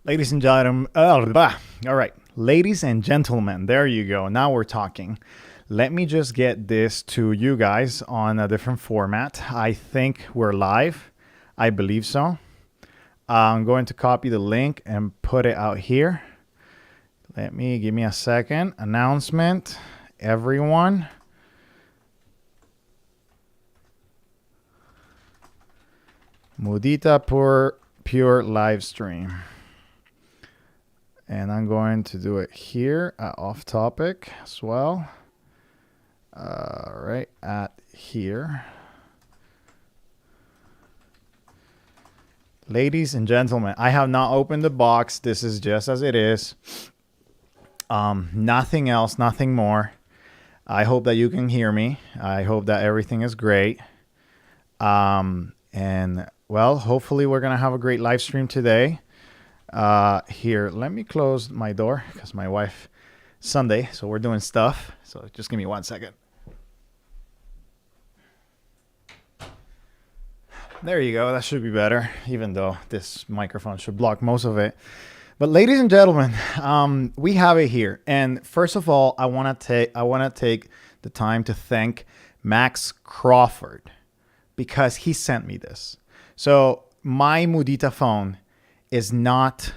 Ladies and gentlemen, all right, ladies and gentlemen, there you go. Now we're talking. Let me just get this to you guys on a different format. I think we're live. I believe so. I'm going to copy the link and put it out here. Give me a second. Announcement, everyone. Mudita Pure Livestream. And I'm going to do it here at off topic as well. Right at here. Ladies and gentlemen, I have not opened the box. This is just as it is. Nothing else, nothing more. I hope that you can hear me. I hope that everything is great. And well, hopefully we're going to have a great live stream today. Here, let me close my door because my wife, Sunday, so we're doing stuff. So just give me 1 second. There you go. That should be better, even though this microphone should block most of it. But ladies and gentlemen, we have it here. And first of all, I want to take the time to thank Max Crawford because he sent me this. So my Mudita phone is not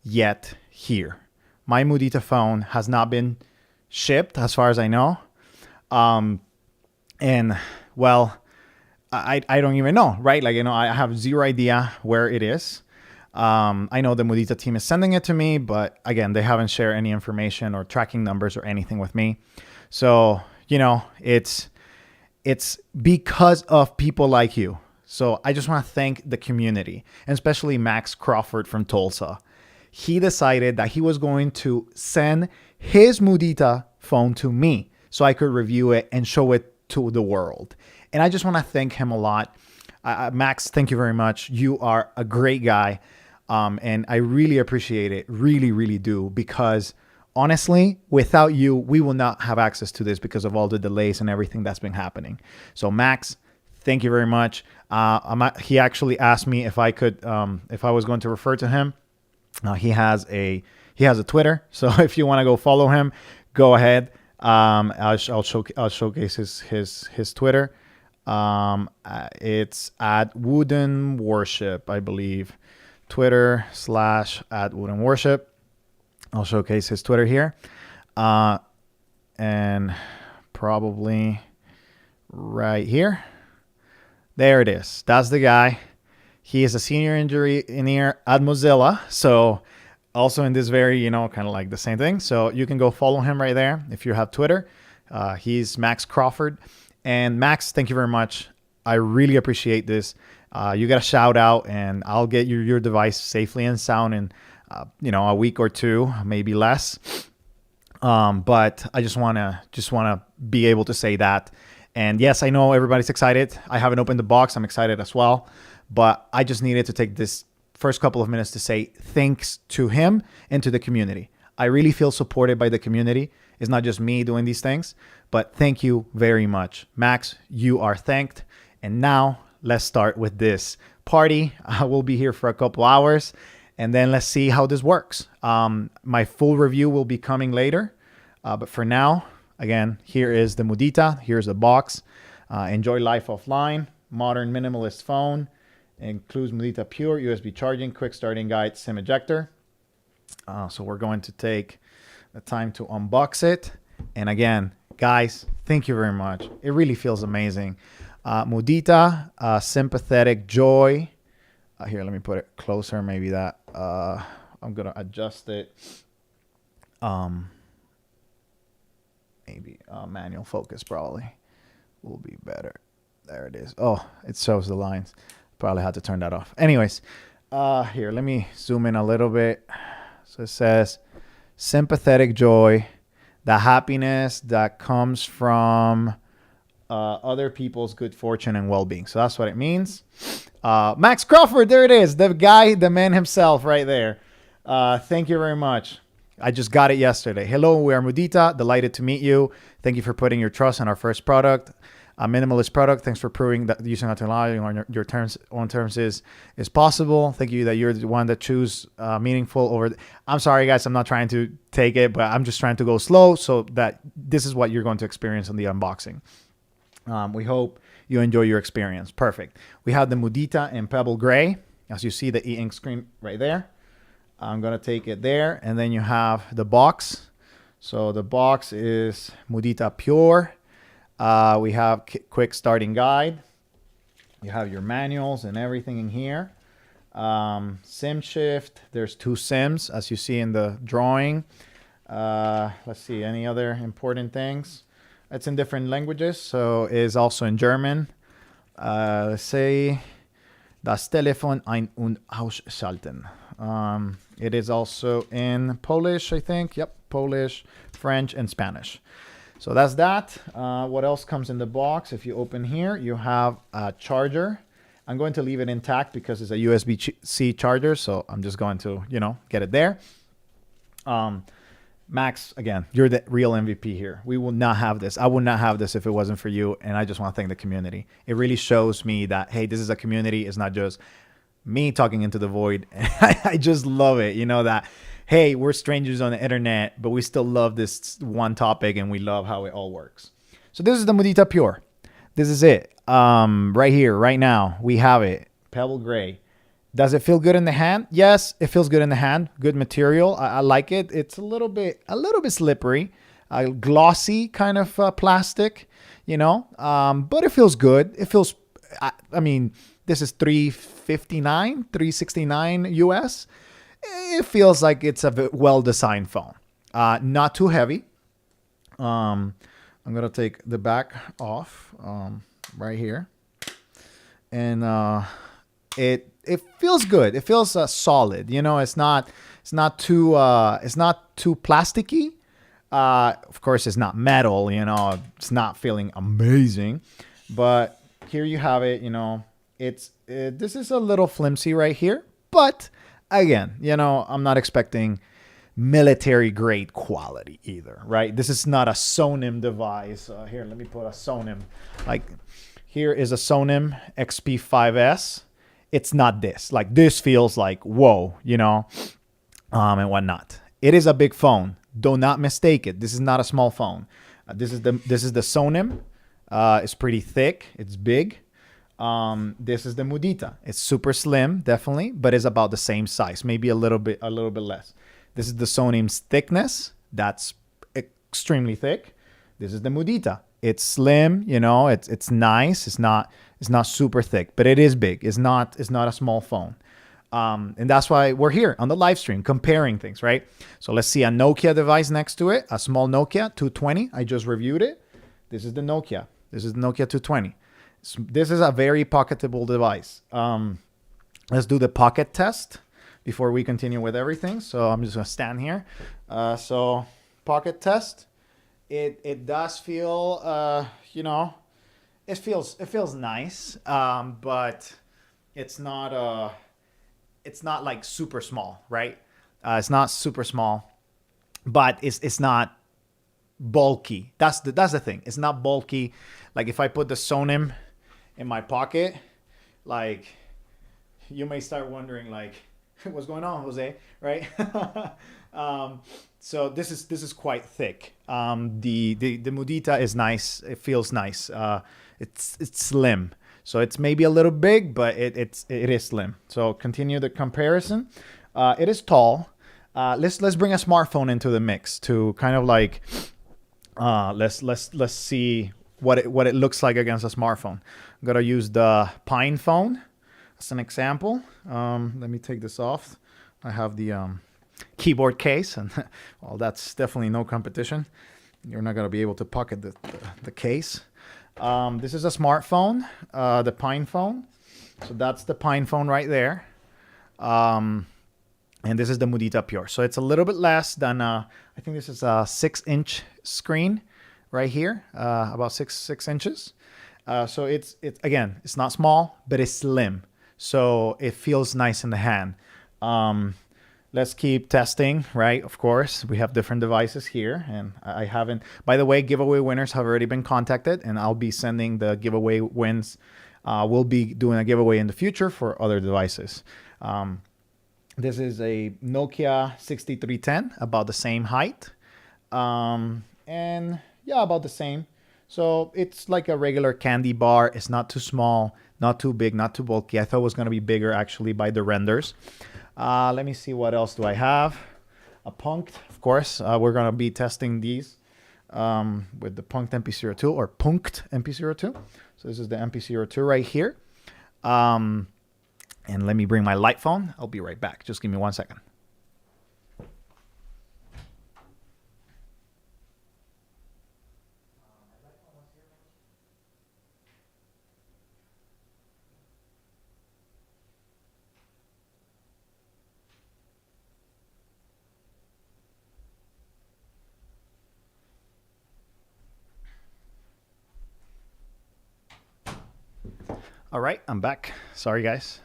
yet here. My Mudita phone has not been shipped as far as I know. And well, I don't even know, right? Like, I have zero idea where it is. I know the Mudita team is sending it to me, but again, they haven't shared any information or tracking numbers or anything with me. So, it's because of people like you. So I just want to thank the community, and especially Max Crawford from Tulsa. He decided that he was going to send his Mudita phone to me so I could review it and show it to the world. And I just want to thank him a lot. Max, thank you very much. You are a great guy. And I really appreciate it. Really, really do. Because honestly, without you, we will not have access to this because of all the delays and everything that's been happening. So Max, thank you very much. He actually asked me if I could, if I was going to refer to him. He has a Twitter, so if you want to go follow him, go ahead. I'll showcase his Twitter. It's at Wooden Worship, I believe. Twitter / Wooden Worship. I'll showcase his Twitter here, and probably right here. There it is. That's the guy. He is a senior engineer at Mozilla. So also in this very, kind of like the same thing. So you can go follow him right there if you have Twitter. He's Max Crawford. And Max, thank you very much. I really appreciate this. You got a shout out, and I'll get your device safely and sound in, a week or two, maybe less. But I just wanna be able to say that. And yes, I know everybody's excited. I haven't opened the box. I'm excited as well. But I just needed to take this first couple of minutes to say thanks to him and to the community. I really feel supported by the community. It's not just me doing these things, but thank you very much. Max, you are thanked. And now let's start with this party. I will be here for a couple hours, and then let's see how this works. My full review will be coming later. But for now, again, here is the Mudita. Here's the box. Enjoy life offline. Modern minimalist phone. Includes Mudita Pure, USB charging, quick starting guide, SIM ejector. So we're going to take the time to unbox it. And again, guys, thank you very much. It really feels amazing. Mudita, sympathetic joy. Here, let me put it closer. Maybe that. I'm going to adjust it. Maybe manual focus probably will be better. There it is. Oh, it shows the lines. Probably had to turn that off. Anyways, here, let me zoom in a little bit. So it says, sympathetic joy, the happiness that comes from other people's good fortune and well-being. So that's what it means. Max Crawford, there it is. The guy, the man himself right there. Thank you very much. I just got it yesterday. Hello, we are Mudita. Delighted to meet you. Thank you for putting your trust in our first product. a minimalist product. Thanks for proving that using our technology on your terms, own terms is possible. Thank you that you're the one that choose meaningful over. I'm sorry, guys. I'm not trying to take it, but I'm just trying to go slow so that this is what you're going to experience on the unboxing. We hope you enjoy your experience. Perfect. We have the Mudita in Pebble Gray. As you see the e-ink screen right there. I'm going to take it there. And then you have the box. So the box is Mudita Pure. We have quick starting guide. You have your manuals and everything in here. SIM shift. There's 2 SIMs as you see in the drawing. Let's see, any other important things? It's in different languages, so it is also in German. Let's say das Telefon ein- und ausschalten. It is also in Polish, I think. Yep, Polish, French, and Spanish. So that's that. What else comes in the box? If you open here, you have a charger. I'm going to leave it intact because it's a USB-C charger, so I'm just going to, get it there. Max, again, you're the real MVP here. We will not have this. I would not have this if it wasn't for you, and I just want to thank the community. It really shows me that, hey, this is a community. It's not just me talking into the void. I just love it, that, hey, we're strangers on the internet, but we still love this one topic, and we love how it all works. So this is the Mudita Pure. This is it. Right here, right now, we have it. Pebble Gray. Does it feel good in the hand? Yes, it feels good in the hand. Good material. I like it. It's a little bit slippery, glossy kind of plastic, but it feels good. It feels, I mean, this is $359 US. It feels like it's a well-designed phone. Not too heavy. I'm going to take the back off right here. And it feels good. It feels solid. It's not too plasticky. Of course, it's not metal. It's not feeling amazing. But here you have it. This is a little flimsy right here. But again, I'm not expecting military grade quality either, right? This is not a Sonim device. Here, let me put a Sonim. Like here is a Sonim XP5S. It's not this. Like this feels like whoa, and whatnot. It is a big phone. Do not mistake it. This is not a small phone. This is the Sonim. It's pretty thick. It's big. This is the Mudita. It's super slim, definitely, but it's about the same size, maybe a little bit less. This is the Sonim's thickness. That's extremely thick. This is the Mudita. It's slim, it's nice. It's not super thick, but it is big. It's not a small phone. And that's why we're here on the live stream comparing things, right? So let's see a Nokia device next to it, a small Nokia 220. I just reviewed it. This is the Nokia. This is the Nokia 220. This is a very pocketable device. Let's do the pocket test before we continue with everything. So I'm just gonna stand here. So pocket test. It does feel, it feels nice, but it's not like super small, right? It's not super small, but it's not bulky. That's the thing. It's not bulky. Like if I put the Sonim in my pocket, like you may start wondering like, what's going on, Jose? Right? So this is quite thick. The Mudita is nice. It feels nice. It's slim. So it's maybe a little big, but it is slim. So continue the comparison. It is tall. Let's bring a smartphone into the mix to kind of like let's see what it looks like against a smartphone. I'm gonna use the Pine phone as an example. Let me take this off. I have the keyboard case, and well, that's definitely no competition. You're not gonna be able to pocket the case. This is a smartphone, the Pine phone. So that's the Pine phone right there. And this is the Mudita Pure. So it's a little bit less than, I think this is a 6-inch screen right here, about six inches. So it's again, it's not small, but it's slim. So it feels nice in the hand. let's keep testing, right? Of course, we have different devices here, and I haven't. By the way, giveaway winners have already been contacted, and I'll be sending the giveaway wins. We'll be doing a giveaway in the future for other devices. This is a Nokia 6310, about the same height, and yeah, about the same. So it's like a regular candy bar. It's not too small, not too big, not too bulky. I thought it was going to be bigger actually by the renders. Let me see, what else do I have? A Punkt, of course. We're going to be testing these with the Punkt MP02 or Punkt MP02. So this is the MP02 right here. And let me bring my light phone. I'll be right back. Just give me 1 second. All right, I'm back. Sorry, guys.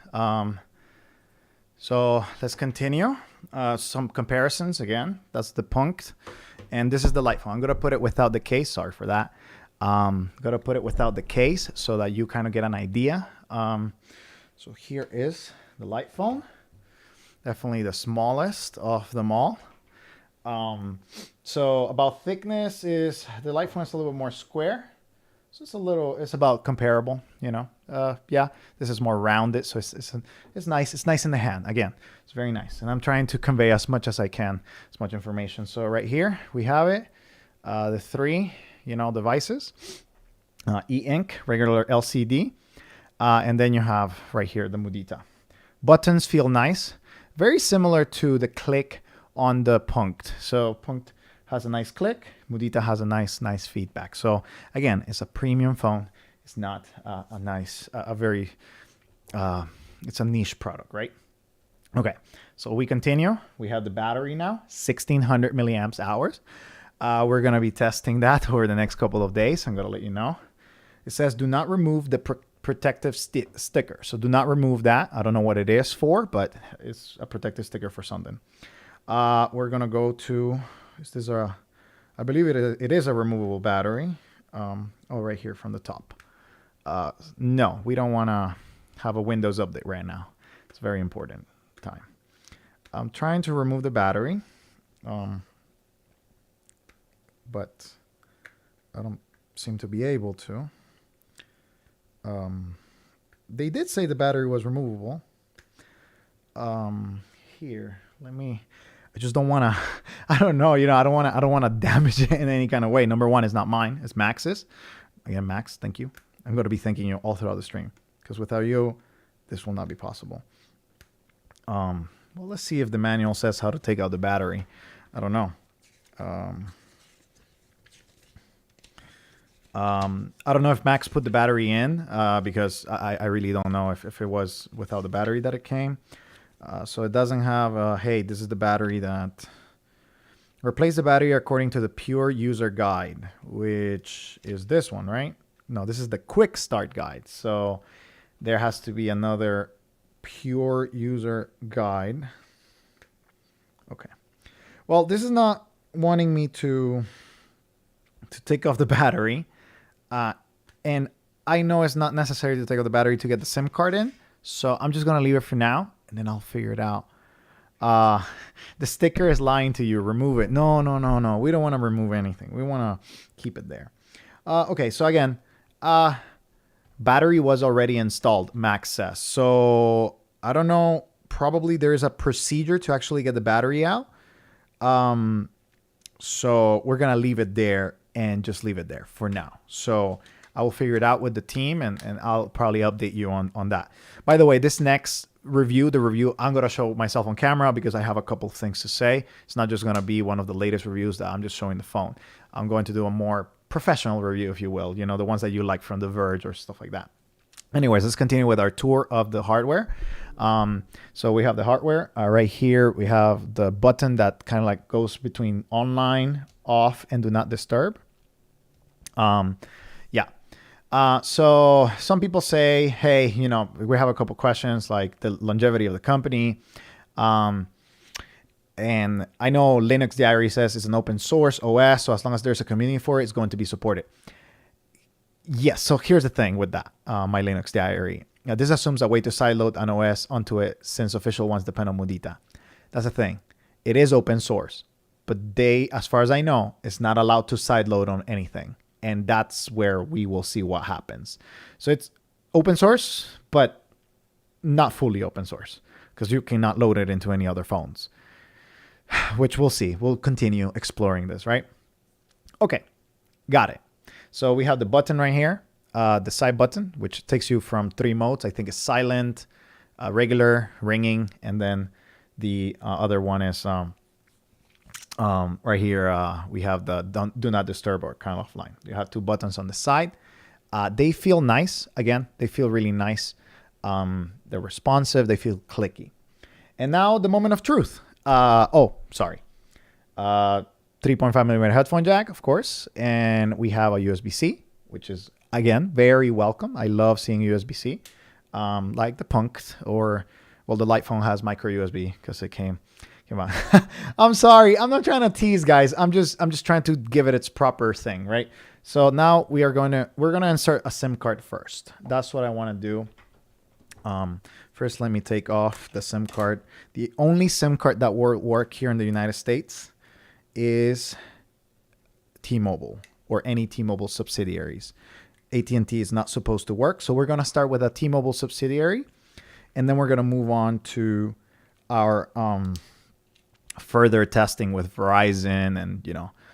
So let's continue. Some comparisons again. That's the Punkt, and this is the light phone. I'm gonna put it without the case. Sorry for that. Gonna put it without the case so that you kind of get an idea. So here is the light phone. Definitely the smallest of them all. So about thickness is the light phone is a little bit more square. So it's about comparable, you know. Yeah, this is more rounded, so it's nice. It's nice in the hand. Again, it's very nice. And I'm trying to convey as much as I can, as much information. So right here we have it, the three, devices, e-ink, regular LCD, and then you have right here the Mudita. Buttons feel nice, very similar to the click on the Punkt. So Punkt has a nice click. Mudita has a nice feedback. So again, it's a premium phone. It's not it's a niche product, right? Okay, so we continue. We have the battery now, 1600 milliamps hours. We're gonna be testing that over the next couple of days. I'm gonna let you know. It says do not remove the protective sticker. So do not remove that. I don't know what it is for, but it's a protective sticker for something. We're gonna go to, I believe it is a removable battery. Right here from the top. No, we don't want to have a Windows update right now. It's very important time. I'm trying to remove the battery, but I don't seem to be able to. They did say the battery was removable. Here, I just don't want to, I don't know, I don't want to damage it in any kind of way. Number one, it's not mine, it's Max's. Again, Max, thank you. I'm going to be thanking you all throughout the stream, because without you, this will not be possible. Well, let's see if the manual says how to take out the battery. I don't know. I don't know if Max put the battery in, because I really don't know if it was without the battery that it came. So it doesn't have, hey, this is the battery that... Replace the battery according to the Pure User Guide, which is this one, right? No, this is the Quick Start Guide. So there has to be another Pure User Guide. Okay. Well, this is not wanting me to take off the battery. And I know it's not necessary to take off the battery to get the SIM card in. So I'm just going to leave it for now, and then I'll figure it out. The sticker is lying to you. Remove it. No. We don't want to remove anything. We want to keep it there. Okay, so again, battery was already installed, Max says. So I don't know. Probably there is a procedure to actually get the battery out. So we're going to leave it there and just leave it there for now. So I will figure it out with the team, and I'll probably update you on that. By the way, this next review, I'm going to show myself on camera because I have a couple of things to say. It's not just going to be one of the latest reviews that I'm just showing the phone. I'm going to do a more professional review, if you will, the ones that you like from The Verge or stuff like that. Anyways, let's continue with our tour of the hardware. So we have the hardware right here. We have the button that kind of like goes between online, off, and do not disturb. So some people say, hey, we have a couple questions like the longevity of the company. And I know Linux Diary says it's an open source OS, so as long as there's a community for it, it's going to be supported. Yes, so here's the thing with that, my Linux Diary. Now, this assumes a way to sideload an OS onto it since official ones depend on Mudita. That's the thing. It is open source, but they, as far as I know, is not allowed to sideload on anything. And that's where we will see what happens. So it's open source, but not fully open source because you cannot load it into any other phones, which we'll see. We'll continue exploring this, right? Okay, got it. So we have the button right here, the side button, which takes you from 3 modes. I think it's silent, regular, ringing, and then the other one is right here. We have the do not disturb or kind of line. You have 2 buttons on the side. They feel nice. Again, they feel really nice. They're responsive. They feel clicky. And now the moment of truth. Sorry. 3.5 millimeter headphone jack, of course. And we have a USB-C, which is, again, very welcome. I love seeing USB-C. Like the Punk or, well, the Light phone has micro USB because it came on. I'm sorry. I'm not trying to tease, guys. I'm just trying to give it its proper thing, right? So now we're going to insert a SIM card first. That's what I want to do. First, let me take off the SIM card. The only SIM card that will work here in the United States is T-Mobile or any T-Mobile subsidiaries. AT&T is not supposed to work. So we're going to start with a T-Mobile subsidiary, and then we're going to move on to our further testing with Verizon and,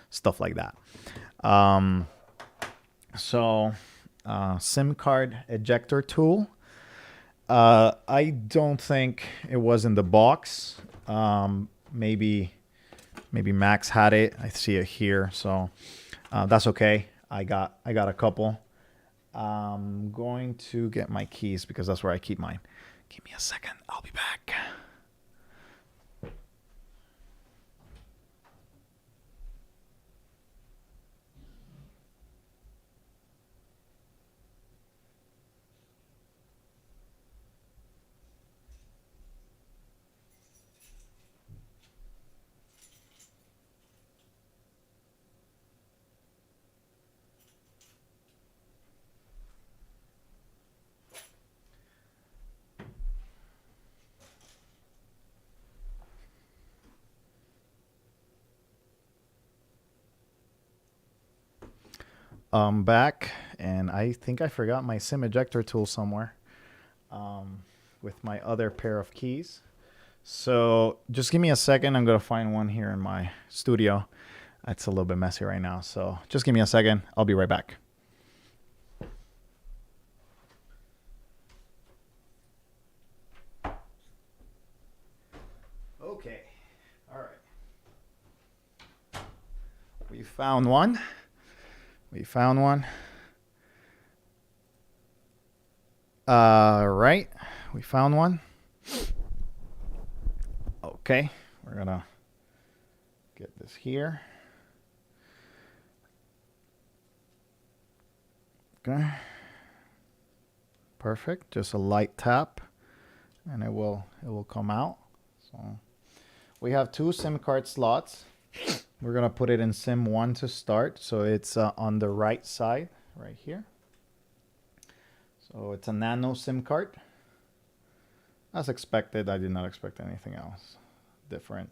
stuff like that. SIM card ejector tool. I don't think it was in the box. Maybe Max had it. I see it here, so that's okay. I got a couple. I'm going to get my keys because that's where I keep mine. Give me a second. I'll be back. I'm back, and I think I forgot my SIM ejector tool somewhere with my other pair of keys. So just give me a second. I'm going to find one here in my studio. It's a little bit messy right now, so just give me a second. I'll be right back. Okay. All right. We found one. Right. We found one. Okay. We're going to get this here. Okay. Perfect. Just a light tap and it will come out. So we have 2 SIM card slots. We're going to put it in SIM 1 to start. So it's on the right side right here. So it's a nano SIM card. As expected, I did not expect anything else different.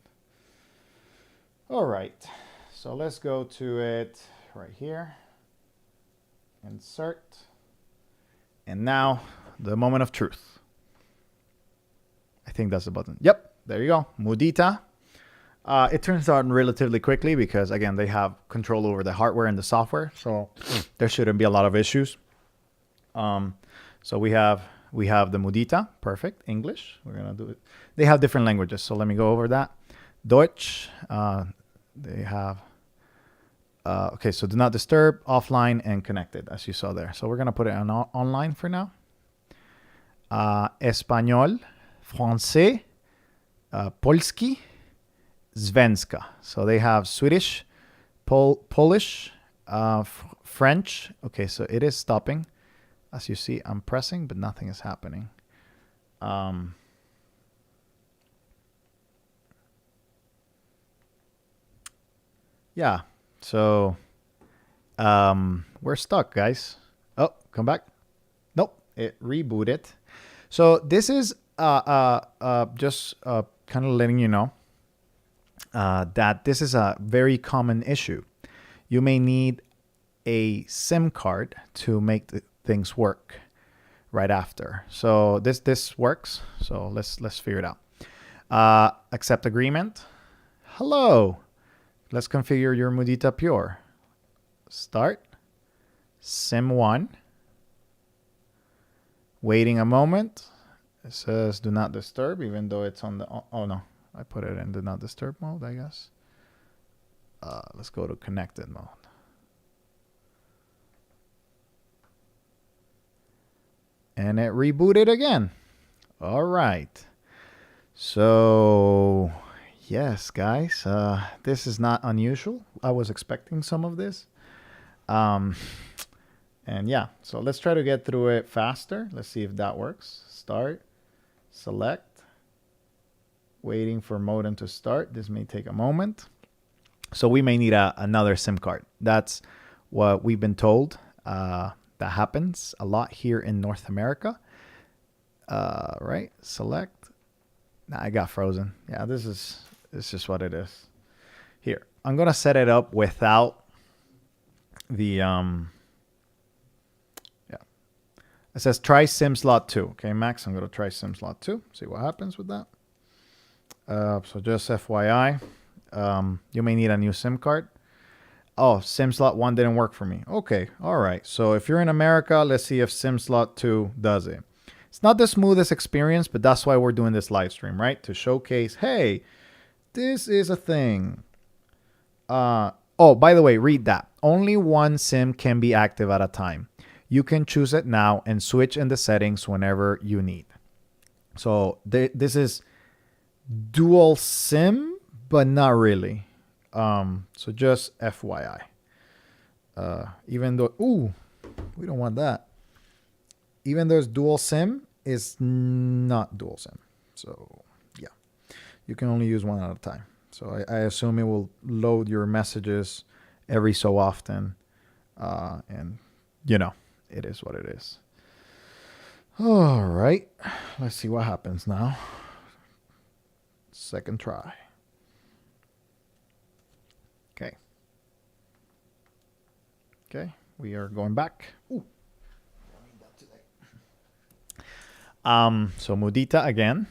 All right. So let's go to it right here. Insert. And now the moment of truth. I think that's the button. Yep. There you go. Mudita. It turns out relatively quickly because, again, they have control over the hardware and the software, so there shouldn't be a lot of issues. So we have the Mudita, perfect, English. We're gonna do it. They have different languages, so let me go over that. Deutsch. They have. Okay, so do not disturb, offline, and connected, as you saw there. So we're gonna put it on online for now. Español, Français, Polski. Svenska. So they have Swedish, Polish, French. Okay, so it is stopping. As you see, I'm pressing, but nothing is happening. yeah. So we're stuck, guys. Oh, come back. Nope, it rebooted. So this is just kind of letting you know that this is a very common issue. You may need a SIM card to make things work right after. So this works. So let's figure it out. Accept agreement. Hello. Let's configure your Mudita Pure. Start. SIM 1. Waiting a moment. It says do not disturb, even though it's on the... Oh, no. I put it in do not disturb mode, I guess. Let's go to connected mode. And it rebooted again. All right. So, yes, guys. This is not unusual. I was expecting some of this. And yeah, so let's try to get through it faster. Let's see if that works. Start, select, waiting for modem to start. This may take a moment. So we may need another SIM card. That's what we've been told. That happens a lot here in North America. Right, select. Nah, I got frozen. Yeah, it's just what it is. Here, I'm gonna set it up without the It says try SIM slot 2. Okay, Max, I'm going to try SIM slot 2. See what happens with that. So just FYI, you may need a new SIM card. Oh, SIM slot 1 didn't work for me. Okay, all right. So if you're in America, let's see if SIM slot 2 does it. It's not the smoothest experience, but that's why we're doing this live stream, right? To showcase, hey, this is a thing. Oh, by the way, read that. Only one SIM can be active at a time. You can choose it now and switch in the settings whenever you need. So this is dual SIM, but not really. So just FYI. Even though, we don't want that. Even though it's dual SIM, it's not dual SIM. So yeah, you can only use one at a time. So I assume it will load your messages every so often. And you know, it is what it is. All right. Let's see what happens now. Second try. Okay. Okay. We are going back. Ooh. So Mudita again.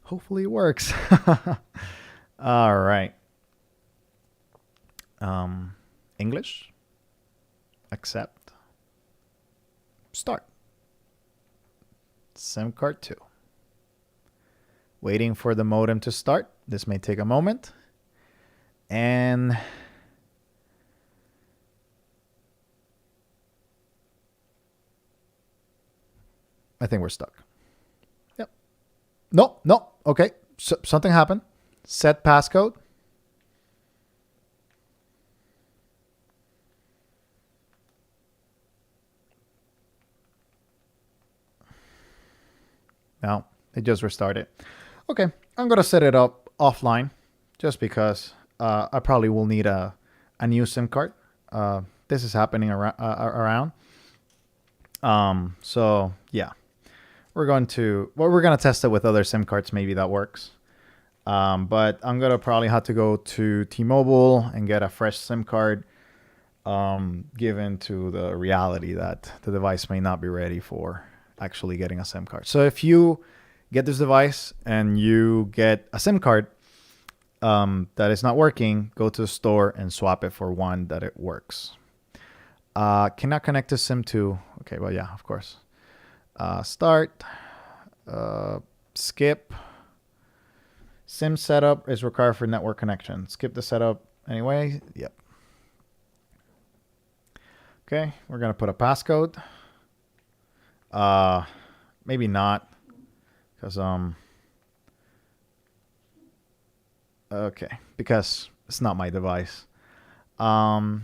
Hopefully it works. All right. English. Accept. Start. SIM card 2. Waiting for the modem to start. This may take a moment. And I think we're stuck. Yep. No. Okay. So, something happened. Set passcode. No, it just restarted. Okay, I'm going to set it up offline just because I probably will need a new SIM card. This is happening around. So yeah, we're going to test it with other SIM cards. Maybe that works. But I'm going to probably have to go to T-Mobile and get a fresh SIM card, given to the reality that the device may not be ready for actually getting a SIM card. So if you get this device and you get a SIM card that is not working, go to the store and swap it for one that it works. Cannot connect to SIM 2. Okay, well, yeah, of course. Start. Skip. SIM setup is required for network connection. Skip the setup anyway. Yep. Okay, we're going to put a passcode. Maybe not, because because it's not my device. No,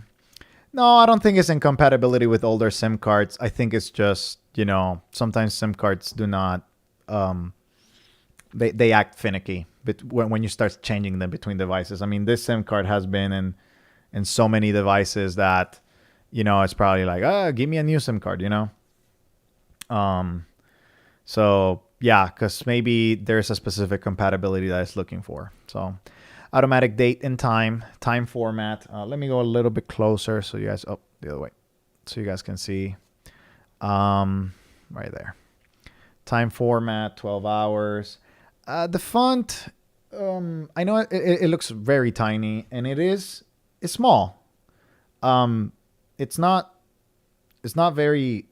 I don't think it's incompatibility with older SIM cards. I think it's just, sometimes SIM cards do not they act finicky but when you start changing them between devices. I mean, this SIM card has been in so many devices that, it's probably like, give me a new SIM card, So yeah, because maybe there's a specific compatibility that it's looking for. So automatic date and time format. Let me go a little bit closer so you guys, the other way, so you guys can see right there. Time format, 12 hours. The font, I know it looks very tiny, and it's small. It's not very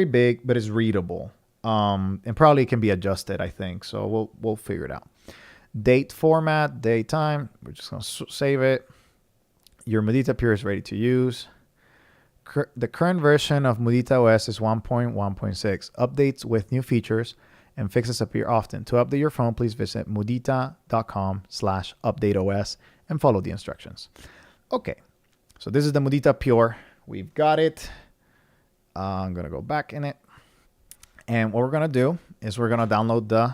big, but it's readable. And probably can be adjusted, I think. So we'll figure it out. Date format, daytime. We're just gonna save it. Your Mudita Pure is ready to use. The current version of Mudita OS is 1.1.6. Updates with new features and fixes appear often. To update your phone, please visit mudita.com/updateOS and follow the instructions. Okay, so this is the Mudita Pure. We've got it. I'm going to go back in it. And what we're going to do is we're going to download the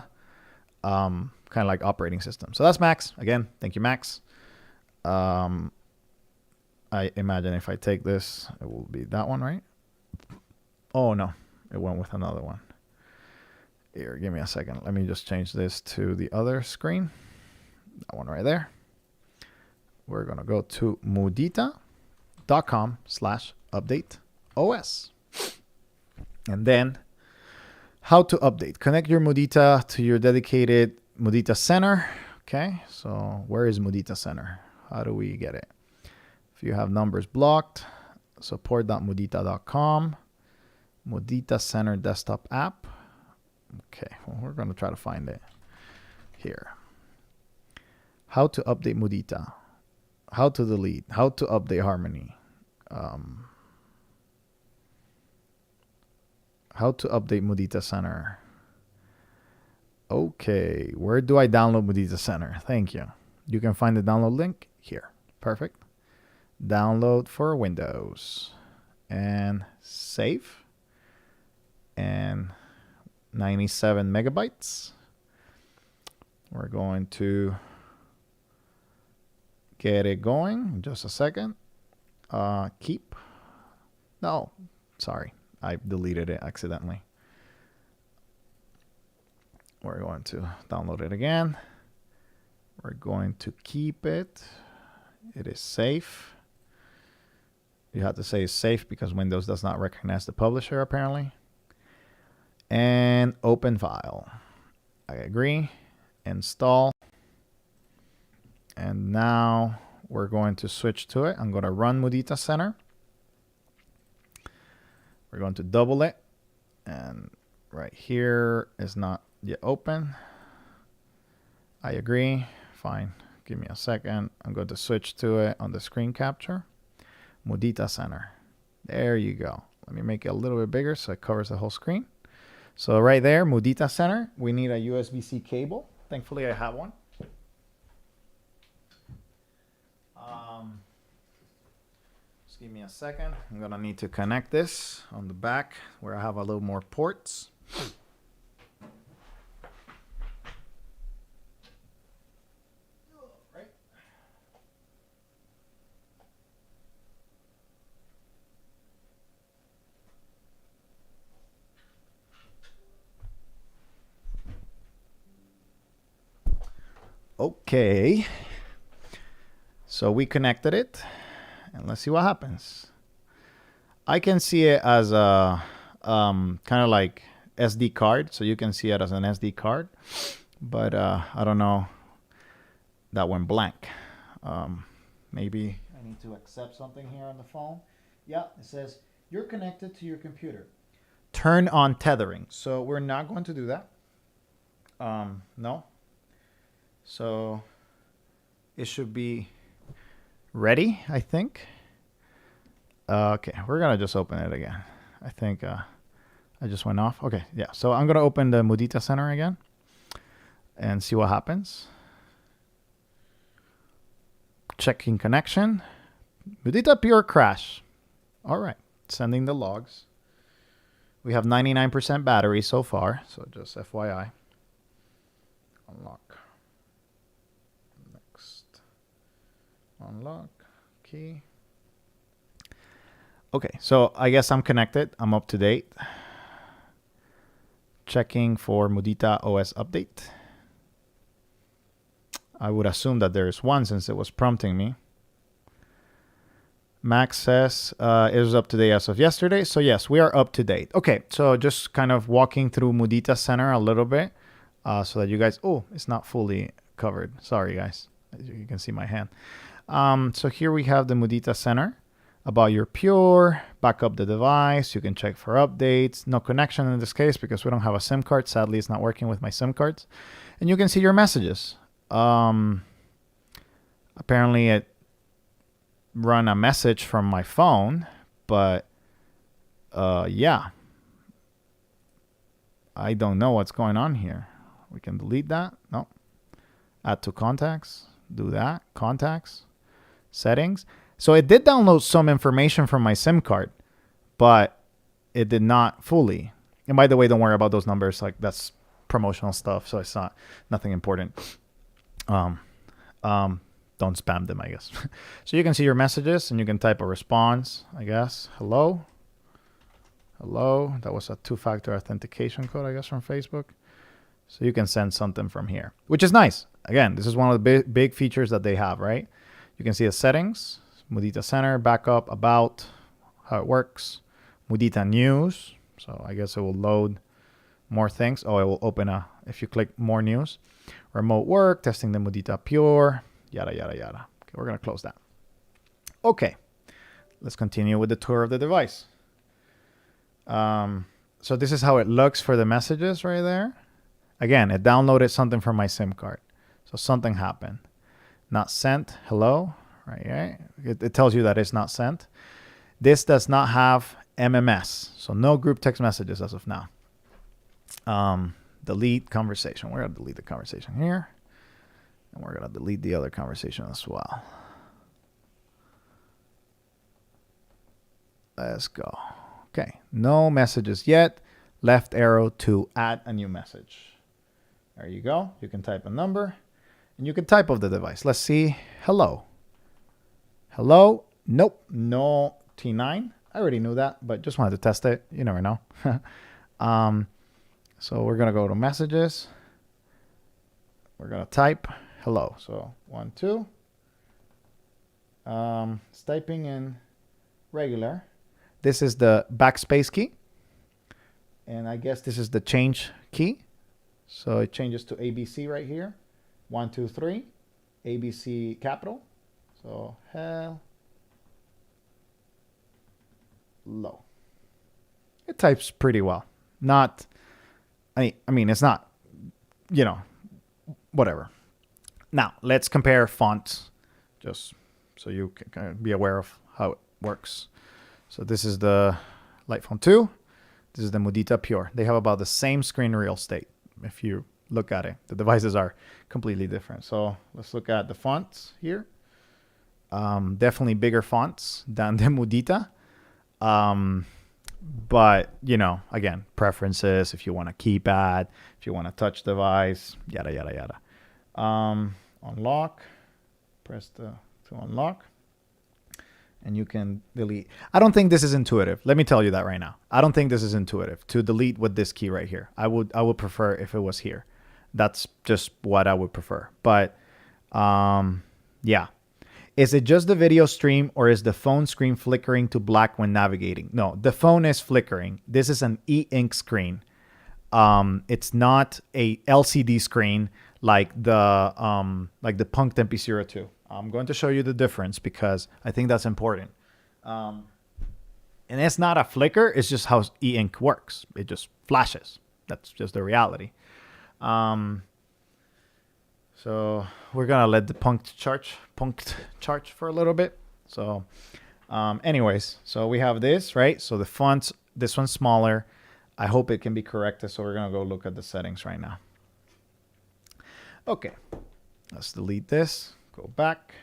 kind of like operating system. So that's Max. Again, thank you, Max. I imagine if I take this, it will be that one, right? Oh, no. It went with another one. Here, give me a second. Let me just change this to the other screen. That one right there. We're going to go to mudita.com/updateOS. And then how to update. Connect your Mudita to your dedicated Mudita Center. Okay, so where is Mudita Center? How do we get it? If you have numbers blocked, support.mudita.com, Mudita Center desktop app. Okay, well, we're going to try to find it here. How to update Mudita. How to delete. How to update Harmony. How to update Mudita Center. Okay, where do I download Mudita Center? Thank you. You can find the download link here. Perfect. Download for Windows. And save. And 97 megabytes. We're going to get it going in just a second. Keep. No, sorry. I deleted it accidentally. We're going to download it again. We're going to keep it. It is safe. You have to say it's safe because Windows does not recognize the publisher apparently. And open file. I agree. Install. And now we're going to switch to it. I'm going to run Mudita Center. We're going to double it. And right here is not yet open. I agree. Fine. Give me a second. I'm going to switch to it on the screen capture. Mudita Center. There you go. Let me make it a little bit bigger so it covers the whole screen. So right there, Mudita Center. We need a USB-C cable. Thankfully, I have one. Just give me a second. I'm going to need to connect this on the back where I have a little more ports. Okay, so we connected it, and let's see what happens. I can see it as a kind of like SD card, so you can see it as an SD card, but I don't know. That went blank. Maybe I need to accept something here on the phone. Yeah, it says you're connected to your computer. Turn on tethering. So we're not going to do that. No. So it should be ready, I think. Okay, we're going to just open it again. I think I just went off. Okay, yeah. So I'm going to open the Mudita Center again and see what happens. Checking connection. Mudita Pure crash. All right, sending the logs. We have 99% battery so far, so just FYI. Unlock. Next. Unlock. Key. Okay, so I guess I'm connected. I'm up to date. Checking for Mudita OS update. I would assume that there is one since it was prompting me. Max says it was up to date as of yesterday. So yes, we are up to date. Okay, so just kind of walking through Mudita Center a little bit so that you guys... Oh, it's not fully covered. Sorry, guys. As you can see my hand. So here we have the Mudita Center. About your Pure, back up the device. You can check for updates. No connection in this case because we don't have a SIM card. Sadly, it's not working with my SIM cards. And you can see your messages. Apparently, it run a message from my phone, but yeah. I don't know what's going on here. We can delete that. No. Add to contacts. Do that. Contacts. Settings. So it did download some information from my SIM card, but it did not fully. And by the way, don't worry about those numbers. Like that's promotional stuff, so it's nothing important. Don't spam them, I guess. So you can see your messages and you can type a response, I guess. Hello. Hello. That was a 2-factor authentication code, I guess, from Facebook. So you can send something from here, which is nice. Again, this is one of the big features that they have, right? You can see the settings. Mudita Center, backup, about, how it works. Mudita News. So I guess it will load more things. Oh, it will open if you click more news. Remote work, testing the Mudita Pure, yada, yada, yada. Okay, we're going to close that. Okay, let's continue with the tour of the device. So this is how it looks for the messages right there. Again, it downloaded something from my SIM card. So something happened. Not sent. Hello. Right. It tells you that it's not sent. This does not have MMS, so no group text messages as of now. Delete conversation. We're going to delete the conversation here. And we're going to delete the other conversation as well. Let's go. Okay. No messages yet. Left arrow to add a new message. There you go. You can type a number. And you can type of the device. Let's see. Hello. Hello. Nope. No T9. I already knew that, but just wanted to test it. You never know. So we're going to go to messages. We're going to type hello. So 1, 2. It's typing in regular. This is the backspace key. And I guess this is the change key. So it changes to ABC right here. 1, 2, 3. ABC capital. So hello. It types pretty well. Not, I mean, it's not, whatever. Now, let's compare fonts, just so you can kind of be aware of how it works. So this is the Light Phone 2. This is the Mudita Pure. They have about the same screen real estate. If you look at it, the devices are completely different. So let's look at the fonts here. Definitely bigger fonts than the Mudita. But, again, preferences, if you want a keypad, if you want a touch device, yada, yada, yada. Unlock. Press to unlock. And you can delete. I don't think this is intuitive. Let me tell you that right now. I don't think this is intuitive to delete with this key right here. I would prefer if it was here. That's just what I would prefer. But, yeah. Is it just the video stream or is the phone screen flickering to black when navigating? No, the phone is flickering. This is an e-ink screen. It's not a LCD screen like the Punkt MP02. I'm going to show you the difference because I think that's important. And it's not a flicker. It's just how e-ink works. It just flashes. That's just the reality. So we're going to let the Punkt charge for a little bit. So anyways, so we have this, right? So the fonts, this one's smaller. I hope it can be corrected. So we're going to go look at the settings right now. Okay, let's delete this. Go back.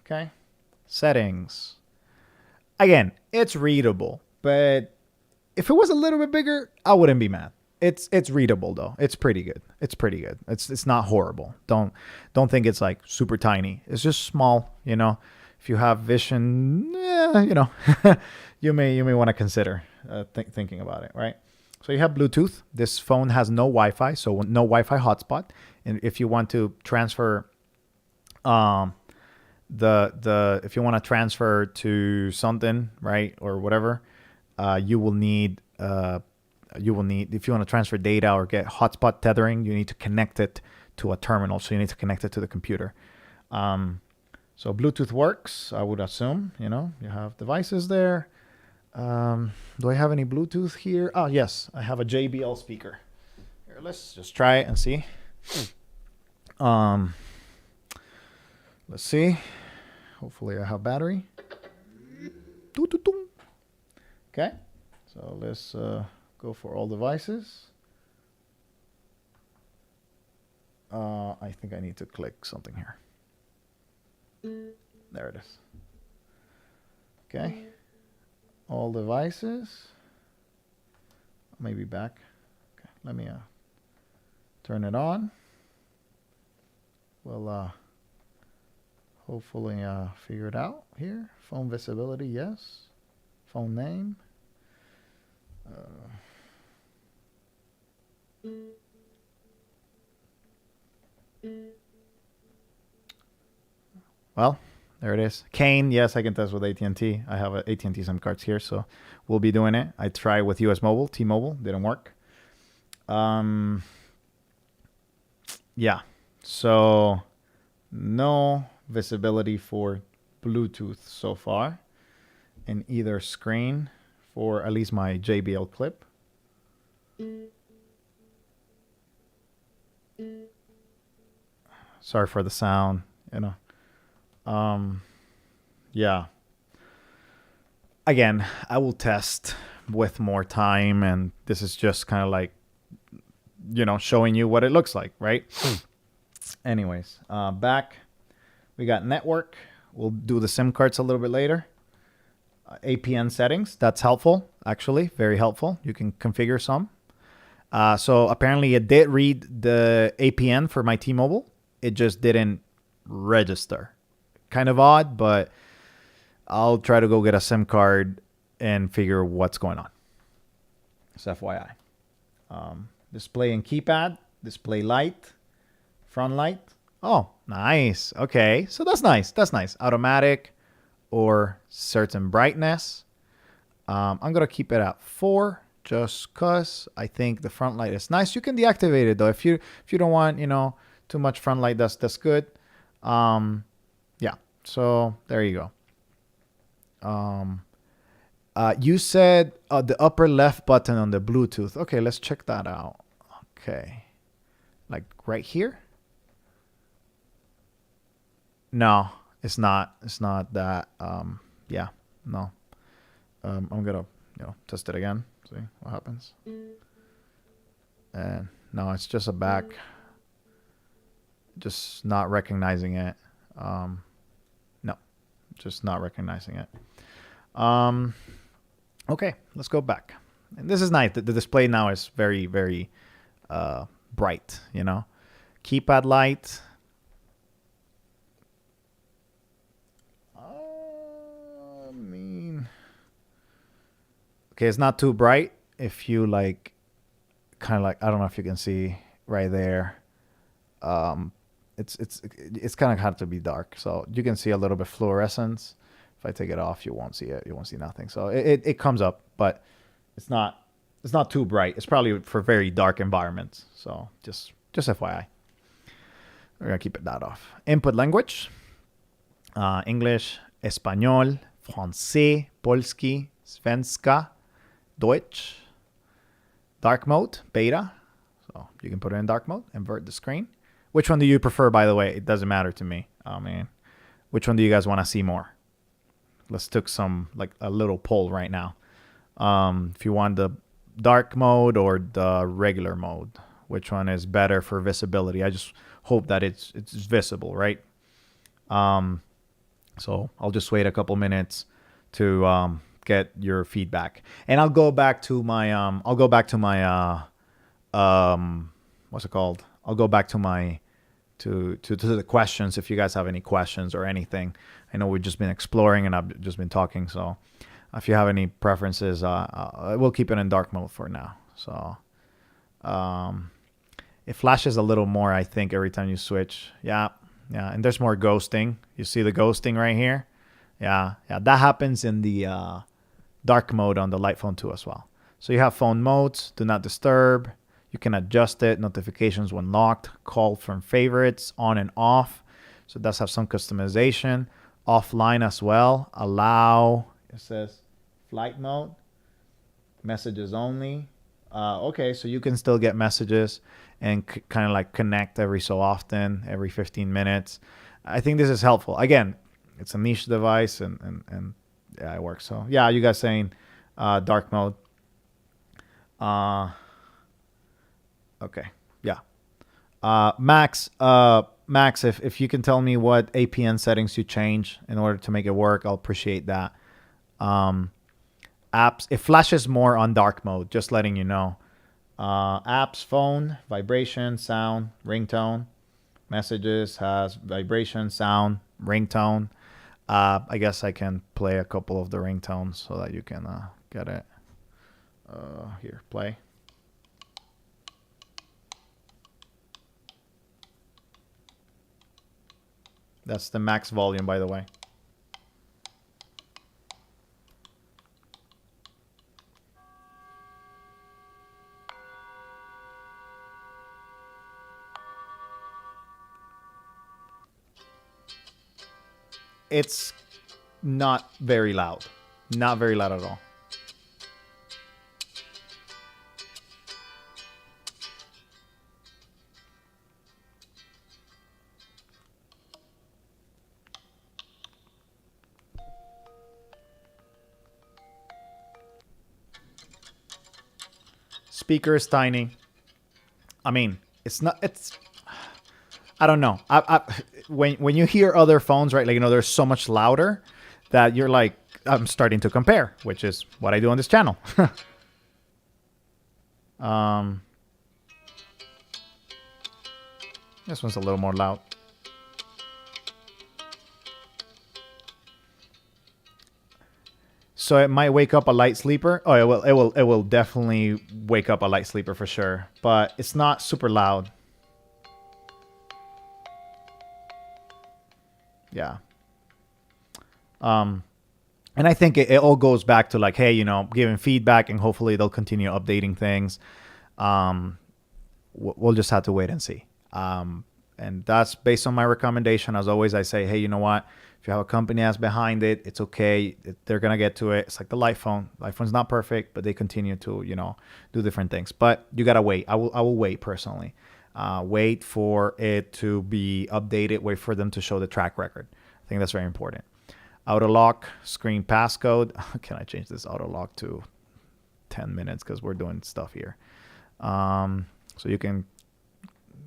Okay. Settings. Again, it's readable, but if it was a little bit bigger, I wouldn't be mad. It's readable though. It's pretty good. It's pretty good. It's not horrible. Don't think it's like super tiny. It's just small. If you have vision, you may want to consider thinking about it, right? So you have Bluetooth. This phone has no Wi-Fi, so no Wi-Fi hotspot. And if you want to transfer, if you want to transfer to something, right, or whatever, you will need if you want to transfer data or get hotspot tethering, you need to connect it to a terminal. So you need to connect it to the computer. So Bluetooth works, I would assume. You have devices there. Do I have any Bluetooth here? Oh, yes, I have a JBL speaker. Here, let's just try it and see. Let's see. Hopefully I have battery. Okay, so let's go for all devices. I think I need to click something here. There it is. Okay. All devices. Maybe back. Okay. Let me turn it on. We'll hopefully figure it out here. Phone visibility, yes. Phone name. Well, there it is. Kane, yes, I can test with AT&T. I have AT&T SIM cards here, so we'll be doing it. I tried with US Mobile, T-Mobile, didn't work. Yeah, so no visibility for Bluetooth so far in either screen for at least my JBL clip. Sorry for the sound, yeah. Again, I will test with more time, and this is just kind of like, showing you what it looks like, right? Anyways, back, we got network. We'll do the SIM cards a little bit later. APN settings, that's helpful, actually, very helpful. You can configure some. So apparently it did read the APN for my T-Mobile. It just didn't register. Kind of odd, but I'll try to go get a SIM card and figure what's going on. It's FYI. Display and keypad, display light, front light. Oh, nice. Okay, so that's nice. That's nice. Automatic or certain brightness. I'm going to keep it at 4 just because I think the front light is nice. You can deactivate it, though. If you don't want, too much front light, that's good. Yeah, so there you go. You said the upper left button on the Bluetooth. Okay, let's check that out. Okay, like right here. No, it's not. It's not that. Yeah, no. I'm gonna test it again. See what happens. And no, it's just a back. Just not recognizing it. No, just not recognizing it. Okay, let's go back. And this is nice. The display now is very, very bright, Keypad light. Okay, it's not too bright. If you kind of I don't know if you can see right there. It's kind of hard to be dark, so you can see a little bit fluorescence. If I take it off, you won't see it. You won't see nothing. So it comes up, but it's not too bright. It's probably for very dark environments. So just FYI. We're gonna keep that off. Input language: English, Español, Francais, Polski, Svenska, Deutsch. Dark mode, beta. So you can put it in dark mode. Invert the screen. Which one do you prefer, by the way? It doesn't matter to me. Oh, man. Which one do you guys want to see more? Let's take a little poll right now. If you want the dark mode or the regular mode, which one is better for visibility? I just hope that it's visible, right? So I'll just wait a couple minutes to get your feedback, and I'll go back to my what's it called? I'll go back to my to the questions if you guys have any questions or anything. I know we've just been exploring and I've just been talking, so if you have any preferences, we'll keep it in dark mode for now. So it flashes a little more, I think, every time you switch. Yeah, and there's more ghosting. You see the ghosting right here? Yeah, that happens in the dark mode on the light phone 2 as well. So you have phone modes, do not disturb. You can adjust it, notifications when locked, call from favorites, on and off. So it does have some customization. Offline as well. Allow, it says flight mode, messages only. Okay, so you can still get messages and kind of like connect every so often, every 15 minutes. I think this is helpful. Again, it's a niche device and yeah, it works. So yeah, you guys saying dark mode. Okay, yeah. Max, if you can tell me what APN settings you change in order to make it work, I'll appreciate that. Apps, it flashes more on dark mode, just letting you know. Apps, phone, vibration, sound, ringtone. Messages has vibration, sound, ringtone. I guess I can play a couple of the ringtones so that you can get it. Here, play. That's the max volume, by the way. It's not very loud. Not very loud at all. Speaker is tiny. I mean, it's not. It's. I don't know. When you hear other phones, right? Like, you know, they're so much louder that you're like, I'm starting to compare, which is what I do on this channel. This one's a little more loud. So it might wake up a light sleeper. Oh, it will definitely wake up a light sleeper for sure. But it's not super loud. Yeah. And I think it all goes back to like, hey, you know, giving feedback and hopefully they'll continue updating things. We'll just have to wait and see. And that's based on my recommendation. As always, I say, hey, you know what? If you have a company that's behind it, it's okay. They're going to get to it. It's like the light phone. Light phone's not perfect, but they continue to, you know, do different things. But you got to wait. I will wait personally. Wait for it to be updated. Wait for them to show the track record. I think that's very important. Auto lock, screen passcode. Can I change this auto lock to 10 minutes because we're doing stuff here. So you can,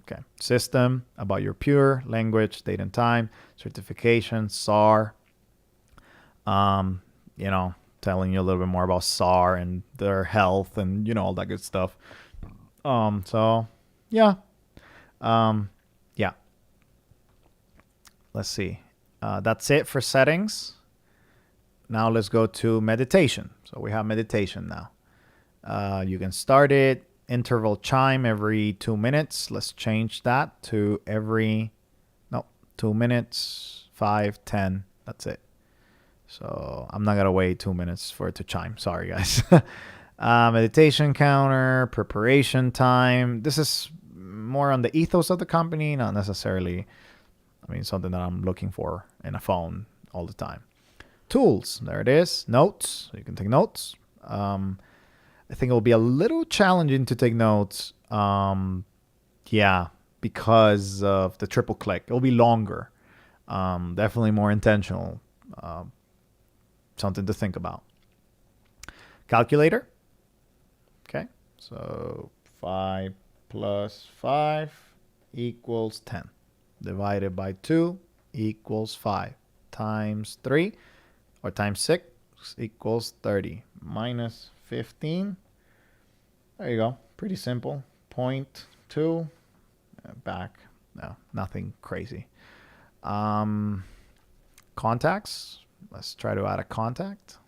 okay, system, about your pure, language, date and time, certification, SAR, you know, telling you a little bit more about SAR and their health and, you know, all that good stuff. So yeah. Yeah. Let's see. That's it for settings. Now let's go to meditation. So we have meditation now. You can start it. Interval chime every 2 minutes. Let's change that to every 2 minutes, 5, 10. That's it. So I'm not gonna wait 2 minutes for it to chime. Sorry, guys. Meditation counter, preparation time. This is more on the ethos of the company, not necessarily, I mean, something that I'm looking for in a phone all the time. Tools, there it is. Notes, you can take notes. I think it will be a little challenging to take notes. Yeah, because of the triple click. It will be longer. Definitely more intentional. Something to think about. Calculator. Okay, so 5 plus 5 equals 10. Divided by 2 equals 5. Times 3 or times 6 equals 30. Minus 15. There you go. Pretty simple. 0.2. Back. No, nothing crazy. Contacts. Let's try to add a contact.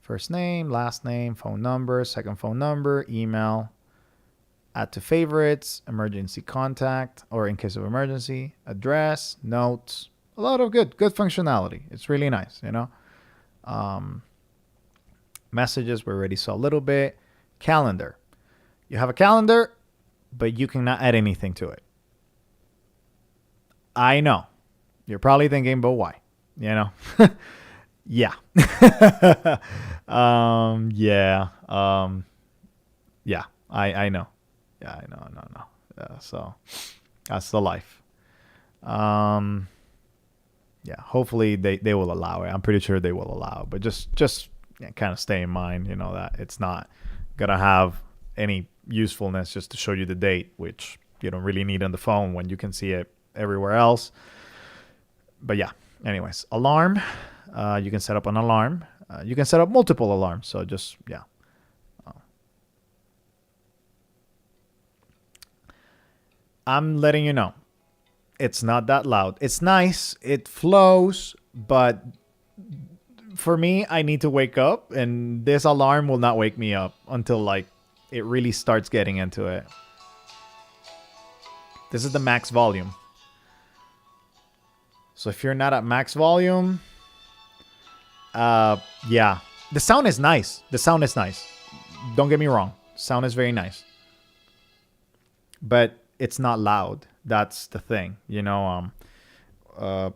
First name, last name, phone number, second phone number, email. Add to favorites, emergency contact, or in case of emergency, address, notes. A lot of good functionality. It's really nice, you know. Messages, we already saw a little bit. Calendar. You have a calendar, but you cannot add anything to it. I know. You're probably thinking, but why? You know? Yeah. Yeah. Yeah. I know. Yeah, I know. No. So that's the life. Yeah. Hopefully they will allow it. I'm pretty sure they will allow it. But just kind of stay in mind, you know, that it's not gonna have any usefulness just to show you the date, which you don't really need on the phone when you can see it everywhere else. But yeah. Anyways, alarm. You can set up an alarm. You can set up multiple alarms. So just, yeah. I'm letting you know. It's not that loud. It's nice. It flows. But for me, I need to wake up. And this alarm will not wake me up until like it really starts getting into it. This is the max volume. So if you're not at max volume, yeah. The sound is nice. Don't get me wrong. Sound is very nice. But it's not loud. That's the thing. You know,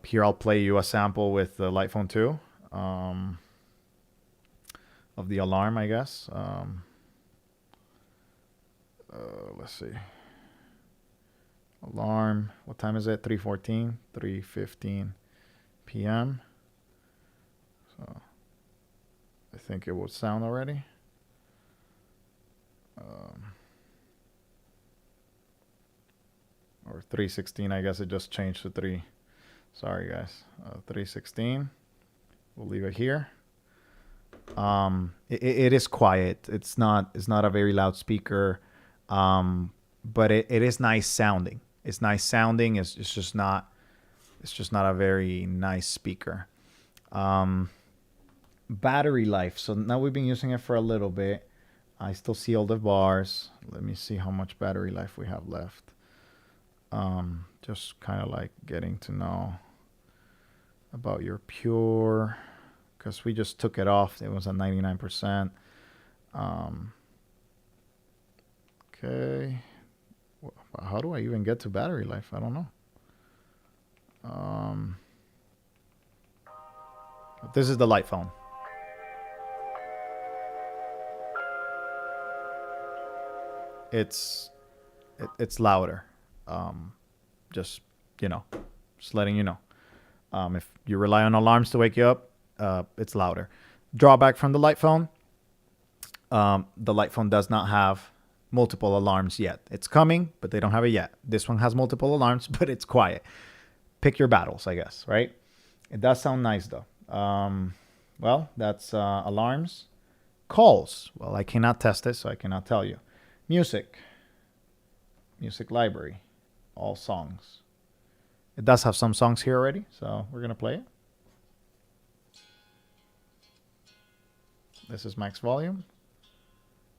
here I'll play you a sample with the Light Phone 2 of the alarm, I guess. Let's see. Alarm. What time is it? 3:14, 3:15 p.m. So I think it will sound already. Or 3:16. I guess it just changed to 3. Sorry, guys. 3:16. We'll leave it here. It is quiet. It's not a very loud speaker. But it is nice sounding. It's nice sounding. It's just not a very nice speaker. Battery life. So now we've been using it for a little bit. I still see all the bars. Let me see how much battery life we have left. Just kind of like getting to know about your Pure, because we just took it off. It was at 99%. Okay. How do I even get to battery life? I don't know. This is the Light Phone. It's louder. Just, you know, just letting you know. If you rely on alarms to wake you up, it's louder. Drawback from the Light Phone. The Light Phone does not have multiple alarms yet. It's coming, but they don't have it yet. This one has multiple alarms, but it's quiet. Pick your battles, I guess, right? It does sound nice, though. Well, that's alarms. Calls. Well, I cannot test it, so I cannot tell you. Music. Music library. All songs. It does have some songs here already, so we're going to play it. This is max volume.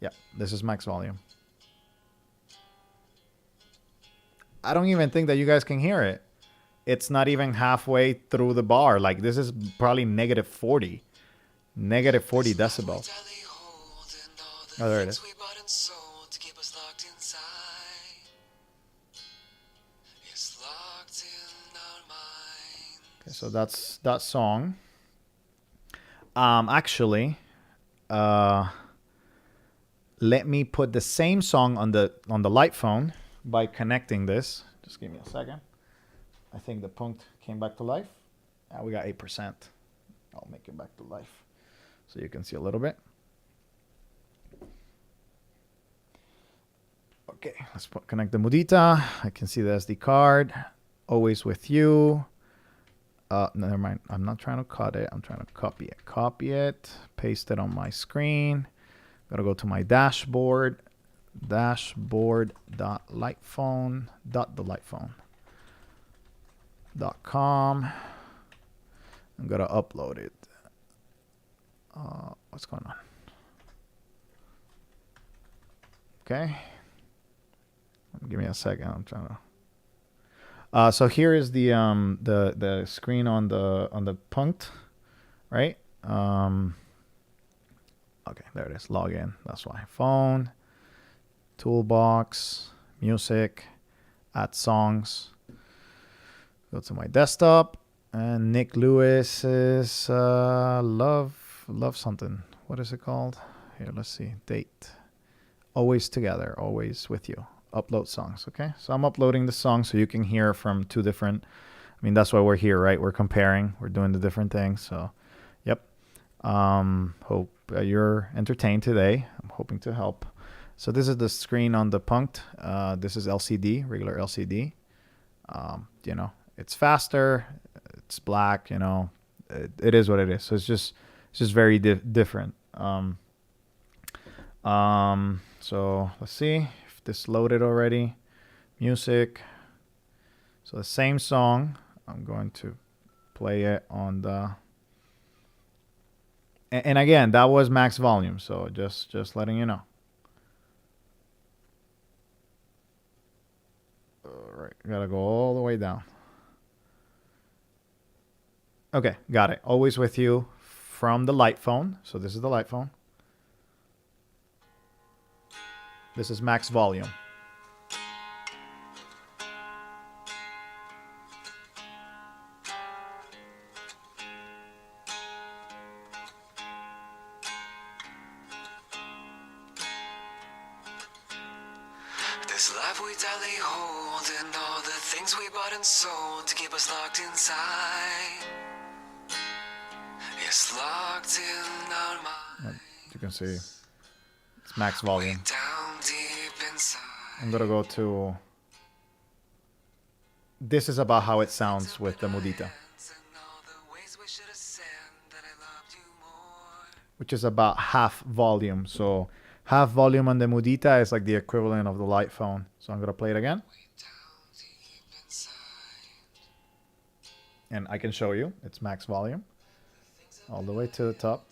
Yeah, this is max volume. I don't even think that you guys can hear it. It's not even halfway through the bar. Like, this is probably negative 40. Negative 40 decibels. Oh, there it is. Okay, so that's that song. Actually, let me put the same song on the Light Phone by connecting this. Just give me a second. I think the punct came back to life. We got 8%. I'll make it back to life so you can see a little bit. Okay, let's connect the Mudita. I can see the SD card. Always with you. Never mind. I'm not trying to cut it. I'm trying to copy it. Copy it. Paste it on my screen. Gotta go to my dashboard. dashboard.lightphone.com. I'm gonna upload it. What's going on? Okay. Give me a second. I'm trying to. So here is the screen on the punct, right? Okay, there it is. Log in. That's why. Phone, toolbox, music, add songs. Go to my desktop, and Nick Lewis is love something. What is it called? Here, let's see. Date. Always together. Always with you. Upload songs. Okay, so I'm uploading the song so you can hear from two different. I mean, that's why we're here, right? We're comparing. We're doing the different things. So, yep. Hope you're entertained today. I'm hoping to help. So this is the screen on the punct. This is LCD, regular LCD. You know, it's faster. It's black. You know, it is what it is. So it's just very different. So let's see if this loaded already. Music. So the same song. I'm going to play it on the. And again, that was max volume. So just letting you know. All right, gotta go all the way down. Okay, got it. Always with you from the light phone. So this is the light phone. This is max volume. This life we tightly hold, and all the things we bought and sold to keep us locked inside. It's locked in our mind. You can see it's max volume. Down deep inside. I'm gonna go to. This is about how it sounds with the Mudita, which is about half volume. So half volume on the Mudita is like the equivalent of the light phone. So I'm gonna play it again, and I can show you it's max volume all the way to the top.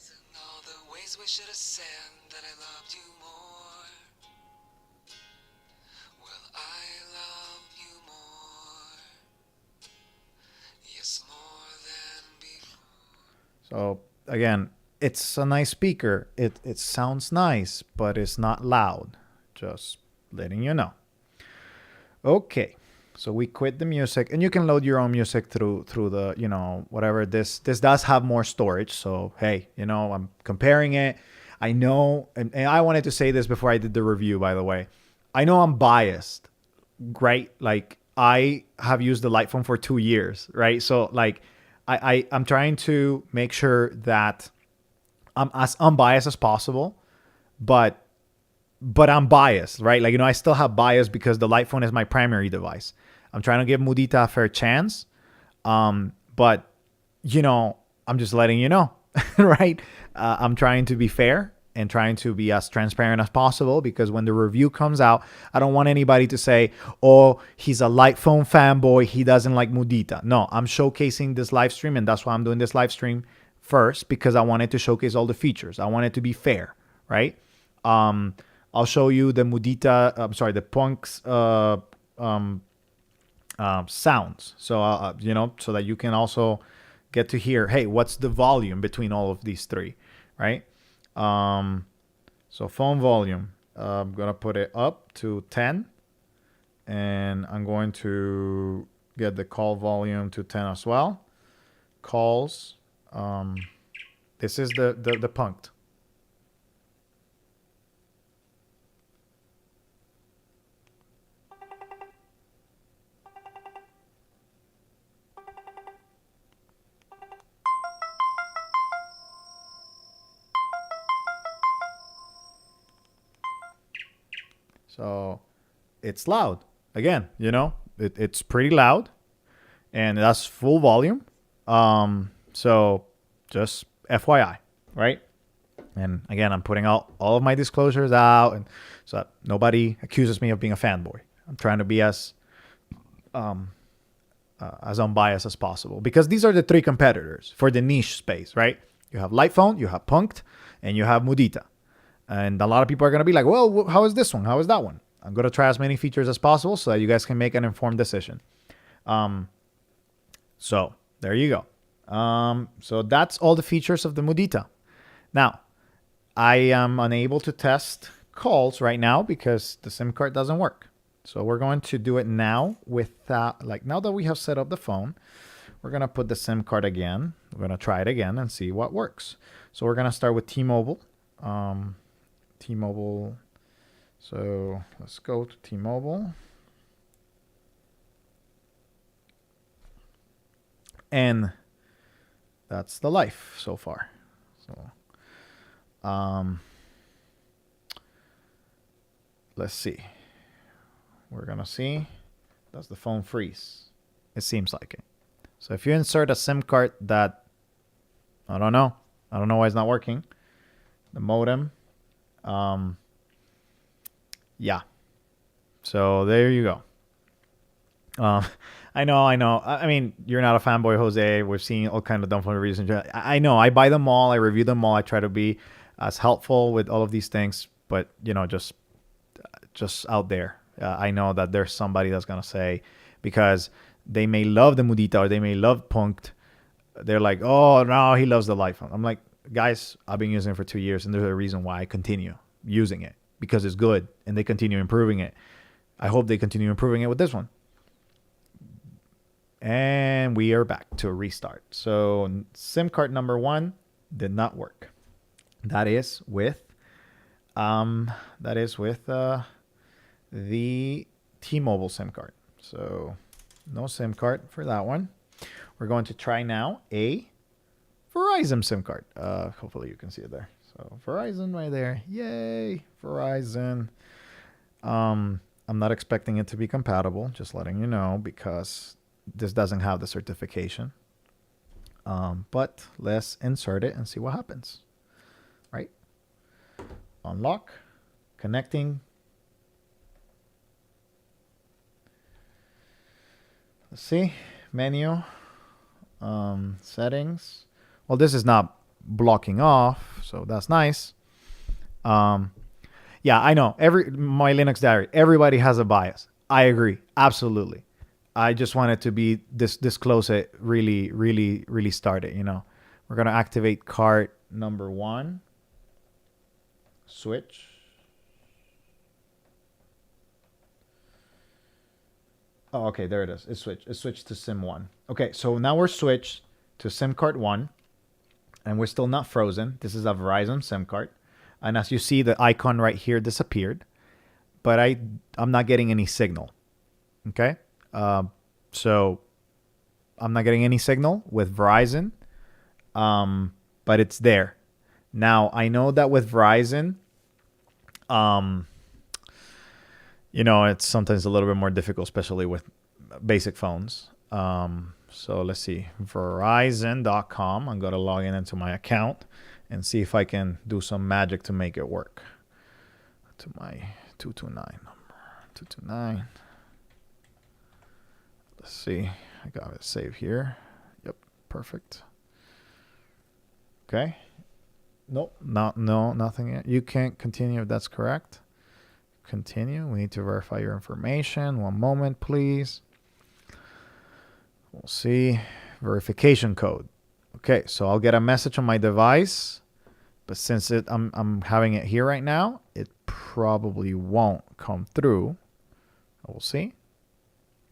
So again, it's a nice speaker. It sounds nice, but it's not loud. Just letting you know. Okay, so we quit the music, and you can load your own music through the, you know, whatever. This does have more storage. So hey, you know, I'm comparing it. I know, and I wanted to say this before I did the review, by the way. I know I'm biased, right? Like I have used the light phone for 2 years, right? So like. I'm trying to make sure that I'm as unbiased as possible, but I'm biased, right? Like, you know, I still have bias because the light phone is my primary device. I'm trying to give Mudita a fair chance, but you know, I'm just letting you know, right? I'm trying to be fair and trying to be as transparent as possible, because when the review comes out, I don't want anybody to say, oh, he's a light phone fanboy, he doesn't like Mudita. No, I'm showcasing this live stream, and that's why I'm doing this live stream first, because I wanted to showcase all the features. I wanted to be fair, right? I'll show you the the Punk's sounds. So, you know, so that you can also get to hear, hey, what's the volume between all of these three, right? So phone volume, I'm going to put it up to 10, and I'm going to get the call volume to 10 as well. Calls, this is the punct. So it's loud. Again, you know, it's pretty loud, and that's full volume. So just FYI, right? And again, I'm putting all of my disclosures out, and so that nobody accuses me of being a fanboy. I'm trying to be as unbiased as possible, because these are the three competitors for the niche space, right? You have Lightphone, you have Punked, and you have Mudita. And a lot of people are going to be like, well, how is this one? How is that one? I'm going to try as many features as possible so that you guys can make an informed decision. So there you go. So that's all the features of the Mudita. Now, I am unable to test calls right now because the SIM card doesn't work. So we're going to do it now without, now that we have set up the phone, we're going to put the SIM card again. We're going to try it again and see what works. So we're going to start with T-Mobile. T-Mobile. So let's go to T-Mobile. And that's the life so far. So let's see. We're going to see, does the phone freeze? It seems like it. So if you insert a SIM card that, I don't know why it's not working. The modem. Yeah. So there you go. I know. I mean, you're not a fanboy, Jose. We've seen all kinds of dumb phone reviews. I know. I buy them all. I review them all. I try to be as helpful with all of these things. But, just out there. I know that there's somebody that's going to say, because they may love the Mudita or they may love Punkt, they're like, oh, no, he loves the Lightphone. I'm like, guys, I've been using it for 2 years, and there's a reason why I continue using it, because it's good, and they continue improving it. I hope they continue improving it with this one. And we are back to a restart. So SIM card number 1 did not work. That is with the T-Mobile SIM card. So no SIM card for that one. We're going to try now a Verizon SIM card. Hopefully you can see it there. So Verizon right there. Yay, Verizon. I'm not expecting it to be compatible, just letting you know, because this doesn't have the certification. But let's insert it and see what happens. Right? Unlock. Connecting. Let's see. Menu. Settings. Well, this is not blocking off, so that's nice. Yeah, I know. My Linux diary, everybody has a bias. I agree. Absolutely. I just wanted to be this close. It really started, We're going to activate card number 1. Switch. Oh, okay, there it is. It switched to SIM 1. Okay, so now we're switched to SIM card 1, and we're still not frozen. This is a Verizon SIM card. And as you see, the icon right here disappeared, but I'm not getting any signal. Okay? So I'm not getting any signal with Verizon, but it's there. Now, I know that with Verizon, it's sometimes a little bit more difficult, especially with basic phones. So let's see, Verizon.com. I'm going to log into my account and see if I can do some magic to make it work. To my 229 number. 229. Let's see. I got it saved here. Yep, perfect. Okay. Nope, nothing yet. You can't continue if that's correct. Continue. We need to verify your information. One moment, please. We'll see. Verification code. Okay, so I'll get a message on my device, but since I'm having it here right now, it probably won't come through. We'll see.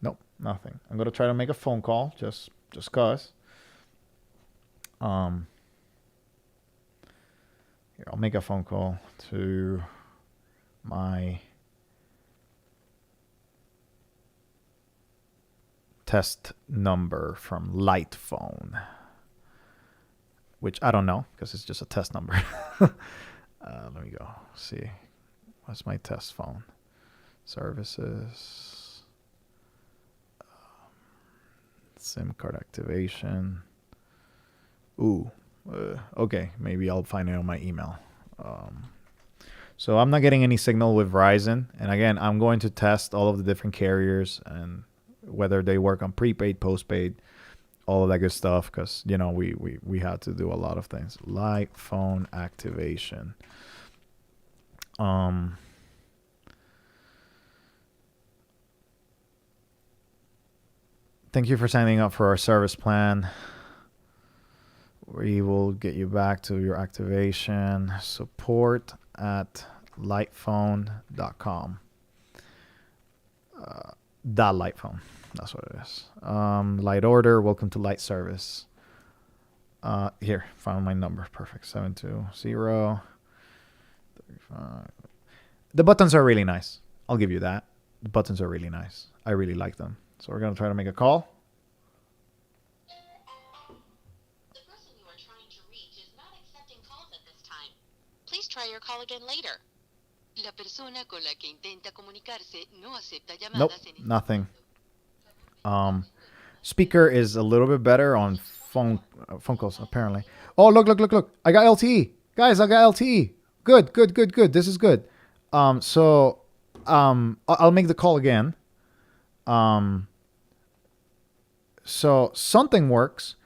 Nope, nothing. I'm gonna try to make a phone call just cause. Here, I'll make a phone call to my test number from Lightphone, which I don't know because it's just a test number. Let me go see. What's my test phone? Services. SIM card activation. Ooh. Okay, maybe I'll find it on my email. So I'm not getting any signal with Verizon. And again, I'm going to test all of the different carriers and whether they work on prepaid, postpaid, all of that good stuff. Because, you know, we had to do a lot of things. Light phone activation. Thank you for signing up for our service plan. We will get you back to your activation. Support at lightphone.com. .lightphone. That's what it is. Light order. Welcome to light service. Here, found my number. Perfect. 720-35. The buttons are really nice. I'll give you that. The buttons are really nice. I really like them. So we're going to try to make a call. The person you are trying to reach is not accepting calls at this time. Please try your call again later. La persona con la que intenta comunicarse no acepta llamadas. Nope, nothing. Speaker is a little bit better on phone calls, apparently. Oh, look. I got LTE. Guys, I got LTE. Good. This is good. So I'll make the call again. So something works.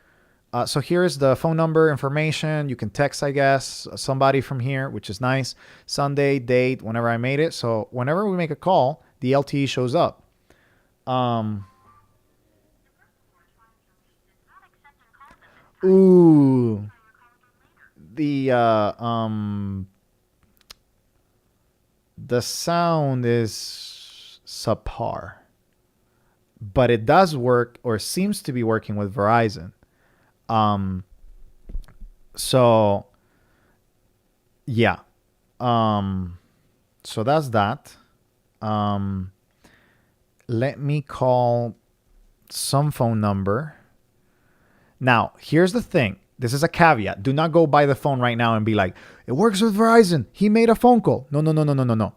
So here's the phone number information. You can text, I guess, somebody from here, which is nice. Sunday, date, whenever I made it. So whenever we make a call, the LTE shows up. Ooh. The sound is subpar. But it does work, or seems to be working, with Verizon. So yeah. So that's that. Let me call some phone number. Now, here's the thing. This is a caveat. Do not go buy the phone right now and be like, it works with Verizon. He made a phone call. No.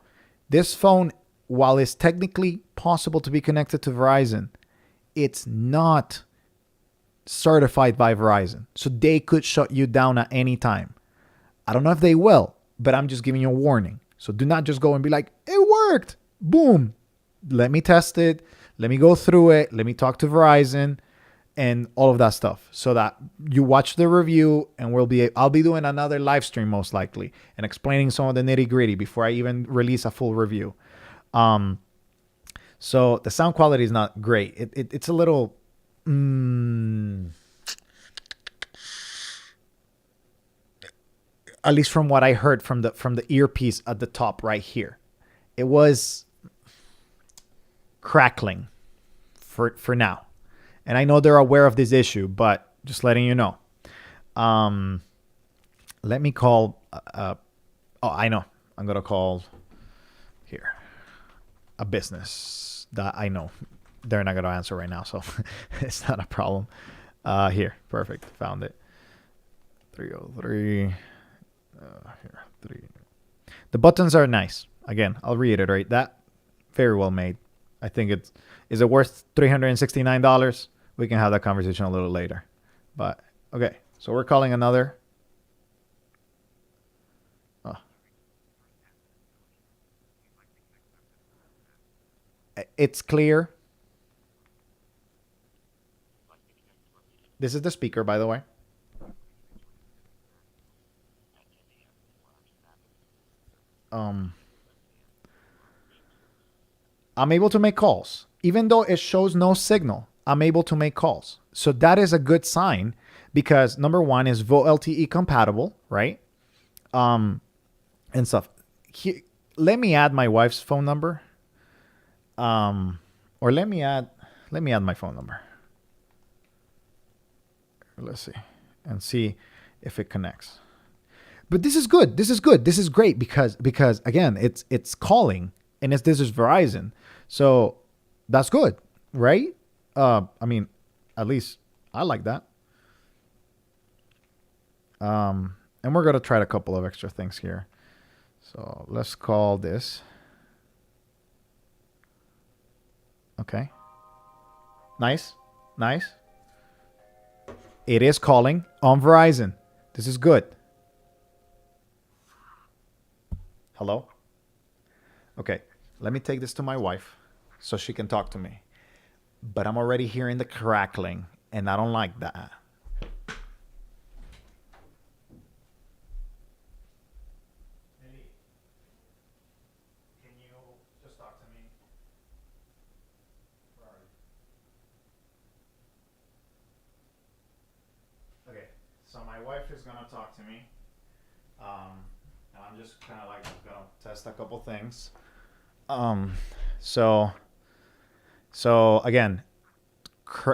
This phone, while it's technically possible to be connected to Verizon, it's not certified by Verizon. So they could shut you down at any time. I don't know if they will, but I'm just giving you a warning. So do not just go and be like, it worked. Boom. Let me test it. Let me go through it. Let me talk to Verizon and all of that stuff, so that you watch the review, and I'll be doing another live stream most likely and explaining some of the nitty gritty before I even release a full review. So the sound quality is not great. It's a little, at least from what I heard from the earpiece at the top right here, it was crackling for now. And I know they're aware of this issue, but just letting you know. Let me call. I know. I'm going to call here a business that I know they're not going to answer right now. So it's not a problem. Here. Perfect. Found it. 303. Here. 3. The buttons are nice. Again, I'll reiterate that. Very well made. I think is it worth $369? We can have that conversation a little later. But okay, so we're calling another. Oh. It's clear. This is the speaker, by the way. I'm able to make calls. Even though it shows no signal, I'm able to make calls. So that is a good sign, because number one is VoLTE compatible, right? And stuff. Let me add my wife's phone number. Or let me add my phone number. Let's see. And see if it connects. But this is good. This is great because again, it's calling, and this is Verizon. So that's good, right? I mean, at least I like that. And we're going to try a couple of extra things here. So let's call this. Okay. Nice. It is calling on Verizon. This is good. Hello? Okay, let me take this to my wife so she can talk to me. But I'm already hearing the crackling, and I don't like that. Can you just talk to me? Where are you? Okay, so my wife is gonna talk to me. And I'm just kind of like gonna test a couple things. Um, so again,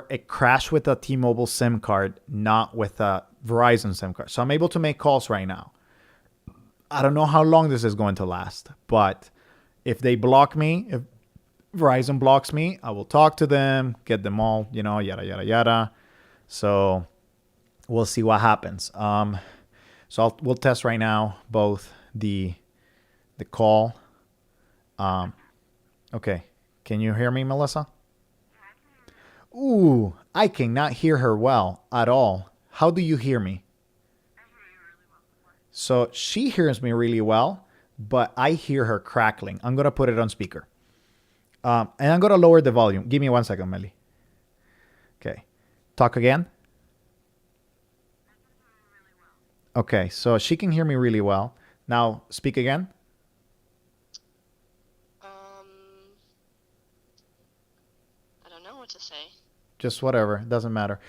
it crashed with a T-Mobile SIM card, not with a Verizon SIM card. So I'm able to make calls right now. I don't know how long this is going to last, but if they block me, if Verizon blocks me, I will talk to them, get them all, yada, yada, yada. So we'll see what happens. So we'll test right now both the call. Okay. Can you hear me, Melissa? Ooh, I cannot hear her well at all. How do you hear me? So she hears me really well, but I hear her crackling. I'm going to put it on speaker. And I'm going to lower the volume. Give me 1 second, Melly. Okay. Talk again. Okay, so she can hear me really well. Now, speak again. I don't know what to say. Just whatever. Doesn't matter.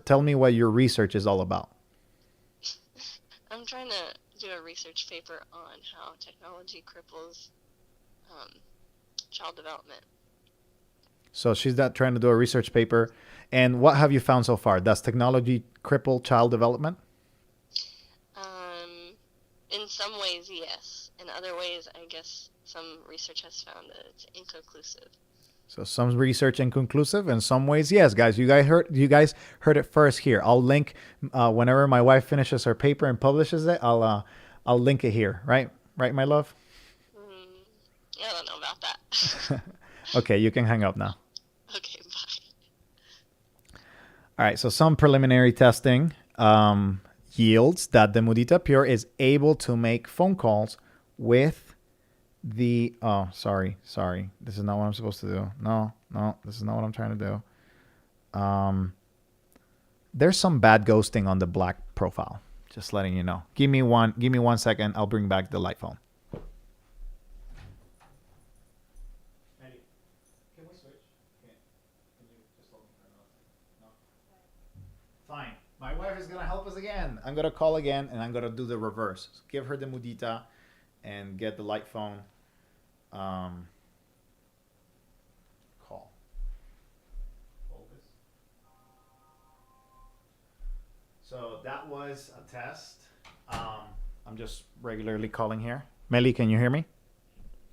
Tell me what your research is all about. I'm trying to do a research paper on how technology cripples child development. So she's not trying to do a research paper. And what have you found so far? Does technology cripple child development? In some ways, yes. In other ways, I guess some research has found that it's inconclusive. So some research inconclusive, in some ways, yes, guys. You guys heard it first here. I'll link whenever my wife finishes her paper and publishes it. I'll link it here. Right, my love. I don't know about that. Okay, you can hang up now. Okay, bye. All right. So some preliminary testing yields that the Mudita Pure is able to make phone calls with the sorry, this is not what I'm supposed to do. No, this is not what I'm trying to do. There's some bad ghosting on the black profile, just letting you know. Give me 1 second. I'll bring back the light phone. Can we switch? Can you just hold me for a minute? No? Fine. My wife is gonna help us again. I'm gonna call again and I'm gonna do the reverse. So give her the Mudita and get the light phone. Call. Focus. So that was a test. I'm just regularly calling here. Melly, can you hear me?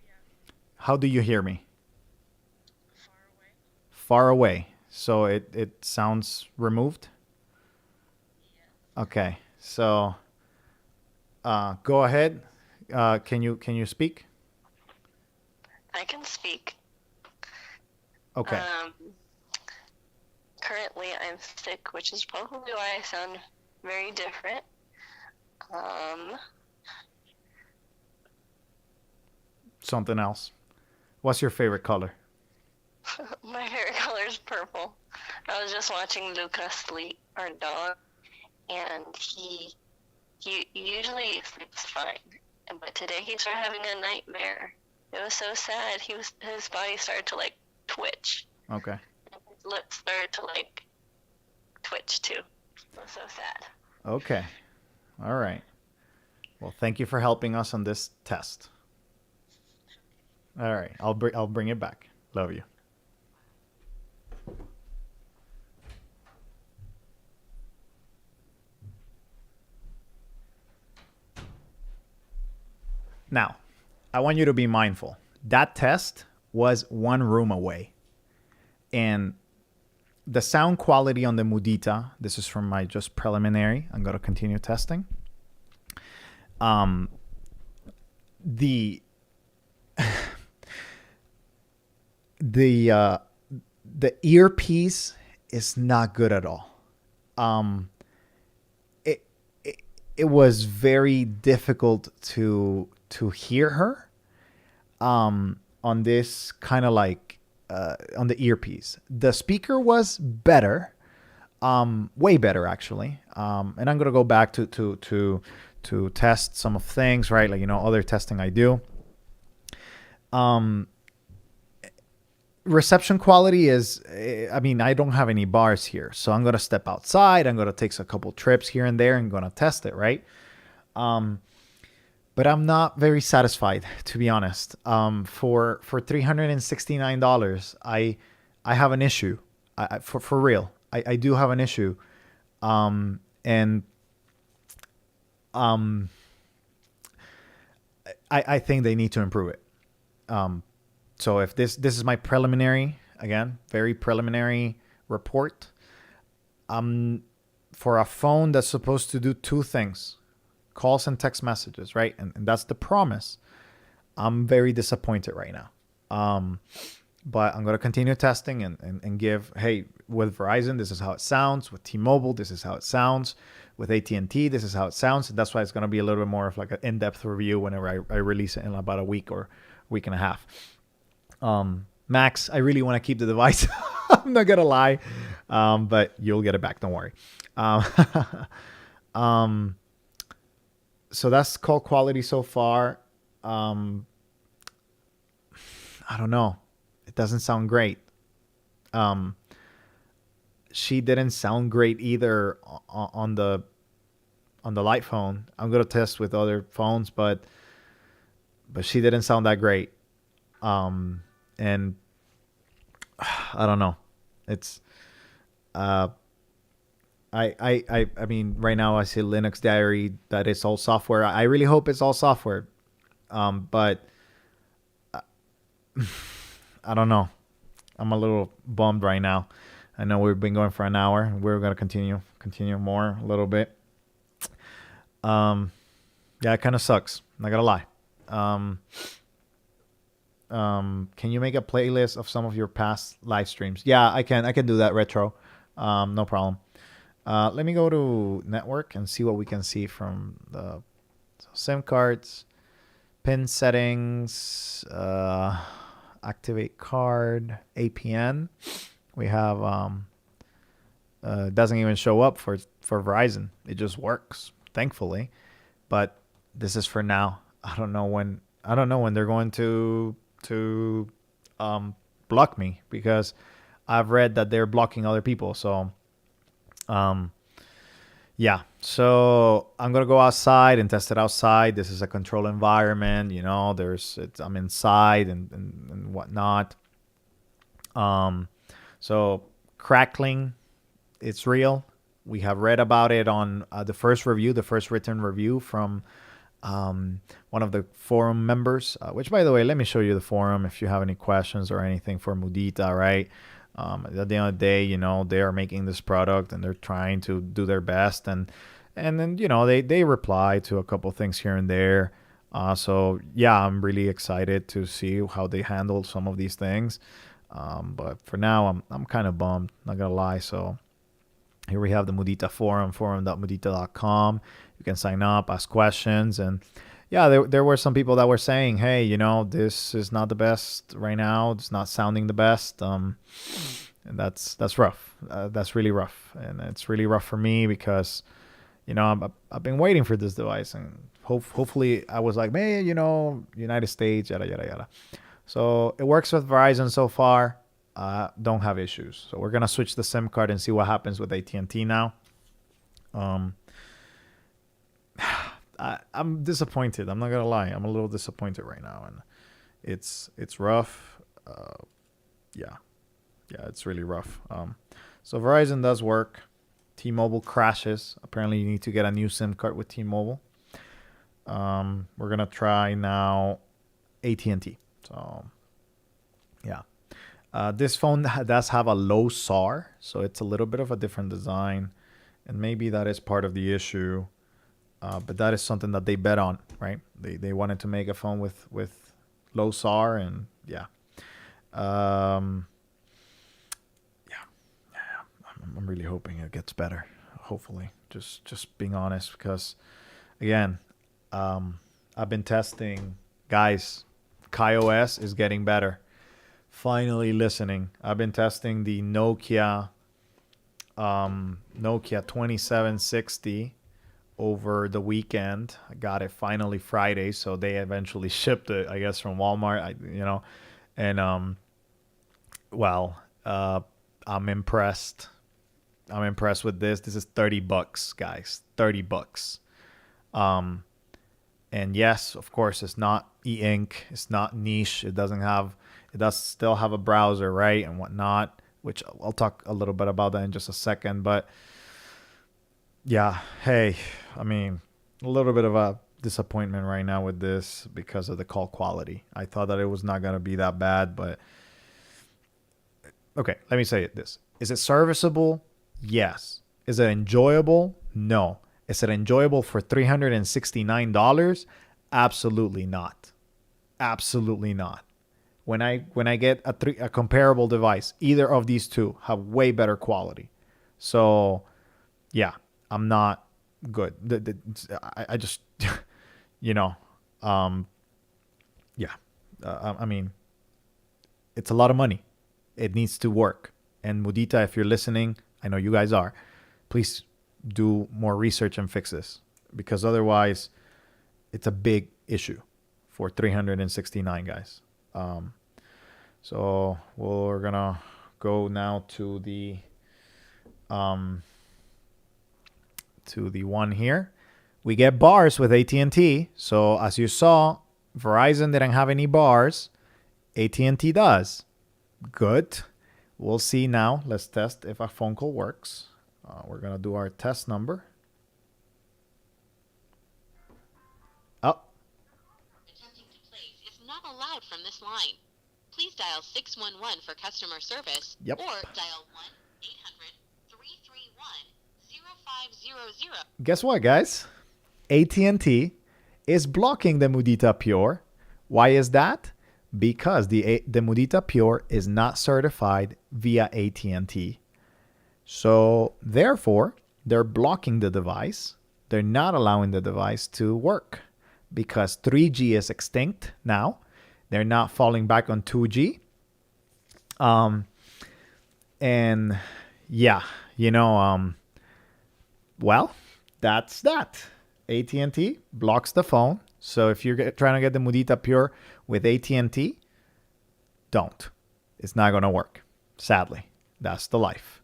Yeah. How do you hear me? Far away. Far away. So it sounds removed? Yeah. Okay. So go ahead. Can you speak? I can speak. Okay. Currently, I'm sick, which is probably why I sound very different. Something else. What's your favorite color? My favorite color is purple. I was just watching Luca sleep, our dog, and he usually sleeps fine, but today he started having a nightmare. It was so sad. His body started to like twitch. Okay. And his lips started to like twitch too. It was so sad. Okay. All right. Well, thank you for helping us on this test. All right. I'll bring it back. Love you. Now, I want you to be mindful. That test was one room away. And the sound quality on the Mudita, this is from my just preliminary. I'm going to continue testing. The earpiece is not good at all. it was very difficult to hear her on this kind of like on the earpiece. The speaker was better, way better actually. And I'm gonna go back to test some of things, right? Like other testing I do. Reception quality is, I mean, I don't have any bars here, so I'm gonna step outside. I'm gonna take a couple trips here and there and gonna test it, right? But I'm not very satisfied, to be honest. For $369, I have an issue. For real, I do have an issue, and I think they need to improve it. So if this is my preliminary, again, very preliminary report, for a phone that's supposed to do two things, calls and text messages, right? And that's the promise. I'm very disappointed right now. But I'm going to continue testing and give, hey, with Verizon, this is how it sounds. With T-Mobile, this is how it sounds. With AT&T, this is how it sounds. And that's why it's going to be a little bit more of like an in-depth review whenever I release it in about a week or week and a half. Max, I really want to keep the device. I'm not going to lie. But you'll get it back. Don't worry. So that's call quality so far. I don't know. It doesn't sound great. She didn't sound great either on the light phone. I'm gonna test with other phones, but she didn't sound that great. And I don't know. It's I mean, right now I see Linux Diary that it's all software. I really hope it's all software. But I don't know. I'm a little bummed right now. I know we've been going for an hour. We're gonna continue more a little bit. Yeah, it kind of sucks. Not gonna lie. Can you make a playlist of some of your past live streams? Yeah, I can do that retro. No problem. Let me go to network and see what we can see from the SIM cards, pin settings, activate card, APN. We have doesn't even show up for Verizon. It just works, thankfully. But this is for now. I don't know when they're going to block me, because I've read that they're blocking other people. So yeah. So I'm gonna go outside and test it outside. This is a controlled environment, I'm inside and whatnot. So crackling, it's real. We have read about it on the first written review from one of the forum members, which, by the way, let me show you the forum if you have any questions or anything for Mudita, right? At the end of the day, they are making this product and they're trying to do their best. And then, they reply to a couple things here and there. So, yeah, I'm really excited to see how they handle some of these things. But for now, I'm kind of bummed, not going to lie. So here we have the Mudita forum, forum.mudita.com. You can sign up, ask questions. And yeah, there were some people that were saying, hey, this is not the best right now. It's not sounding the best. And that's rough. That's really rough. And it's really rough for me because, I've been waiting for this device. And hopefully I was like, hey, United States, yada, yada, yada. So it works with Verizon so far. Don't have issues. So we're going to switch the SIM card and see what happens with AT&T now. I'm disappointed. I'm not going to lie. I'm a little disappointed right now. And it's rough. Yeah, it's really rough. So Verizon does work. T-Mobile crashes. Apparently you need to get a new SIM card with T-Mobile. We're going to try now AT&T. So, yeah. This phone does have a low SAR, so it's a little bit of a different design. And maybe that is part of the issue. But that is something that they bet on, right? They wanted to make a phone with low SAR, and yeah. I'm really hoping it gets better. hopefully. Just being honest, because again, I've been testing, guys. KaiOS is getting better. Finally listening. I've been testing the Nokia 2760 over the weekend. I got it finally Friday, so they eventually shipped it, I guess, from Walmart. And well, I'm impressed. I'm impressed with this. This is $30, guys. $30. And yes, of course, it's not e-ink. It's not niche. It does still have a browser, right, and whatnot, which I'll talk a little bit about that in just a second. But yeah, hey, I mean, a little bit of a disappointment right now with this because of the call quality. I thought that it was not going to be that bad, but okay, let me say this. Is it serviceable? Yes. Is it enjoyable? No. Is it enjoyable for $369? Absolutely not. Absolutely not. When I get a comparable device, either of these two have way better quality. So, yeah, I'm not good. I just, yeah. I mean, it's a lot of money. It needs to work. And Mudita, if you're listening, I know you guys are, please do more research and fix this, because otherwise it's a big issue for 369, guys. So we're gonna go now to the one here. We get bars with AT&T. So as you saw, Verizon didn't have any bars. AT&T does. Good. We'll see now. Let's test if our phone call works. We're going to do our test number. Oh. Attempting to place is not allowed from this line. Please dial 611 for customer service. Yep. Or dial 1-800-331-0500. Guess what, guys? AT&T is blocking the Mudita Pure. Why is that? Because the Mudita Pure is not certified via AT&T. So therefore, they're blocking the device. They're not allowing the device to work because 3G is extinct now. They're not falling back on 2G. And yeah, well, that's that. AT&T blocks the phone. So if you're trying to get the Mudita Pure with AT&T, don't. It's not going to work. Sadly, that's the life.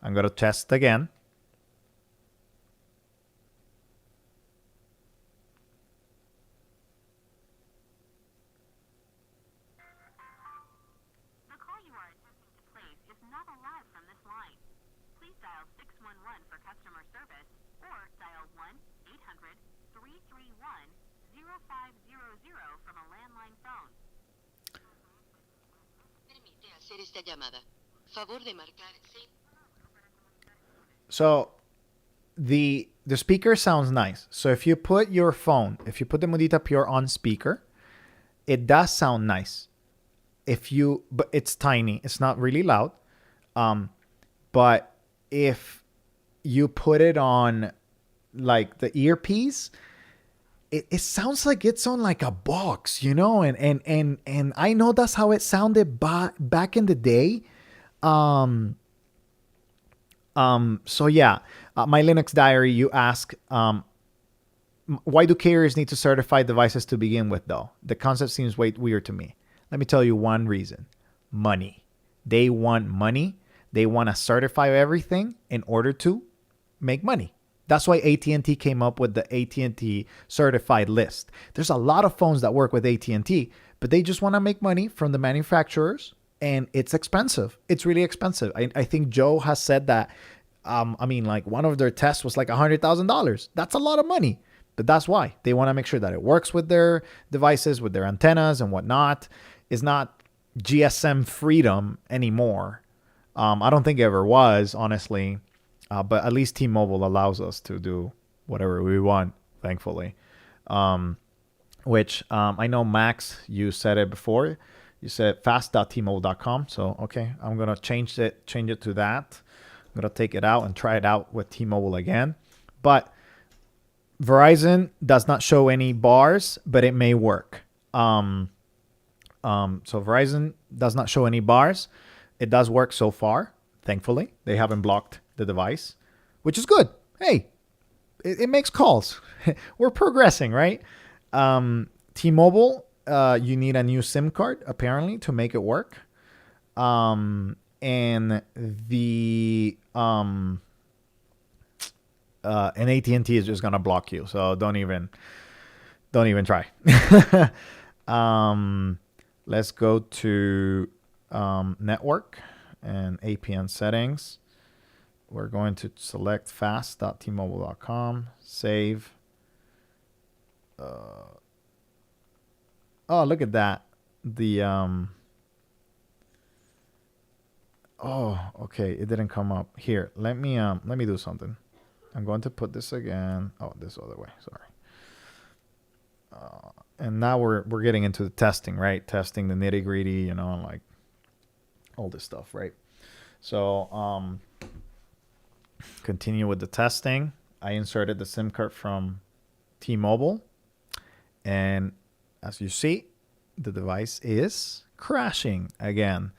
I'm going to test again. The call you are attempting to place is not allowed from this line. Please dial 611 for customer service or dial 1-800-331-0500 from a landline phone. Permite hacer esta llamada. Favor de marcar 6. So the speaker sounds nice. So if you put the Mudita Pure on speaker, it does sound nice. But it's tiny. It's not really loud. But if you put it on like the earpiece, it sounds like it's on like a box, and I know that's how it sounded back in the day. So yeah, my Linux diary, you ask, why do carriers need to certify devices to begin with though? The concept seems weird to me. Let me tell you one reason. Money. They want money. They want to certify everything in order to make money. That's why AT&T came up with the AT&T certified list. There's a lot of phones that work with AT&T, but they just want to make money from the manufacturers, and it's expensive. It's really expensive. I think Joe has said that, like one of their tests was like $100,000. That's a lot of money, but that's why. They want to make sure that it works with their devices, with their antennas and whatnot. It's not GSM freedom anymore. I don't think it ever was, honestly. But at least T-Mobile allows us to do whatever we want, thankfully. Which I know, Max, you said it before. You said fast.tmobile.com. So, okay, I'm going to change it to that. I'm going to take it out and try it out with T-Mobile again. But Verizon does not show any bars, but it may work. So Verizon does not show any bars. It does work so far, thankfully. They haven't blocked the device, which is good. Hey, it makes calls. We're progressing, right? T-Mobile, you need a new SIM card, apparently, to make it work. And the and AT&T is just gonna block you, so don't even try. Let's go to network and APN settings. We're going to select fast.tmobile.com, save. Oh, look at that. The oh, okay, it didn't come up. Here, let me do something. I'm going to put this again. Oh, this other way. Sorry. And now we're getting into the testing, right? Testing the nitty gritty, you know, like all this stuff, right? So continue with the testing. I inserted the SIM card from T-Mobile, and as you see, the device is crashing again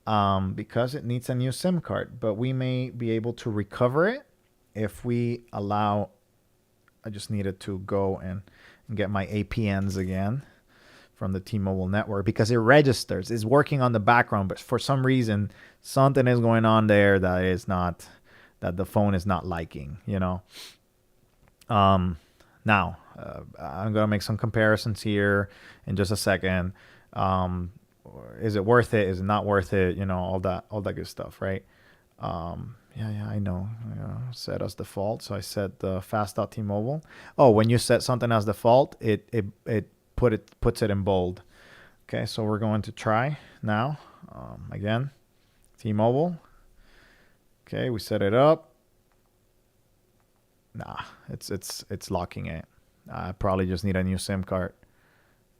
because it needs a new SIM card. But we may be able to recover it if we allow. I just needed to go and get my APNs again from the T-Mobile network because it registers. It's working on the background, but for some reason, something is going on there that is not, that the phone is not liking, you know. Now, I'm going to make some comparisons here in just a second. Is it worth it? Is it not worth it? You know, all that good stuff, right? Yeah, I know. Set as default. So I set the fast.tmobile. Oh, when you set something as default, it puts it in bold. Okay, so we're going to try now. Again, T-Mobile. Okay, we set it up. Nah, it's locking it. I probably just need a new SIM card.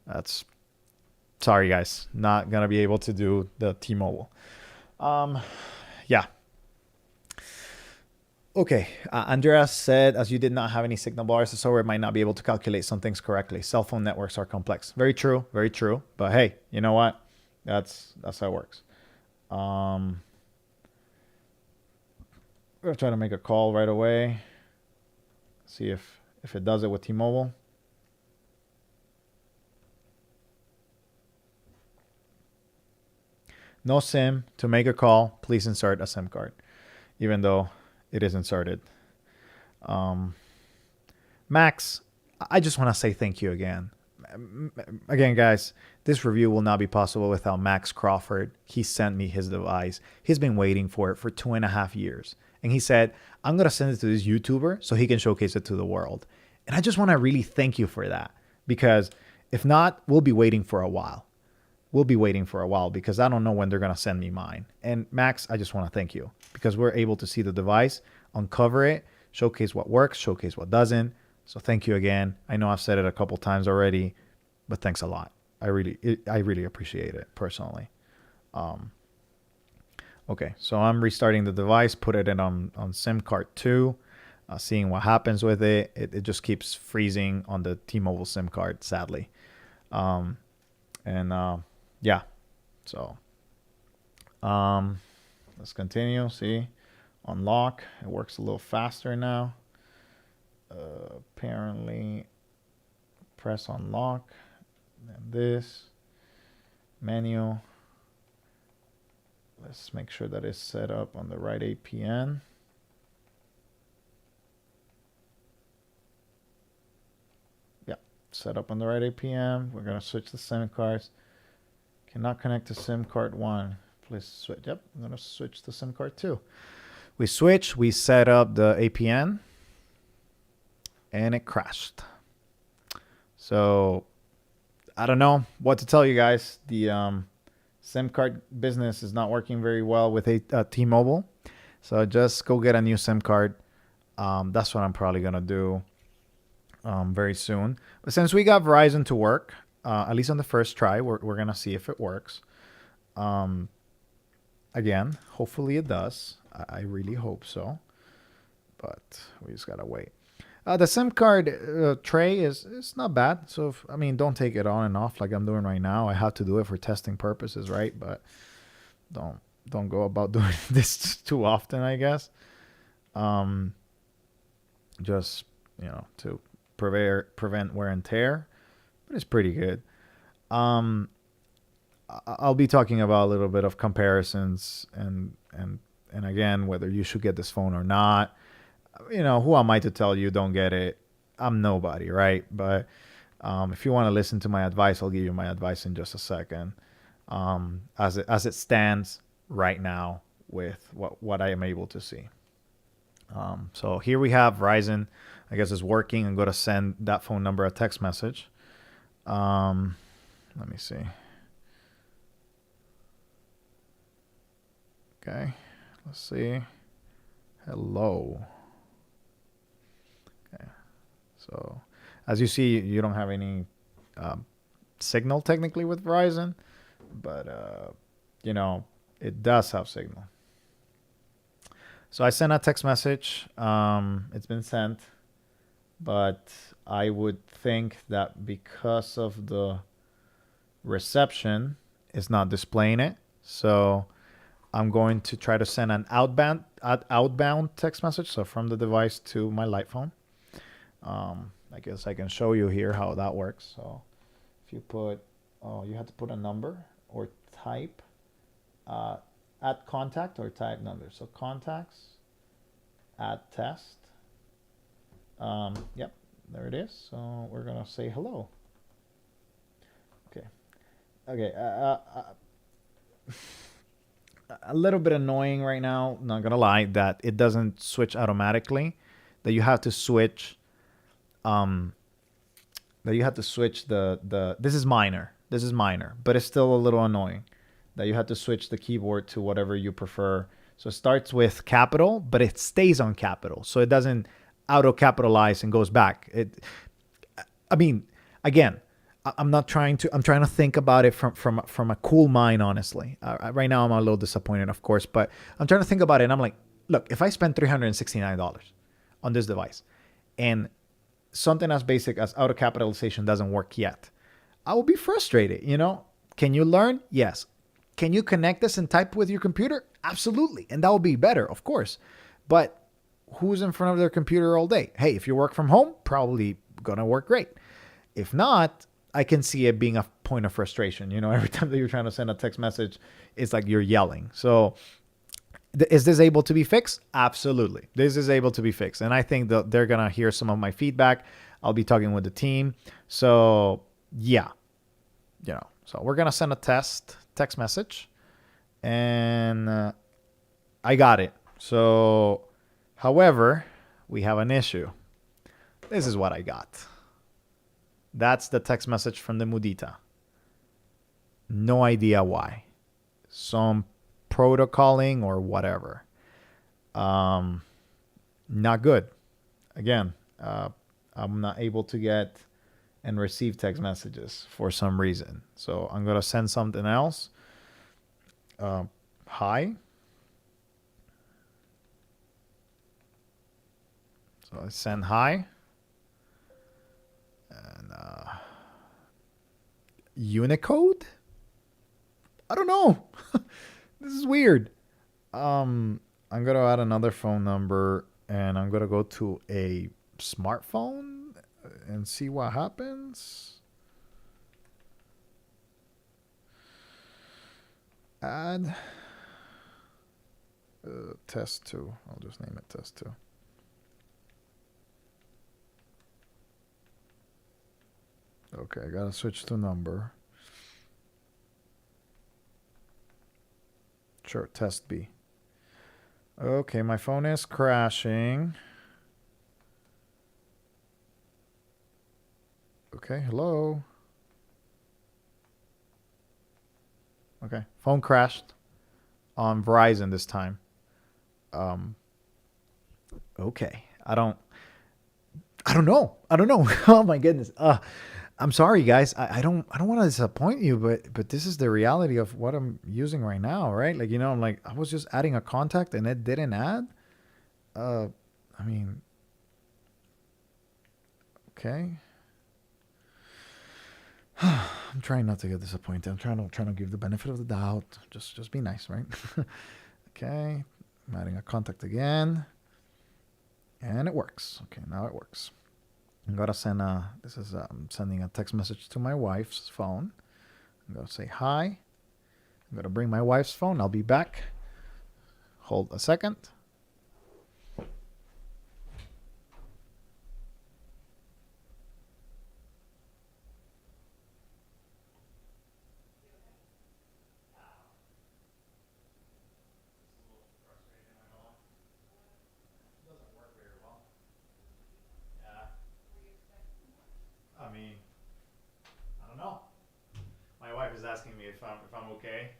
That's sorry, guys. Not gonna be able to do the T-Mobile. Yeah. Okay, Andreas said, as you did not have any signal bars, the software might not be able to calculate some things correctly. Cell phone networks are complex. Very true, very true. But hey, you know what? That's how it works. We're gonna try to make a call right away. See if it does it with T-Mobile. No SIM. To make a call, please insert a SIM card, even though it is inserted. Max, I just want to say thank you again. Again, guys, this review will not be possible without Max Crawford. He sent me his device. He's been waiting for it for 2.5 years. And he said, I'm going to send it to this YouTuber so he can showcase it to the world. And I just want to really thank you for that. Because if not, we'll be waiting for a while. Because I don't know when they're going to send me mine. And Max, I just want to thank you because we're able to see the device, uncover it, showcase what works, showcase what doesn't. So thank you again. I know I've said it a couple times already, but thanks a lot. I really appreciate it personally. Okay, so I'm restarting the device, put it in on SIM card 2, seeing what happens with it. It just keeps freezing on the T-Mobile SIM card, sadly. Yeah, so let's continue. See, unlock. It works a little faster now. Apparently, press unlock. And this menu. Let's make sure that it's set up on the right APN. Yeah, set up on the right APN. We're going to switch the SIM cards. Cannot connect to SIM card 1. Please switch. Yep, I'm going to switch to SIM card 2. We switch. We set up the APN. And it crashed. So, I don't know what to tell you guys. The SIM card business is not working very well with T-Mobile. So, just go get a new SIM card. That's what I'm probably going to do very soon. But since we got Verizon to work, at least on the first try, we're going to see if it works. Again, hopefully it does. I really hope so, but we just gotta wait. The SIM card tray is not bad. So don't take it on and off like I'm doing right now. I have to do it for testing purposes, right? But don't go about doing this too often, I guess. Just to prevent wear and tear, but it's pretty good. I'll be talking about a little bit of comparisons and again whether you should get this phone or not. Who am I to tell you don't get it? I'm nobody, right? But if you want to listen to my advice, I'll give you my advice in just a second. As it stands right now with what I am able to see. So here we have Verizon. I guess it's working. I'm going to send that phone number a text message. Let me see. Okay, let's see. Hello. Okay, so as you see, you don't have any signal technically with Verizon, but it does have signal. So I sent a text message. It's been sent, but I would think that because of the reception, it's not displaying it. So I'm going to try to send an outbound text message, so from the device to my light phone. I guess I can show you here how that works. So if you you have to put a number or type at contact or type number. So contacts at test. Yep, there it is. So we're gonna say hello. Okay. A little bit annoying right now, not gonna lie, that it doesn't switch automatically, that you have to switch the this is minor, but it's still a little annoying that you have to switch the keyboard to whatever you prefer. So it starts with capital, but it stays on capital, so it doesn't auto capitalize and goes back. Again, I'm trying to think about it from a cool mind, honestly. Right now, I'm a little disappointed, of course, but I'm trying to think about it. And I'm like, look, if I spend $369 on this device and something as basic as auto capitalization doesn't work yet, I will be frustrated. Can you learn? Yes. Can you connect this and type with your computer? Absolutely. And that will be better, of course. But who's in front of their computer all day? Hey, if you work from home, probably going to work great. If not, I can see it being a point of frustration. Every time that you're trying to send a text message, it's like you're yelling. So is this able to be fixed? Absolutely. This is able to be fixed. And I think that they're going to hear some of my feedback. I'll be talking with the team. So yeah, so we're going to send a text message and I got it. So, however, we have an issue. This is what I got. That's the text message from the Mudita. No idea why. Some protocoling or whatever. Not good. Again, I'm not able to get and receive text messages for some reason. So I'm going to send something else. Hi. So I send hi. And Unicode? I don't know. This is weird. I'm going to add another phone number and I'm going to go to a smartphone and see what happens. Add test 2. I'll just name it test 2. Okay, I gotta switch to number. Sure, test B. Okay, my phone is crashing. Okay, hello. Okay, phone crashed on Verizon this time. Okay, I don't know. Oh my goodness. I'm sorry, guys. I don't want to disappoint you, but this is the reality of what I'm using right now, right? Like, I'm like, I was just adding a contact and it didn't add. Uh, I mean, okay. I'm trying not to get disappointed. I'm trying to give the benefit of the doubt. Just be nice, right? Okay. I'm adding a contact again, and it works. Okay, now it works. I'm gonna send I'm sending a text message to my wife's phone. I'm gonna say hi. I'm gonna bring my wife's phone. I'll be back. Hold a second. I mean, I don't know. My wife is asking me if I'm okay.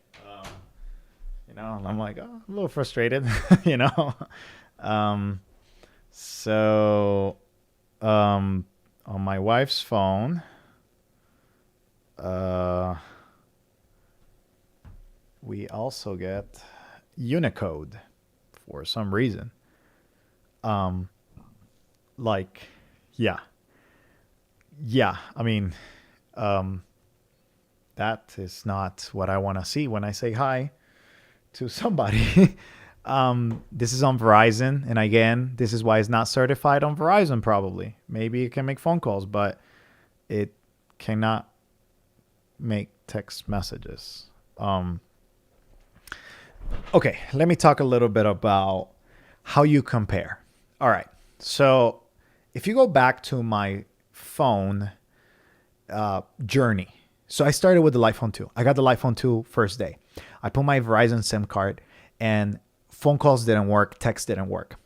And I'm like, oh, I'm a little frustrated, you know. Um, so, on my wife's phone, we also get Unicode for some reason. Um, like, yeah, yeah. I mean, um, that is not what I want to see when I say hi to somebody. This is on Verizon, and again, this is why it's not certified on Verizon. Probably, maybe it can make phone calls, but it cannot make text messages. Okay, let me talk a little bit about how you compare. All right, so if you go back to my phone journey, so I started with the Light Phone 2. I got the Light Phone 2 first day. I put my Verizon SIM card, and phone calls didn't work, text didn't work.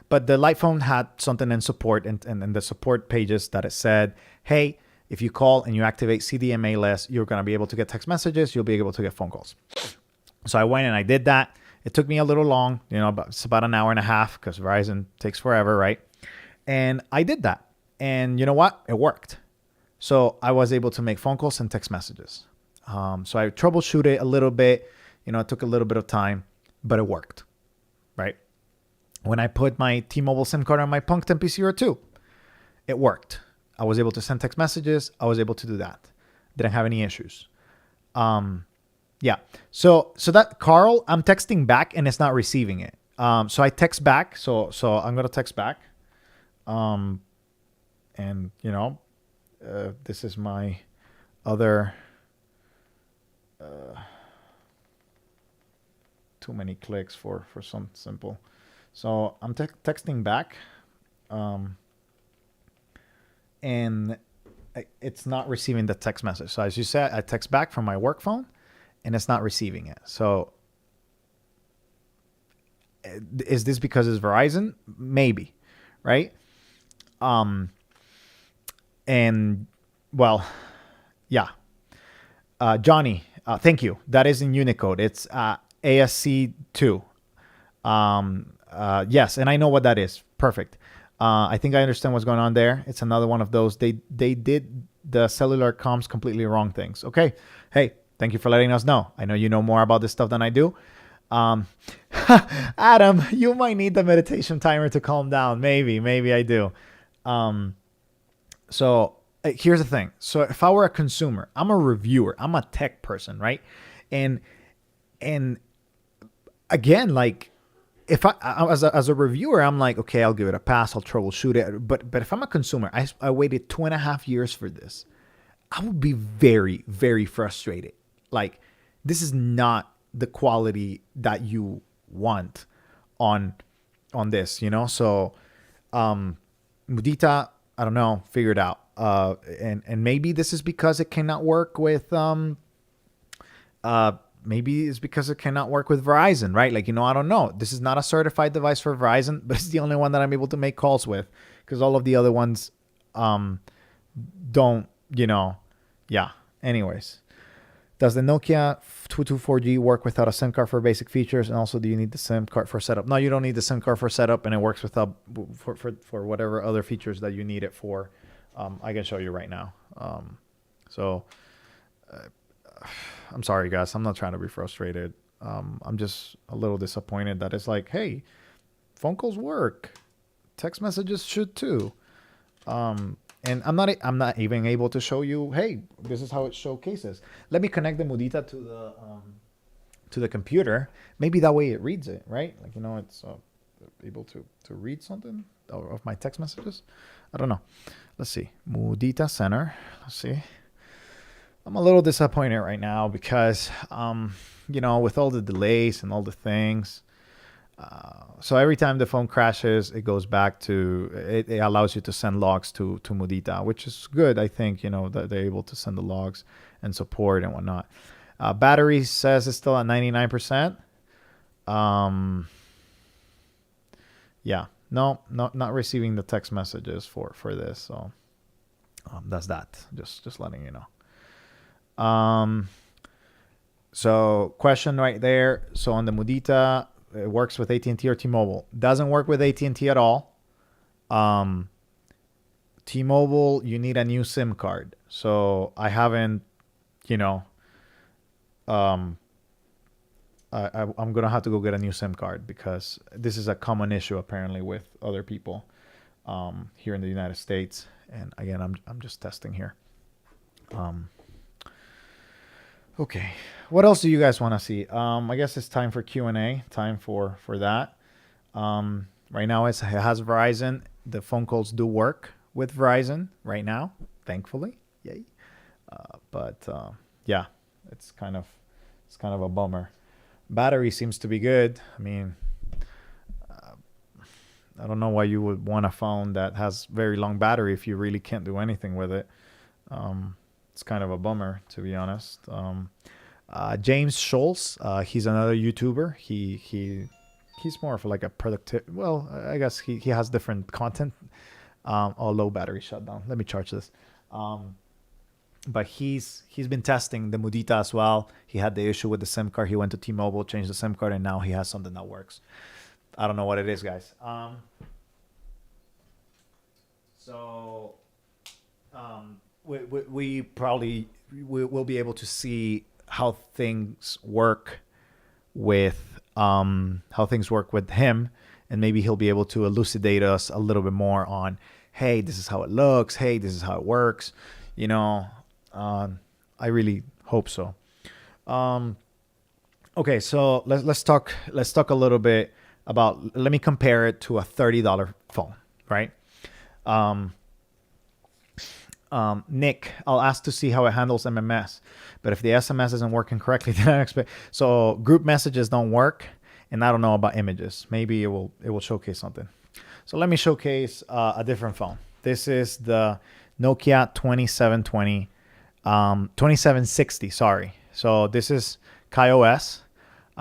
But the Light Phone had something in support, and the support pages that it said, hey, if you call and you activate CDMA list, you're going to be able to get text messages, you'll be able to get phone calls. So I went and I did that. It took me a little long, it's about an hour and a half because Verizon takes forever, right? And I did that. And you know what? It worked. So I was able to make phone calls and text messages. So I troubleshoot it a little bit. It took a little bit of time, but it worked, right? When I put my T-Mobile SIM card on my Punk MP02, it worked. I was able to send text messages. I was able to do that. Didn't have any issues. Yeah. So that Carl, I'm texting back and it's not receiving it. So I text back. So I'm gonna text back. And this is my other. Too many clicks for some simple. So I'm texting back. And it's not receiving the text message. So as you said, I text back from my work phone, and it's not receiving it. So is this because it's Verizon? Maybe, right? And well, yeah. Johnny, thank you. That is in Unicode. It's ASC2. Yes, and I know what that is. Perfect. I think I understand what's going on there. It's another one of those. They did the cellular comms completely wrong things. Okay. Hey, thank you for letting us know. I know you know more about this stuff than I do. Adam, you might need the meditation timer to calm down. Maybe I do. So here's the thing. So if I were a consumer, I'm a reviewer. I'm a tech person, right? And again, like, if I as a reviewer, I'm like, okay, I'll give it a pass. I'll troubleshoot it. But if I'm a consumer, I waited 2.5 years for this. I would be very, very frustrated. Like, this is not the quality that you want on this, So, Mudita, I don't know, figure it out. And maybe this is because it cannot work with maybe it's because it cannot work with Verizon, right? Like, I don't know. This is not a certified device for Verizon, but it's the only one that I'm able to make calls with because all of the other ones don't, yeah. Anyways, does the Nokia 224G work without a SIM card for basic features? And also, do you need the SIM card for setup? No, you don't need the SIM card for setup, and it works without for whatever other features that you need it for. I can show you right now. So I'm sorry, guys. I'm not trying to be frustrated. I'm just a little disappointed that it's like, hey, phone calls work. Text messages should too. And I'm not even able to show you, hey, this is how it showcases. Let me connect the Mudita to the computer. Maybe that way it reads it, right? Like, you know, it's able to read something of my text messages. I don't know. Let's see. Mudita Center. Let's see. I'm a little disappointed right now because, you know, with all the delays and all the things. So every time the phone crashes, it goes back to, it allows you to send logs to Mudita, which is good. I think, you know, that they're able to send the logs and support and whatnot. Battery says it's still at 99%. Yeah, no, not receiving the text messages for this. So that's that. Just letting you know. So question right there. So on the Mudita, it works with AT&T or T-Mobile. Doesn't work with AT&T at all. T-Mobile, you need a new SIM card. So I haven't, you know, I'm gonna have to go get a new SIM card because this is a common issue apparently with other people here in the United States. And again, I'm just testing here. Okay, what else do you guys want to see? I guess it's time for Q&A. Time for that. Right now it has Verizon. The phone calls do work with Verizon right now, thankfully. Yay. But yeah, it's kind of a bummer. Battery seems to be good. I mean, I don't know why you would want a phone that has very long battery if you really can't do anything with it. It's kind of a bummer, to be honest. James Schultz, he's another YouTuber. He's more of like a productive. Well, I guess he has different content. Low battery shutdown. Let me charge this. But he's been testing the Mudita as well. He had the issue with the SIM card. He went to T-Mobile, changed the SIM card, and now he has something that works. I don't know what it is, guys. We probably will be able to see how things work with him, and maybe he'll be able to elucidate us a little bit more on, hey, this is how it looks. Hey, this is how it works. You know, I really hope so. Okay, so let's talk a little bit about. Let me compare it to a $30 phone, right? Nick, I'll ask to see how it handles MMS, but if the SMS isn't working correctly, then I expect. So group messages don't work, and I don't know about images. Maybe it will showcase something. So let me showcase a different phone. This is the Nokia 2760. Sorry. So this is KaiOS.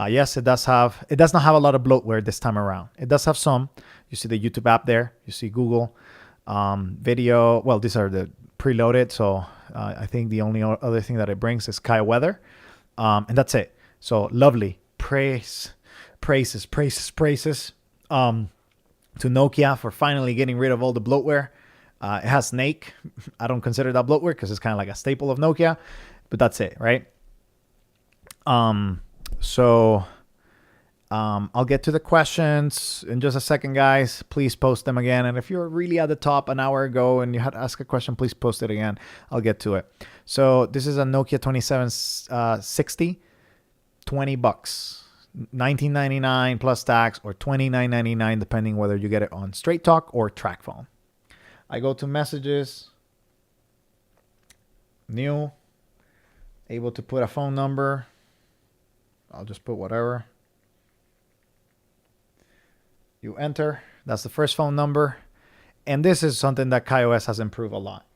Yes, it does not have a lot of bloatware this time around. It does have some. You see the YouTube app there. You see Google video. Well, these are the preloaded. So I think the only other thing that it brings is Kai Weather. And that's it. So lovely. Praises to Nokia for finally getting rid of all the bloatware. It has Snake. I don't consider that bloatware because it's kind of like a staple of Nokia, but that's it, right? I'll get to the questions in just a second, guys. Please post them again. And if you're really at the top an hour ago and you had to ask a question, please post it again. I'll get to it. So this is a Nokia 2760, $20, $19.99 plus tax, or $29.99 depending whether you get it on Straight Talk or Track Phone. I go to messages, new, able to put a phone number. I'll just put whatever. You enter. That's the first phone number. And this is something that KaiOS has improved a lot.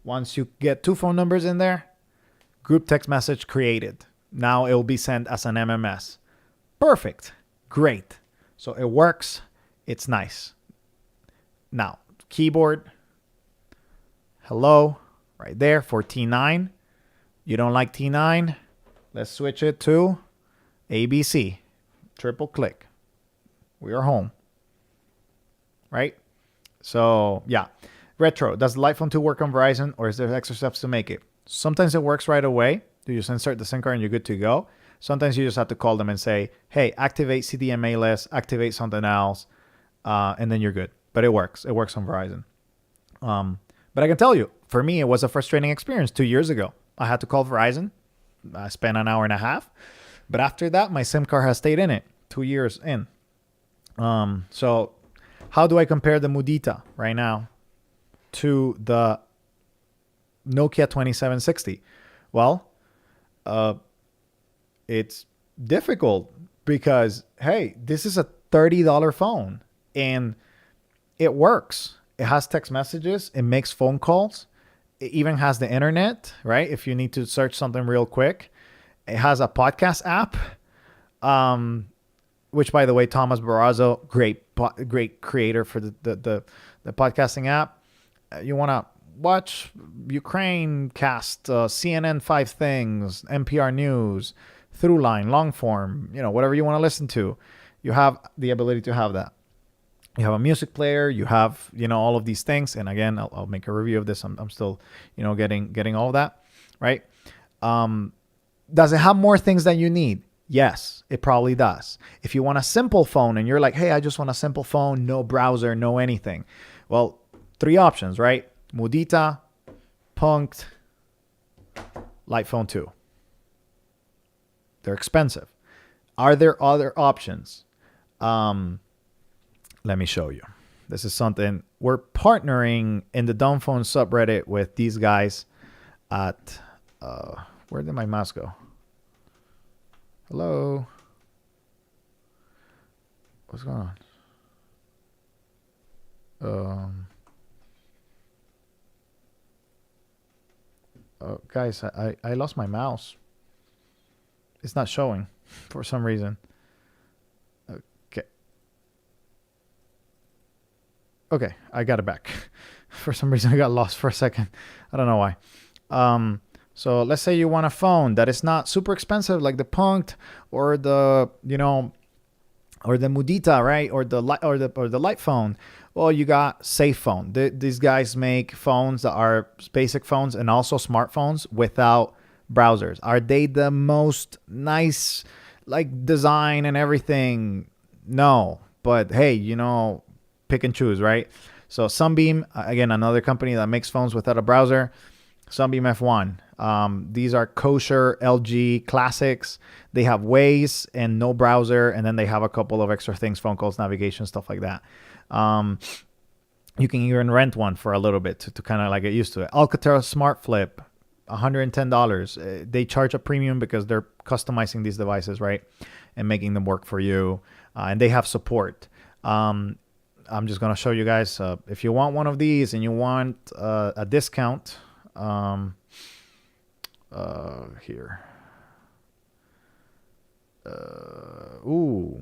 Once you get two phone numbers in there, group text message created. Now it will be sent as an MMS. Perfect. Great. So it works. It's nice. Now, keyboard. Hello. Right there for T9. You don't like T9? Let's switch it to ABC. Triple click. We are home. Right? So yeah, retro. Does the Light Phone 2 work on Verizon, or is there extra steps to make it? Sometimes it works right away. You just insert the SIM card and you're good to go. Sometimes you just have to call them and say, hey, activate CDMA list, activate something else, and then you're good. But it works. It works on Verizon. But I can tell you, for me, it was a frustrating experience 2 years ago. I had to call Verizon. I spent an hour and a half. But after that, my SIM card has stayed in it 2 years in. So how do I compare the Mudita right now to the Nokia 2760? Well, it's difficult because, hey, this is a $30 phone and it works. It has text messages. It makes phone calls. It even has the internet, right? If you need to search something real quick. It has a podcast app, which, by the way, Thomas Barrazo, great creator for the podcasting app. You want to watch Ukraine cast, CNN 5 Things, NPR News, Throughline, long form, whatever you want to listen to. You have the ability to have that. You have a music player. You have, all of these things. And again, I'll make a review of this. I'm still, getting all of that, right? Does it have more things than you need? Yes, it probably does. If you want a simple phone and you're like, hey, I just want a simple phone, no browser, no anything. Well, 3 options, right? Mudita, Punkt, Light Phone 2. They're expensive. Are there other options? Let me show you. This is something we're partnering in the dumb phone subreddit with these guys at where did my mouse go? Hello? What's going on? Guys, I lost my mouse. It's not showing for some reason. Okay, I got it back. For some reason, I got lost for a second. I don't know why. So let's say you want a phone that is not super expensive, like the Punkt or the or the Mudita, right? Or the Light Phone. Well, you got Safe Phone. These guys make phones that are basic phones and also smartphones without browsers. Are they the most nice, like, design and everything? No, but hey, pick and choose, right? So Sunbeam, again, another company that makes phones without a browser. Sunbeam F1. These are kosher LG classics. They have Waze and no browser, and then they have a couple of extra things, phone calls, navigation, stuff like that. You can even rent one for a little bit to kind of like get used to it. Alcatel Smart Flip, $110. They charge a premium because they're customizing these devices, right? And making them work for you. And they have support. I'm just going to show you guys, if you want one of these and you want a discount, here. Ooh,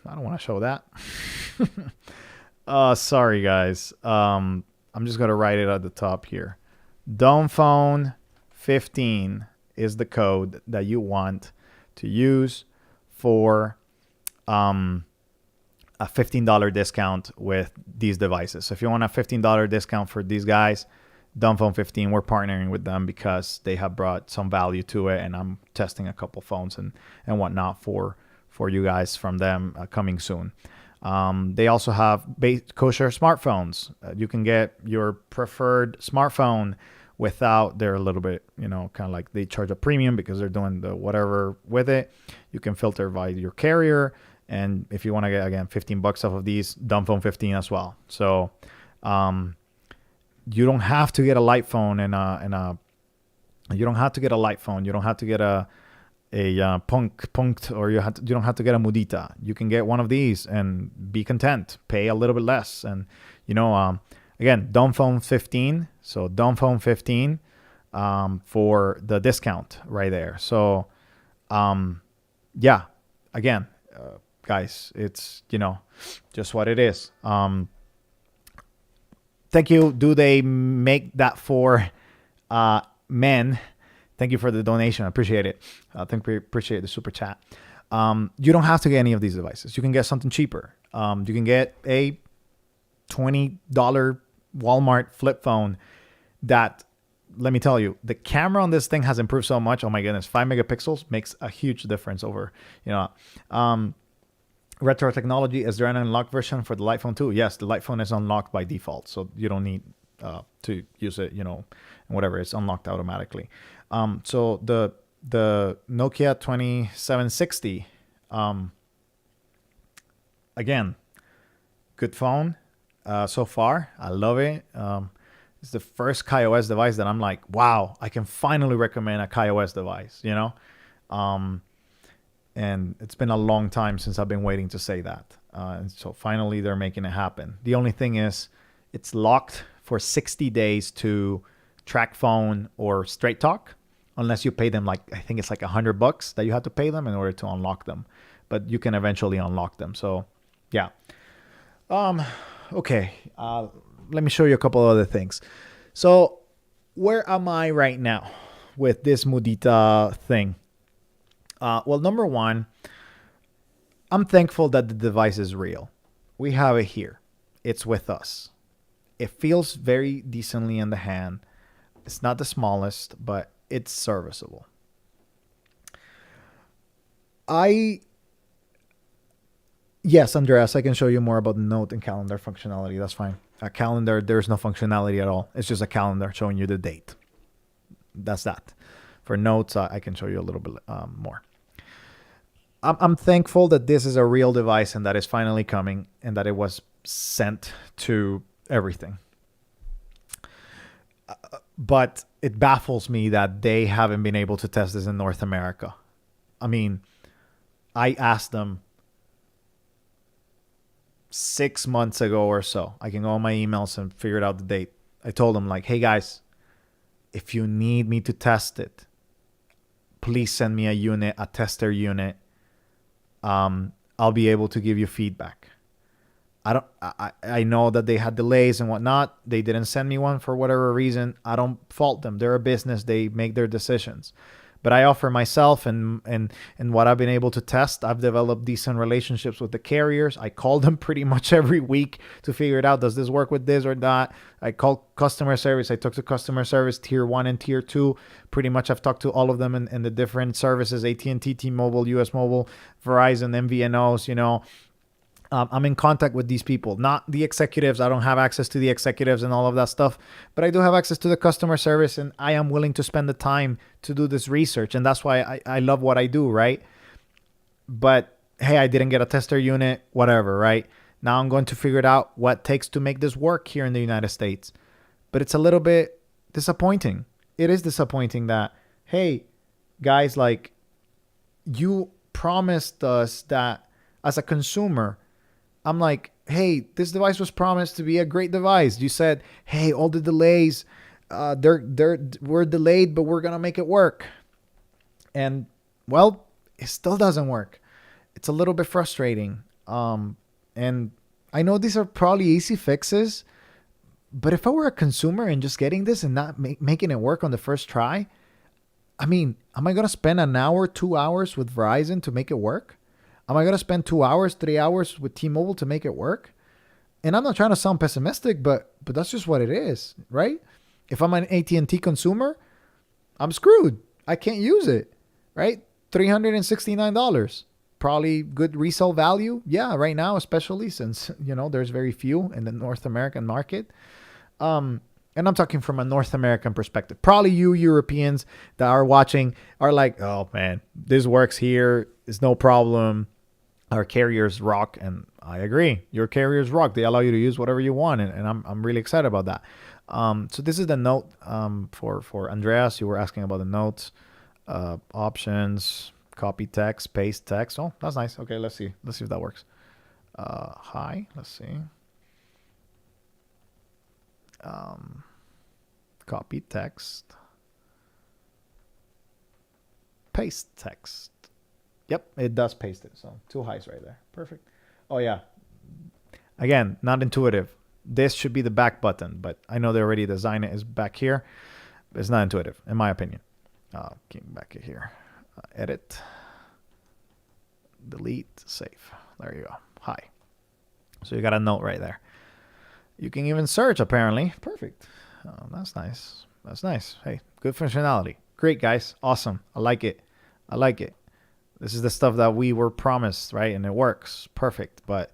I don't want to show that. Sorry, guys. I'm just going to write it at the top here. Dumbphone 15 is the code that you want to use for a $15 discount with these devices. So if you want a $15 discount for these guys, Dumbphone 15, we're partnering with them because they have brought some value to it, and I'm testing a couple phones and whatnot for you guys from them coming soon. They also have kosher smartphones. You can get your preferred smartphone without, they're a little bit, kind of like they charge a premium because they're doing the whatever with it. You can filter by your carrier. And if you want to get, again, $15 off of these, Dumbphone 15 as well. So you don't have to get a light phone you don't have to get a light phone. You don't have to get a Punkt, or you don't have to get a Mudita. You can get one of these and be content. Pay a little bit less. And, again, Dumbphone 15. So Dumbphone 15 for the discount right there. So, yeah, again, guys, it's, just what it is. Thank you. Do they make that for men? Thank you for the donation. I appreciate it. I think we appreciate the super chat. You don't have to get any of these devices. You can get something cheaper. You can get a $20 Walmart flip phone that, let me tell you, the camera on this thing has improved so much. Oh my goodness, 5 megapixels makes a huge difference over, retro technology. Is there an unlocked version for the Light Phone 2? Yes, the Light Phone is unlocked by default, so you don't need to use it, whatever. It's unlocked automatically. So the Nokia 2760, again, good phone so far. I love it. It's the first KaiOS device that I'm like, wow, I can finally recommend a KaiOS device, and it's been a long time since I've been waiting to say that. And so finally they're making it happen. The only thing is it's locked for 60 days to track phone or straight talk, unless you pay them I think it's like $100 that you have to pay them in order to unlock them. But you can eventually unlock them. So yeah. Okay. Let me show you a couple other things. So where am I right now with this Mudita thing? Well, number one, I'm thankful that the device is real. We have it here. It's with us. It feels very decently in the hand. It's not the smallest, but it's serviceable. Yes, Andreas, I can show you more about the note and calendar functionality. That's fine. A calendar, there's no functionality at all. It's just a calendar showing you the date. That's that. For notes, I can show you a little bit more. I'm thankful that this is a real device and that it's finally coming and that it was sent to everything. But it baffles me that they haven't been able to test this in North America. I mean, I asked them 6 months ago or so. I can go on my emails and figure out the date. I told them hey guys, if you need me to test it, please send me a tester unit. I'll be able to give you feedback. I know that they had delays and whatnot. They didn't send me one for whatever reason. I don't fault them. They're a business. They make their decisions. But I offer myself and what I've been able to test. I've developed decent relationships with the carriers. I call them pretty much every week to figure it out. Does this work with this or not? I call customer service. I talk to customer service tier 1 and tier 2. Pretty much I've talked to all of them in the different services, AT&T, T-Mobile, US Mobile, Verizon, MVNOs, I'm in contact with these people, not the executives. I don't have access to the executives and all of that stuff, but I do have access to the customer service, and I am willing to spend the time to do this research. And that's why I love what I do, right? But hey, I didn't get a tester unit, whatever, right? Now I'm going to figure it out what it takes to make this work here in the United States. But it's a little bit disappointing. It is disappointing that, hey, guys, you promised us that as a consumer. I'm like, hey, this device was promised to be a great device. You said, hey, all the delays, we're delayed, but we're gonna make it work. And well, it still doesn't work. It's a little bit frustrating. And I know these are probably easy fixes, but if I were a consumer and just getting this and not making it work on the first try, I mean, am I gonna spend an hour, 2 hours with Verizon to make it work? Am I going to spend 2 hours, 3 hours with T-Mobile to make it work? And I'm not trying to sound pessimistic, but that's just what it is, right? If I'm an AT&T consumer, I'm screwed. I can't use it, right? $369. Probably good resale value. Yeah, right now, especially since, there's very few in the North American market. And I'm talking from a North American perspective. Probably you Europeans that are watching are like, oh man, this works here. It's no problem. Our carriers rock, and I agree. Your carriers rock. They allow you to use whatever you want, and I'm really excited about that. So this is the note for Andreas. You were asking about the notes, options, copy text, paste text. Oh, that's nice. Okay, let's see if that works. Hi, let's see. Copy text, paste text. Yep, it does paste it. So 2 highs right there. Perfect. Oh, yeah. Again, not intuitive. This should be the back button, but I know they already designed it as back here. But it's not intuitive, in my opinion. Keep back here. Edit. Delete. Save. There you go. Hi. So you got a note right there. You can even search, apparently. Perfect. Oh, that's nice. That's nice. Hey, good functionality. Great, guys. Awesome. I like it. I like it. This is the stuff that we were promised, right? And it works. Perfect. But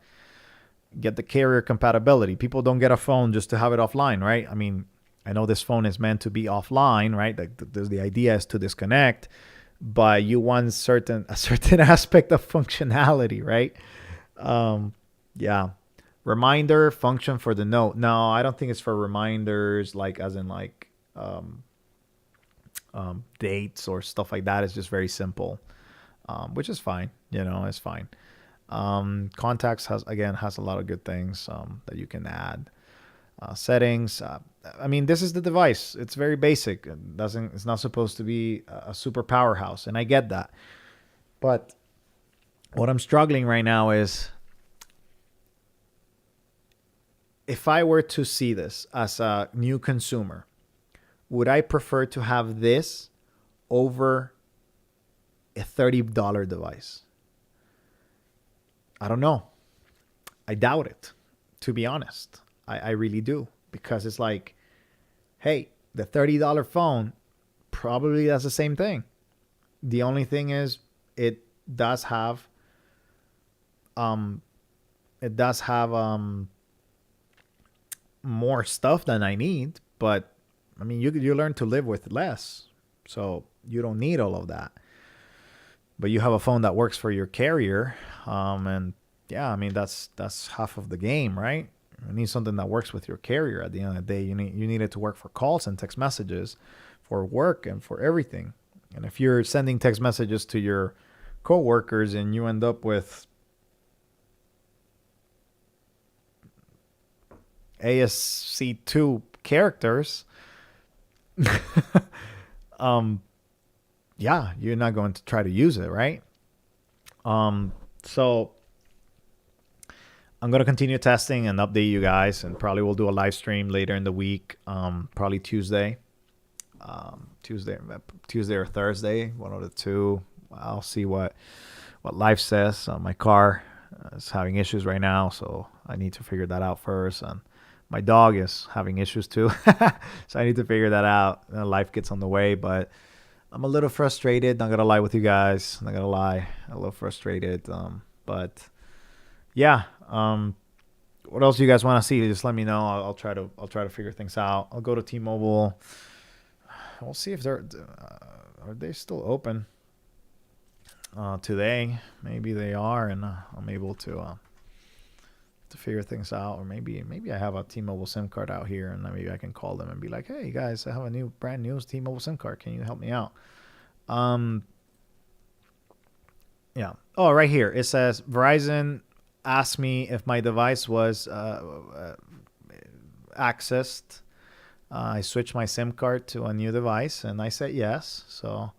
get the carrier compatibility. People don't get a phone just to have it offline, right? I mean, I know this phone is meant to be offline, right? Like the idea is to disconnect, but you want a certain aspect of functionality, right? Yeah. Reminder function for the note. No, I don't think it's for reminders, like as in like dates or stuff like that. It's just very simple, which is fine. You know, it's fine. Contacts has a lot of good things that you can add. Settings. I mean, this is the device. It's very basic. It's not supposed to be a super powerhouse, and I get that. But what I'm struggling right now is if I were to see this as a new consumer, would I prefer to have this over a $30 device? I don't know. I doubt it, to be honest. I really do. Because it's like, hey, the $30 phone probably does the same thing. The only thing is it does have more stuff than I need, but I mean you learn to live with less. So you don't need all of that. But you have a phone that works for your carrier, and yeah, I mean that's half of the game, right? You need something that works with your carrier. At the end of the day, you need it to work for calls and text messages, for work and for everything. And if you're sending text messages to your coworkers and you end up with ASC2 characters, yeah, you're not going to try to use it, right? So I'm going to continue testing and update you guys, and probably we'll do a live stream later in the week, probably Tuesday or Thursday, one of the two. I'll see what life says. My car is having issues right now, so I need to figure that out first. And my dog is having issues too, so I need to figure that out. Life gets on the way, but I'm a little frustrated. Not gonna lie with you guys. Not gonna lie, a little frustrated. But yeah. What else do you guys want to see? Just let me know. I'll try to figure things out. I'll go to T-Mobile. We'll see if are they still open today. Maybe they are, and I'm able to figure things out. Or maybe I have a T-Mobile SIM card out here, and maybe I can call them and be like, "Hey guys, I have a brand new T-Mobile SIM card. Can you help me out?" Yeah. Oh, right here it says Verizon asked me if my device was accessed. I switched my SIM card to a new device, and I said yes. So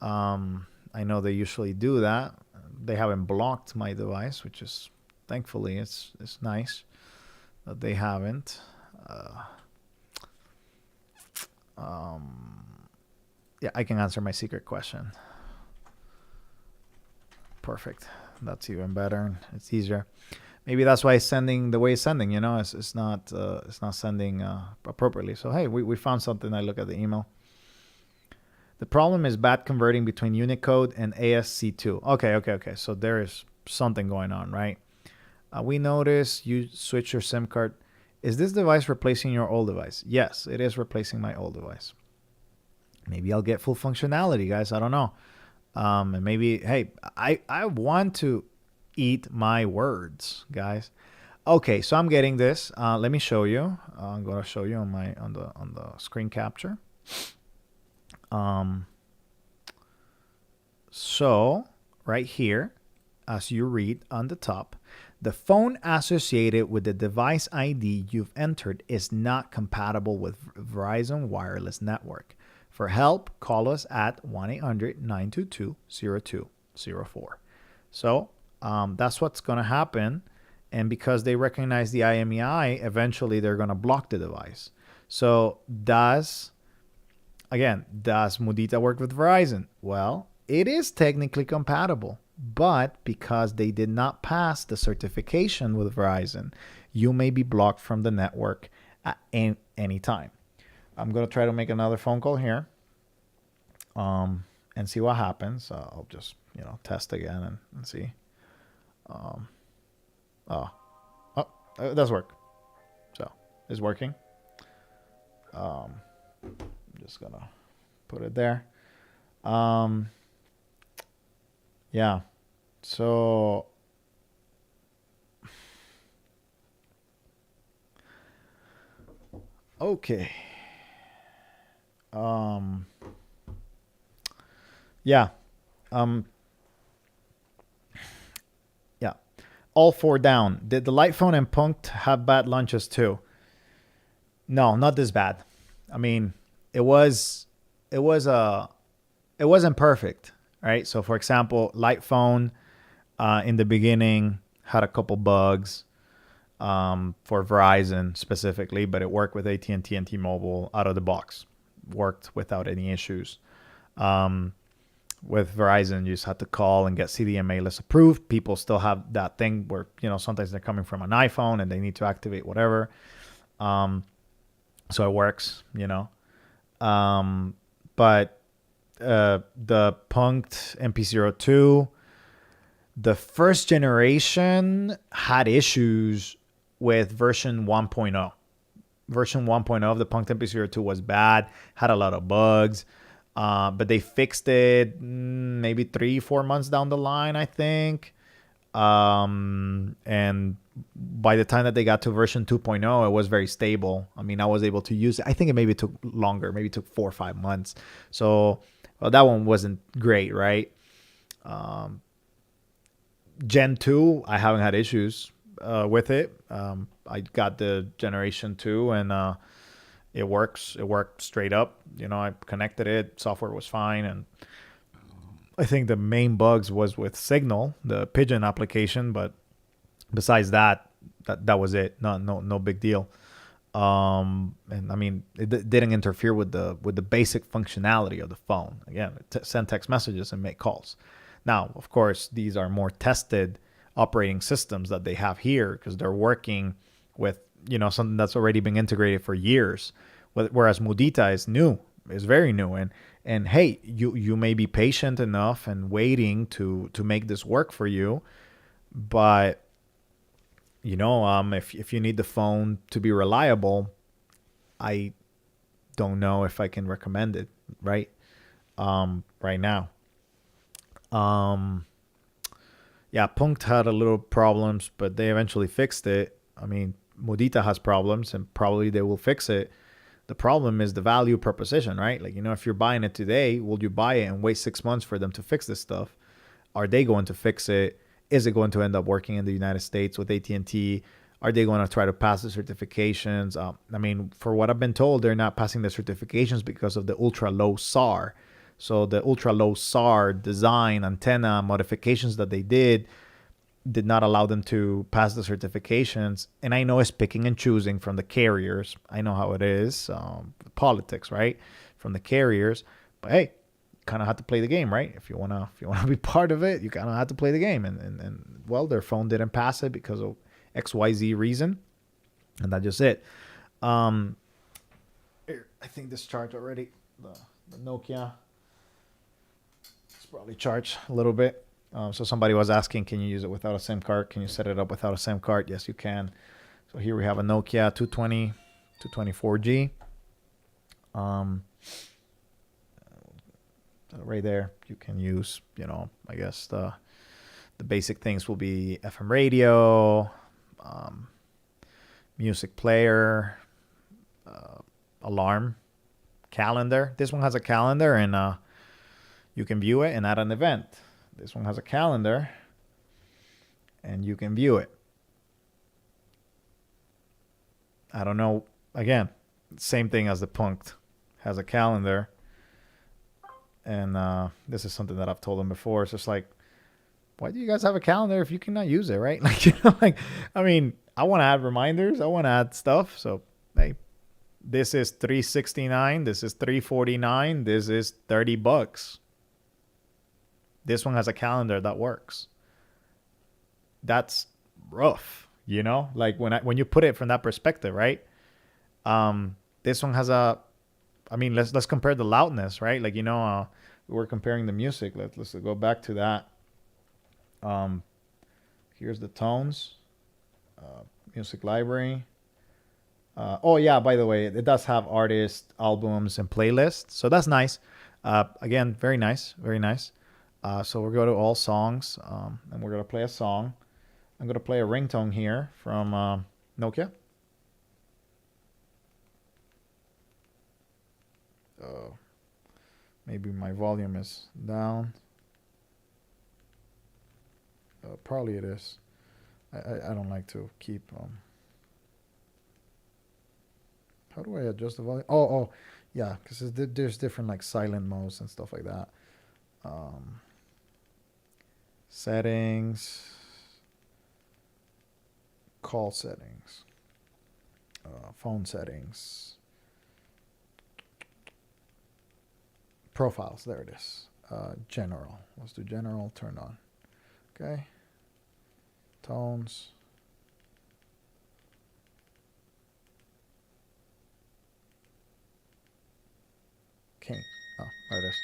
I know they usually do that. They haven't blocked my device, which is thankfully it's nice that they haven't. Yeah, I can answer my secret question. Perfect. That's even better. It's easier. Maybe that's why it's sending the way it's sending. You know, it's not sending appropriately. So hey, we found something. I look at the email. The problem is bad converting between Unicode and ASC2. Okay. So there is something going on, right? We notice you switch your SIM card. Is this device replacing your old device? Yes, it is replacing my old device. Maybe I'll get full functionality, guys. I don't know. And maybe, hey, I want to eat my words, guys. Okay, so I'm getting this. Let me show you. I'm gonna show you on the screen capture. So right here, as you read on the top, the phone associated with the device ID you've entered is not compatible with Verizon wireless network. For help, call us at 1-800-922-0204. So that's what's going to happen. And because they recognize the IMEI, eventually they're going to block the device. So does Mudita work with Verizon? Well, it is technically compatible. But because they did not pass the certification with Verizon, you may be blocked from the network at any time. I'm going to try to make another phone call here and see what happens. I'll just, test again and see. It does work. So it's working. I'm just going to put it there. Yeah. So okay. Yeah. Yeah. All four down. Did the light phone and Punked have bad lunches too? No, not this bad. I mean, it wasn't perfect, right? So for example, light phone in the beginning had a couple bugs for Verizon specifically, but it worked with AT&T and T-Mobile out of the box. Worked without any issues. With Verizon, you just had to call and get CDMA list approved. People still have that thing where, sometimes they're coming from an iPhone and they need to activate whatever. So it works, But the Punked MP02, the first generation had issues with version 1.0. Version 1.0 of the Punked MP02 was bad, had a lot of bugs, but they fixed it maybe 3-4 months down the line, I think. And by the time that they got to version 2.0, it was very stable. I mean, I was able to use it. I think it maybe took longer, maybe took 4 or 5 months. So, well, that one wasn't great, right? Gen 2, I haven't had issues with it. I got the Generation 2 and it works. It worked straight up. I connected it. Software was fine. And I think the main bugs was with Signal, the Pigeon application. But besides that was it. No big deal. And I mean, it didn't interfere with the basic functionality of the phone. Again, send text messages and make calls. Now, of course, these are more tested operating systems that they have here because they're working with, something that's already been integrated for years. Whereas Mudita is new, is very new. And hey, you may be patient enough and waiting to make this work for you. But, if you need the phone to be reliable, I don't know if I can recommend it right now. Yeah, Punkt had a little problems, but they eventually fixed it. I mean, Mudita has problems and probably they will fix it. The problem is the value proposition, right? Like, if you're buying it today, will you buy it and wait 6 months for them to fix this stuff? Are they going to fix it? Is it going to end up working in the United States with AT&T? Are they going to try to pass the certifications? I mean, for what I've been told, they're not passing the certifications because of the ultra low SAR. So the ultra low SAR design antenna modifications that they did not allow them to pass the certifications. And I know it's picking and choosing from the carriers. I know how it is, politics, right? From the carriers. But hey, kind of have to play the game, right? If you wanna be part of it, you kind of have to play the game. And well, their phone didn't pass it because of XYZ reason, and that's just it. I think this charged already. The Nokia. It's probably charged a little bit. So somebody was asking, can you use it without a SIM card? Can you set it up without a SIM card? Yes, you can. So here we have a Nokia 224G. Right there, you can use, I guess the basic things will be FM radio, music player, alarm, calendar. This one has a calendar and you can view it and add an event. This one has a calendar and you can view it. I don't know. Again, same thing as the Punkt. Has a calendar. And this is something that I've told them before. It's just like, why do you guys have a calendar if you cannot use it, right? I mean, I want to add reminders. I want to add stuff. So, hey, this is $369. This is $349. This is $30. This one has a calendar that works. That's rough. you know, like when you put it from that perspective, right? This one has I mean, let's compare the loudness, right? Like, you know, we're comparing the music. Let's go back to that. Here's the tones, music library. Oh yeah, by the way, it does have artists, albums, and playlists, so that's nice. Again, very nice, very nice. So we'll go to all songs, and we're gonna play a song. I'm gonna play a ringtone here from Nokia. Oh, maybe my volume is down. Probably it is. I don't like to keep. How do I adjust the volume? Oh, yeah, because there's different like silent modes and stuff like that. Settings, call settings, phone settings, profiles. There it is. General. Let's do general. Turn on. Okay. Tones. Okay. Oh, there it is.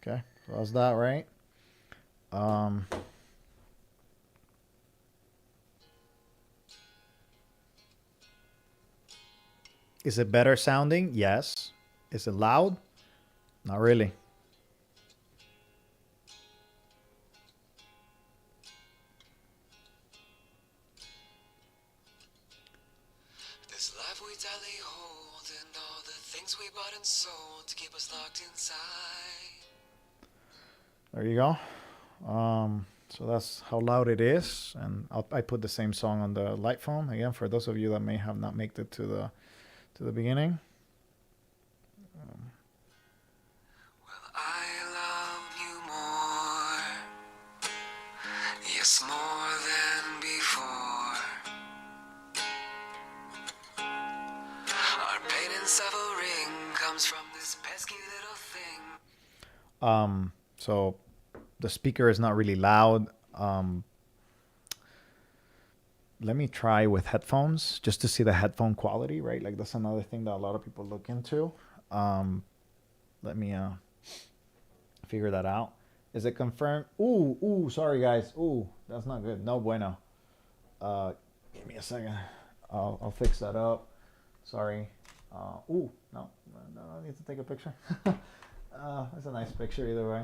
Okay. So that's that, right? Is it better sounding? Yes. Is it loud? Not really. This life we tally hold and all the things we bought and sold to keep us locked inside. There you go. So that's how loud it is, and I put the same song on the light phone again for those of you that may have not made it to the beginning. Well, I love you more, yes, more than before. Our pain and suffering comes from this pesky little thing. So the speaker is not really loud. Let me try with headphones just to see the headphone quality, right? Like that's another thing that a lot of people look into. Let me figure that out. Is it confirmed? Ooh, sorry guys. Ooh, that's not good. No bueno. Give me a second. I'll fix that up. Sorry. No, I need to take a picture. That's a nice picture either way.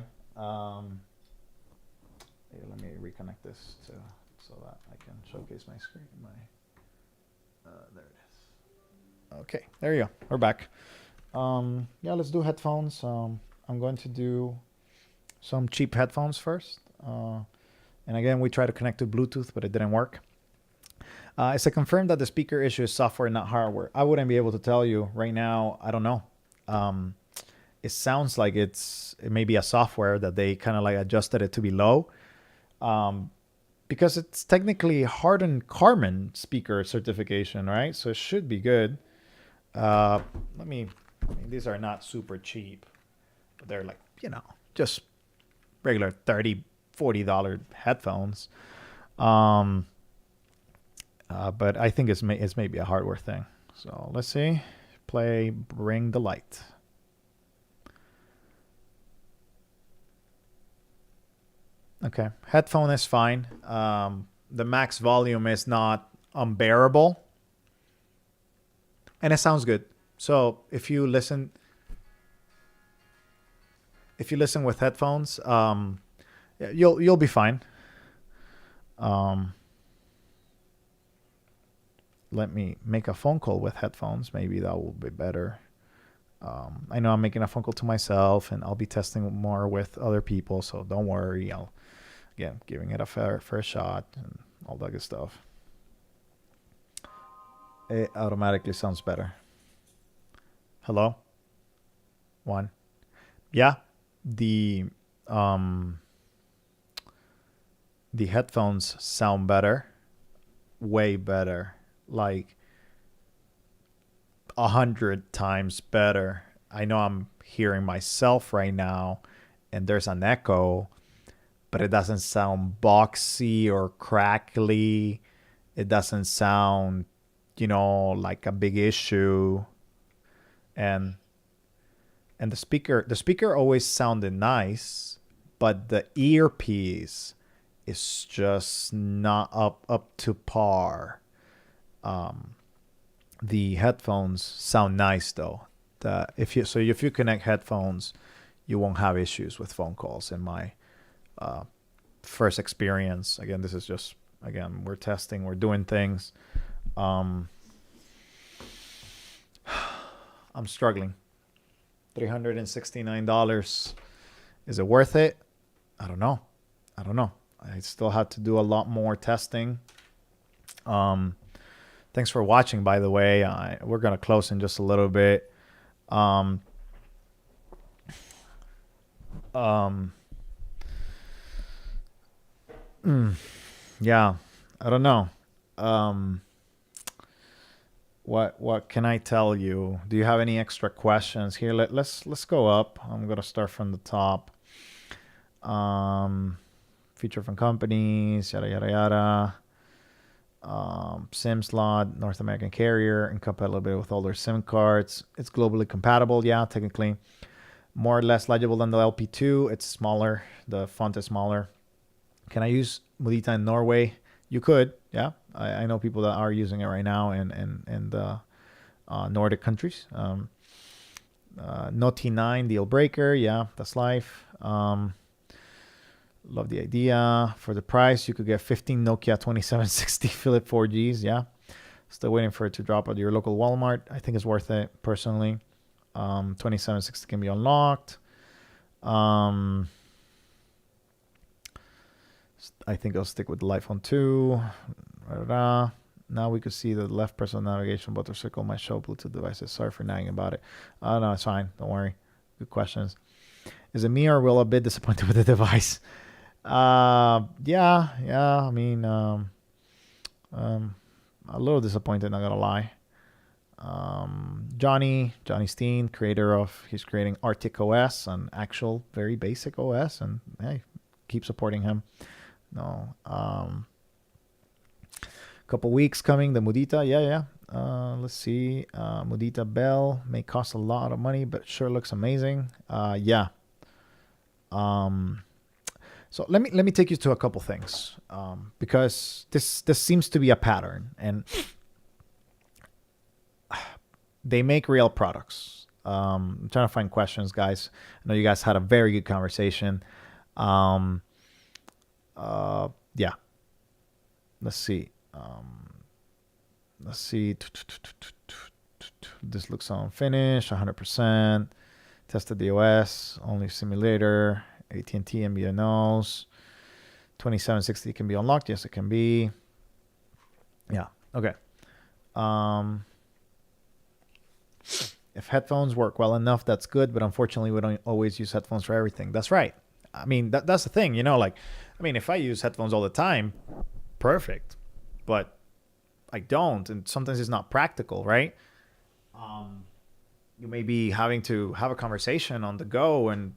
Here, let me reconnect this so that I can showcase my screen. There it is. Okay, there you go. We're back. Yeah, let's do headphones. I'm going to do some cheap headphones first. And again, we tried to connect to Bluetooth, but it didn't work. It's a confirmed that the speaker issue is software, not hardware. I wouldn't be able to tell you right now. I don't know. It sounds like it may be a software that they kind of like adjusted it to be low. Because it's technically hardened Karman speaker certification, right? So it should be good. These are not super cheap. But they're like, just regular $30, $40 headphones. But I think it's maybe a hardware thing. So let's see. Play Bring the Light. Okay, headphone is fine. The max volume is not unbearable, and it sounds good. So if you listen with headphones, you'll be fine. Let me make a phone call with headphones. Maybe that will be better. I know I'm making a phone call to myself, and I'll be testing more with other people. So don't worry. Again, giving it a fair shot and all that good stuff. It automatically sounds better. Hello? 1. Yeah, the headphones sound better, way better, like 100 times better. I know I'm hearing myself right now and there's an echo, but it doesn't sound boxy or crackly. It doesn't sound, like a big issue. And the speaker always sounded nice, but the earpiece is just not up to par. The headphones sound nice though. If you connect headphones, you won't have issues with phone calls. In my first experience, again, this is just we're testing, we're doing things. I'm struggling. $369. Is it worth it? I don't know. I still have to do a lot more testing. Thanks for watching, by the way. We're going to close in just a little bit. Yeah, I don't know. What can I tell you? Do you have any extra questions here? Let's go up. I'm gonna start from the top. Feature from companies, yada yada yada. SIM slot, North American carrier, and compatible with older SIM cards. It's globally compatible, yeah, technically. More or less legible than the LP2. It's smaller. The font is smaller. Can I use Mudita in Norway? You could, yeah. I know people that are using it right now in the Nordic countries. No T9 deal breaker, yeah, that's life. Love the idea. For the price, you could get 15 Nokia 2760 Philip 4Gs, yeah. Still waiting for it to drop at your local Walmart. I think it's worth it, personally. 2760 can be unlocked. I think I'll stick with the iPhone 2. Now we could see the left personal navigation button circle might show Bluetooth devices. Sorry for nagging about it. No, it's fine. Don't worry. Good questions. Is it me or will a bit disappointed with the device? Yeah. I mean, a little disappointed, not gonna lie. Johnny Steen, he's creating Arctic OS, an actual very basic OS, and hey, keep supporting him. No. Couple weeks coming, the Mudita, yeah. Let's see. Mudita Bell may cost a lot of money, but sure looks amazing. Yeah. So let me take you to a couple things, because this seems to be a pattern, and they make real products. I'm trying to find questions, guys. I know you guys had a very good conversation. Yeah. Let's see. This looks unfinished. 100%. Tested the OS. Only simulator. AT&T MVNOs. 2760 can be unlocked. Yes, it can be. Yeah. Okay. If headphones work well enough, that's good. But unfortunately, we don't always use headphones for everything. That's right. I mean, that's the thing, if I use headphones all the time, perfect. But I don't, and sometimes it's not practical, right? You may be having to have a conversation on the go and,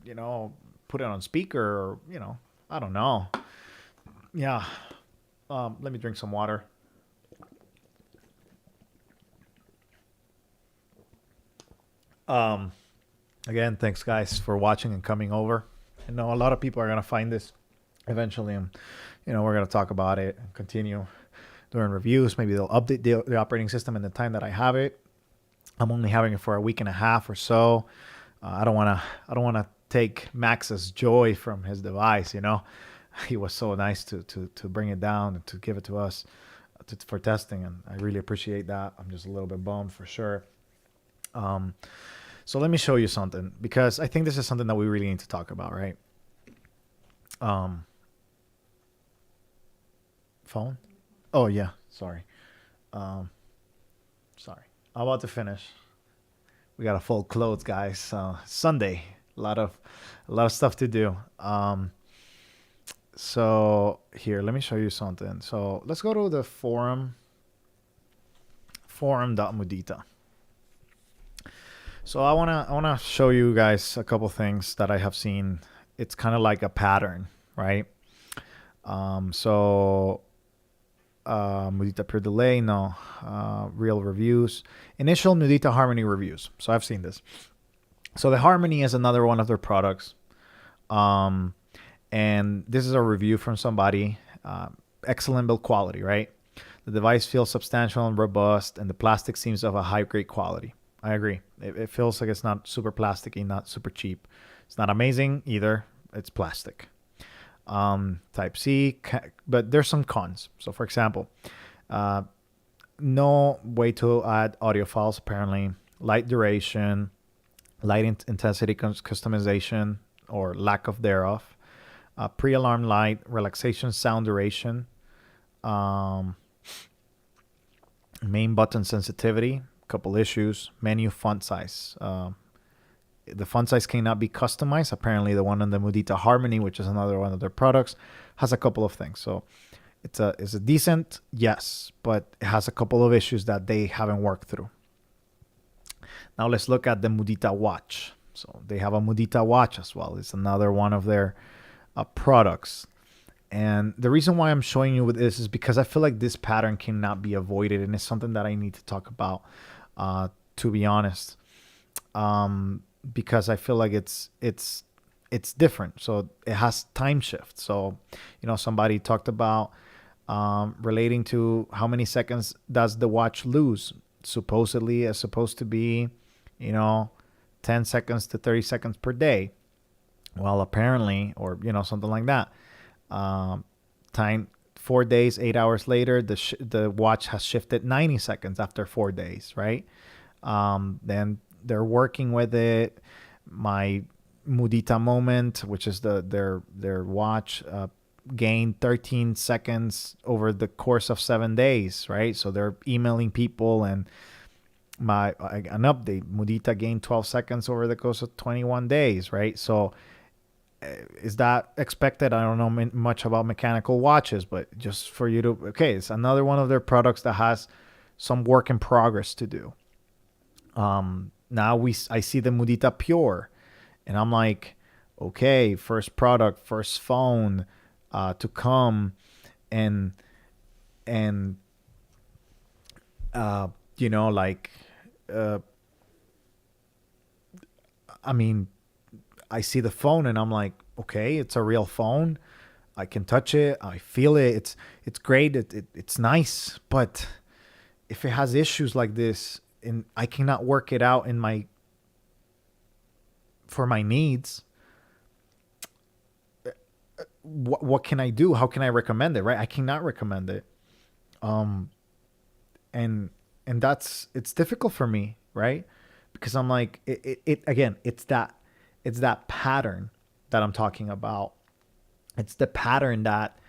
put it on speaker, or, I don't know. Yeah. Let me drink some water. Again, thanks guys for watching and coming over. I know a lot of people are going to find this eventually, and we're going to talk about it and continue doing reviews. Maybe they'll update the operating system in the time that I have it. I'm only having it for a week and a half or so. I don't want to take Max's joy from his device. He was so nice to bring it down and to give it to us for testing, and I really appreciate that. I'm just a little bit bummed for sure. So let me show you something, because I think this is something that we really need to talk about, right? Phone? Oh yeah, sorry. Sorry. I'm about to finish. We got to fold clothes, guys. Sunday, a lot of stuff to do. So here, let me show you something. So let's go to the forum.mudita. So I wanna show you guys a couple things that I have seen. It's kind of like a pattern, right? So Mudita Pure Delay, no, real reviews, initial Mudita Harmony reviews. So I've seen this. So the Harmony is another one of their products. Um, and this is a review from somebody. Excellent build quality, right? The device feels substantial and robust, and the plastic seems of a high grade quality. I agree. It feels like it's not super plasticky, not super cheap. It's not amazing either. It's plastic. Type C, but there's some cons. So, for example, no way to add audio files apparently. Light duration, light intensity customization or lack of thereof. Pre-alarm light, relaxation sound duration. Um, Main button sensitivity, couple issues. Menu font size. The font size cannot be customized. Apparently, the one on the Mudita Harmony, which is another one of their products, has a couple of things. So it's a decent, yes, but it has a couple of issues that they haven't worked through. Now let's look at the Mudita watch. So they have a Mudita watch as well. It's another one of their products. And the reason why I'm showing you with this is because I feel like this pattern cannot be avoided, and it's something that I need to talk about, to be honest. Because I feel like it's different. So it has time shift. So, somebody talked about relating to how many seconds does the watch lose. Supposedly, it's supposed to be, 10 seconds to 30 seconds per day. Well, apparently, or, something like that. Time 4 days, 8 hours later, the watch has shifted 90 seconds after 4 days, right? Then they're working with it. My Mudita moment, which is their watch, gained 13 seconds over the course of 7 days, right? So they're emailing people, and an update. Mudita gained 12 seconds over the course of 21 days, right? So is that expected? I don't know much about mechanical watches, but just for you to, okay, it's another one of their products that has some work in progress to do. Now I see the Mudita Pure, and I'm like, okay, first product, first phone to come, and I mean, I see the phone and I'm like, okay, it's a real phone. I can touch it. I feel it. It's great. It's nice. But if it has issues like this and I cannot work it out for my needs, what can I do? How can I recommend it? Right? I cannot recommend it. And it's difficult for me, right? Because I'm like, it again, it's that pattern that I'm talking about. It's the pattern that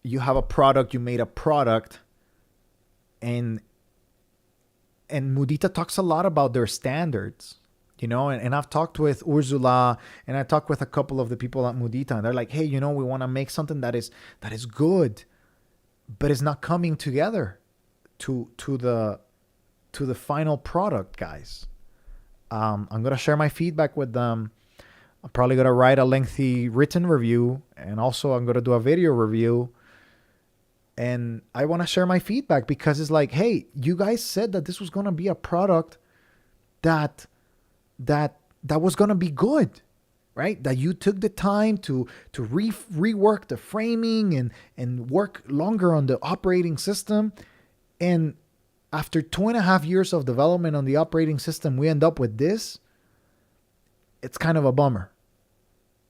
you have a product, you made a product, and Mudita talks a lot about their standards, and I've talked with Ursula, and I talked with a couple of the people at Mudita, and they're like, hey, we want to make something that is good, but it's not coming together to the final product, guys. I'm going to share my feedback with them. I'm probably going to write a lengthy written review, and also I'm going to do a video review. And I want to share my feedback because it's like, hey, you guys said that this was going to be a product that was going to be good, right? That you took the time to rework the framing and work longer on the operating system. And after 2.5 years of development on the operating system, we end up with this. It's kind of a bummer.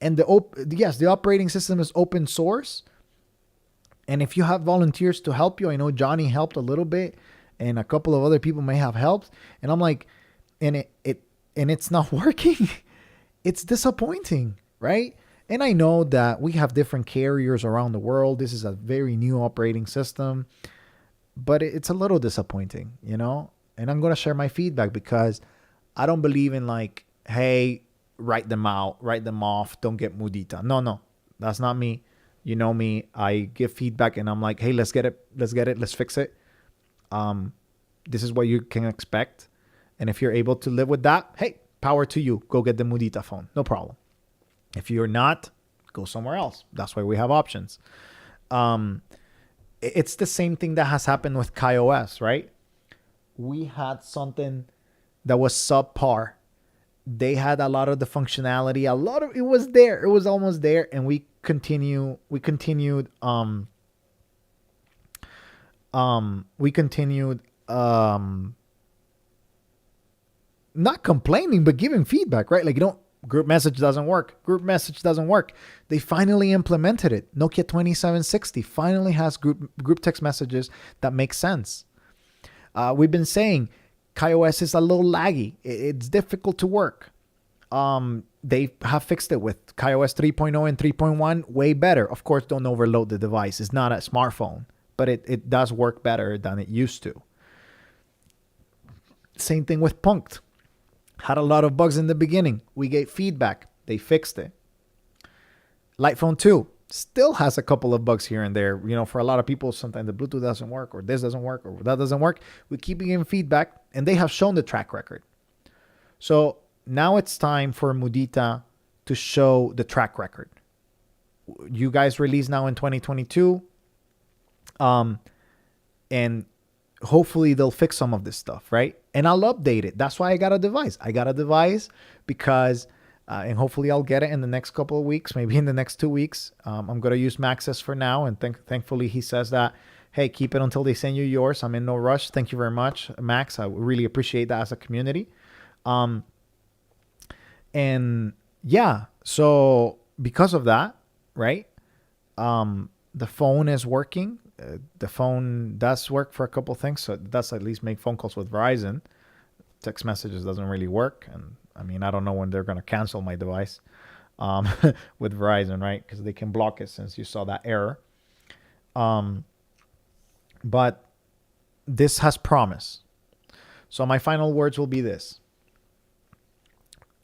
And the operating system is open source. And if you have volunteers to help you, I know Johnny helped a little bit, and a couple of other people may have helped. And I'm like, and it's not working. It's disappointing, right? And I know that we have different carriers around the world. This is a very new operating system. But it's a little disappointing, And I'm going to share my feedback because I don't believe in like, hey, write them out, write them off, don't get Mudita. No, that's not me. You know me. I give feedback and I'm like, hey, let's get it, let's fix it. This is what you can expect. And if you're able to live with that, hey, power to you. Go get the Mudita phone. No problem. If you're not, go somewhere else. That's why we have options. It's the same thing that has happened with KaiOS, right? We had something that was subpar. They had a lot of the functionality, it was there. It was almost there. And we continued not complaining, but giving feedback, right? Like, group message doesn't work. They finally implemented it. Nokia 2760 finally has group text messages that make sense. We've been saying KaiOS is a little laggy. It's difficult to work. They have fixed it with KaiOS 3.0 and 3.1, way better. Of course, don't overload the device. It's not a smartphone, but it does work better than it used to. Same thing with Punkt. Had a lot of bugs in the beginning. We gave feedback. They fixed it. Lightphone 2 still has a couple of bugs here and there. For a lot of people, sometimes the Bluetooth doesn't work, or this doesn't work, or that doesn't work. We keep giving feedback, and they have shown the track record. So now it's time for Mudita to show the track record. You guys release now in 2022. And hopefully they'll fix some of this stuff, right? And I'll update it. That's why I got a device. Because, and hopefully I'll get it in the next couple of weeks, maybe in the next 2 weeks. I'm going to use Max's for now. And thankfully he says that, hey, keep it until they send you yours. I'm in no rush. Thank you very much, Max. I really appreciate that as a community. And yeah, so because of that, right? The phone is working. The phone does work for a couple things, so it does at least make phone calls with Verizon. Text messages doesn't really work, and I mean, I don't know when they're going to cancel my device with Verizon, right? Because they can block it since you saw that error. But this has promise. So my final words will be this.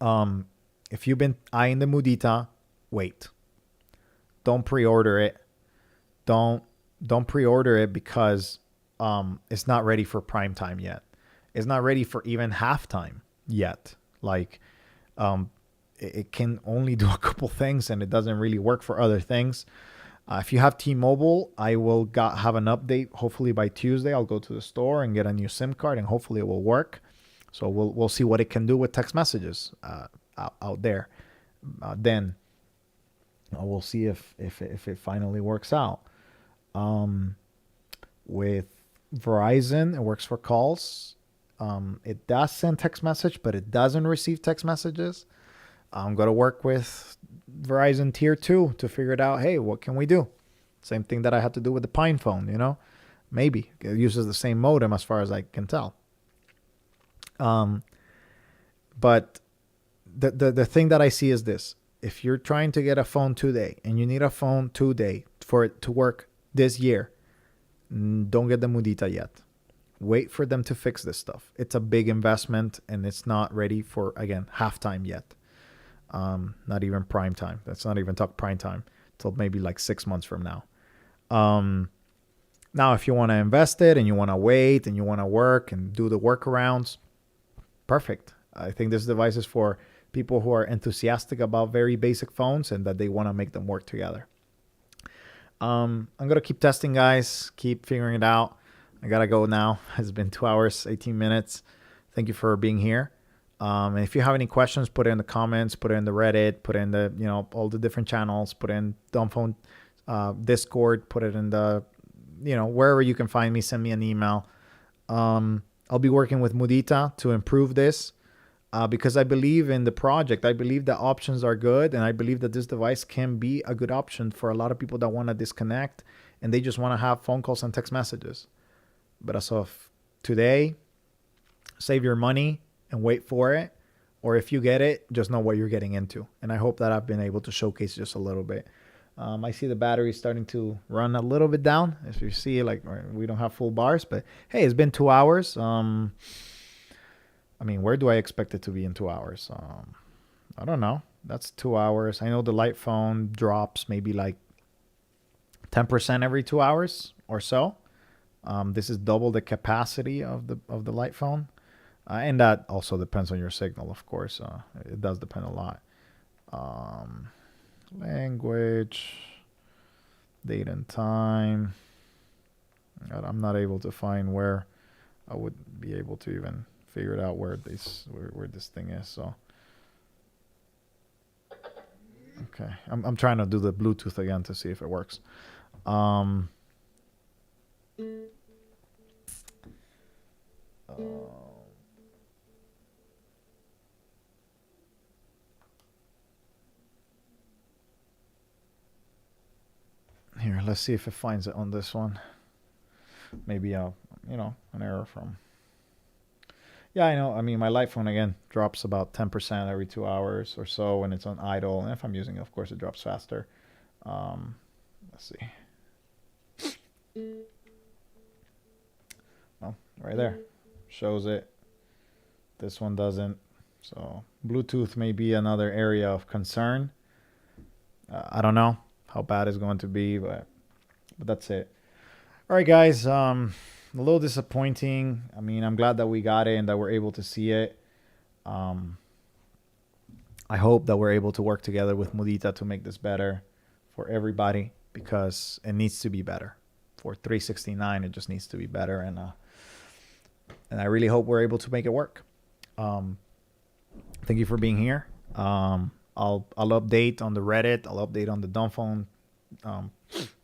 If you've been eyeing the Mudita, wait. Don't pre-order it. Don't pre-order it because it's not ready for prime time yet. It's not ready for even halftime yet. Like, it can only do a couple things, and it doesn't really work for other things. If you have T-Mobile, I will have an update. Hopefully by Tuesday, I'll go to the store and get a new SIM card, and hopefully it will work. So we'll see what it can do with text messages out there. Then we'll see if it finally works out. With Verizon, it works for calls. It does send text message, but it doesn't receive text messages. I'm going to work with Verizon Tier 2 to figure it out. Hey, what can we do? Same thing that I had to do with the Pine phone, Maybe. It uses the same modem as far as I can tell. But the thing that I see is this. If you're trying to get a phone today and you need a phone today for it to work this year, don't get the Mudita yet. Wait for them to fix this stuff. It's a big investment, and it's not ready for, again, halftime yet. Not even prime time. Let's not even talk prime time till maybe like 6 months from now. Now, if you want to invest it and you want to wait and you want to work and do the workarounds, perfect. I think this device is for people who are enthusiastic about very basic phones and that they want to make them work together. I'm going to keep testing, guys. Keep figuring it out. I got to go now. It's been 2 hours, 18 minutes. Thank you for being here. And if you have any questions, put it in the comments, put it in the Reddit, put it in the, all the different channels, put it in Dumbphone Discord, put it in the, wherever you can find me, send me an email. I'll be working with Mudita to improve this because I believe in the project. I believe that options are good, and I believe that this device can be a good option for a lot of people that want to disconnect and they just want to have phone calls and text messages. But as of today, save your money and wait for it. Or if you get it, just know what you're getting into. And I hope that I've been able to showcase just a little bit. I see the battery starting to run a little bit down. As you see, like, we don't have full bars, but hey, it's been 2 hours. I mean, where do I expect it to be in 2 hours? I don't know. That's 2 hours. I know the light phone drops maybe like 10% every 2 hours or so. This is double the capacity of the light phone. And that also depends on your signal, of course. It does depend a lot. Language, date and time. God, I'm not able to find where I would be able to even figure it out where this thing is. So okay, I'm trying to do the Bluetooth again to see if it works. Here, let's see if it finds it on this one. Maybe an error from. Yeah, I know. I mean, my light phone again drops about 10% every 2 hours or so when it's on idle, and if I'm using it, of course, it drops faster. Let's see. Well, right there shows it. This one doesn't. So Bluetooth may be another area of concern. I don't know how bad it's going to be, but that's it. All right, guys. A little disappointing. I mean, I'm glad that we got it and that we're able to see it. I hope that we're able to work together with Mudita to make this better for everybody, because it needs to be better. For 369, it just needs to be better, and I really hope we're able to make it work. Thank you for being here. I'll update on the Reddit. I'll update on the dumb phone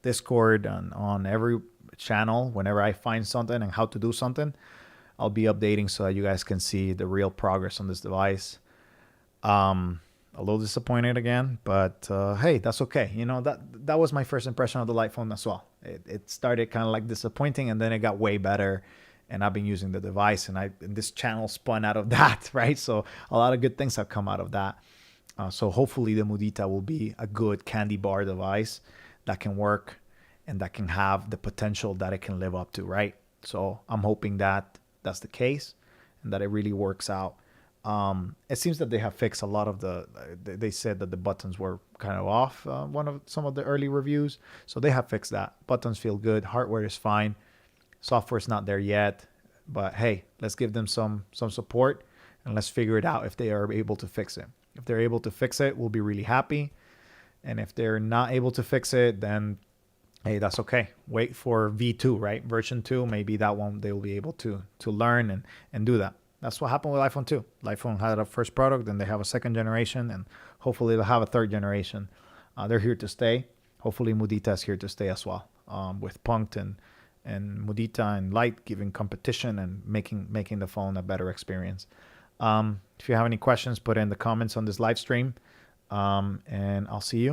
Discord and on every channel whenever I find something and how to do something. I'll be updating so that you guys can see the real progress on this device. A little disappointed again, but hey, that's okay. You know, that was my first impression of the light phone as well. It started kind of like disappointing, and then it got way better. And I've been using the device, and this channel spun out of that, right? So a lot of good things have come out of that. So hopefully the Mudita will be a good candy bar device that can work and that can have the potential that it can live up to, right? So I'm hoping that that's the case and that it really works out. It seems that they have fixed a lot of they said that the buttons were kind of off, some of the early reviews. So they have fixed that. Buttons feel good. Hardware is fine. Software is not there yet. But hey, let's give them some support and let's figure it out if they are able to fix it. If they're able to fix it, we'll be really happy. And if they're not able to fix it, then hey, that's okay. Wait for V2, right? Version 2, maybe that one they'll be able to learn and do that. That's what happened with iPhone 2. iPhone had a first product, then they have a second generation, and hopefully they'll have a third generation. They're here to stay. Hopefully Mudita is here to stay as well, with Punkt and Mudita and Light giving competition and making the phone a better experience. If you have any questions, put it in the comments on this live stream, and I'll see you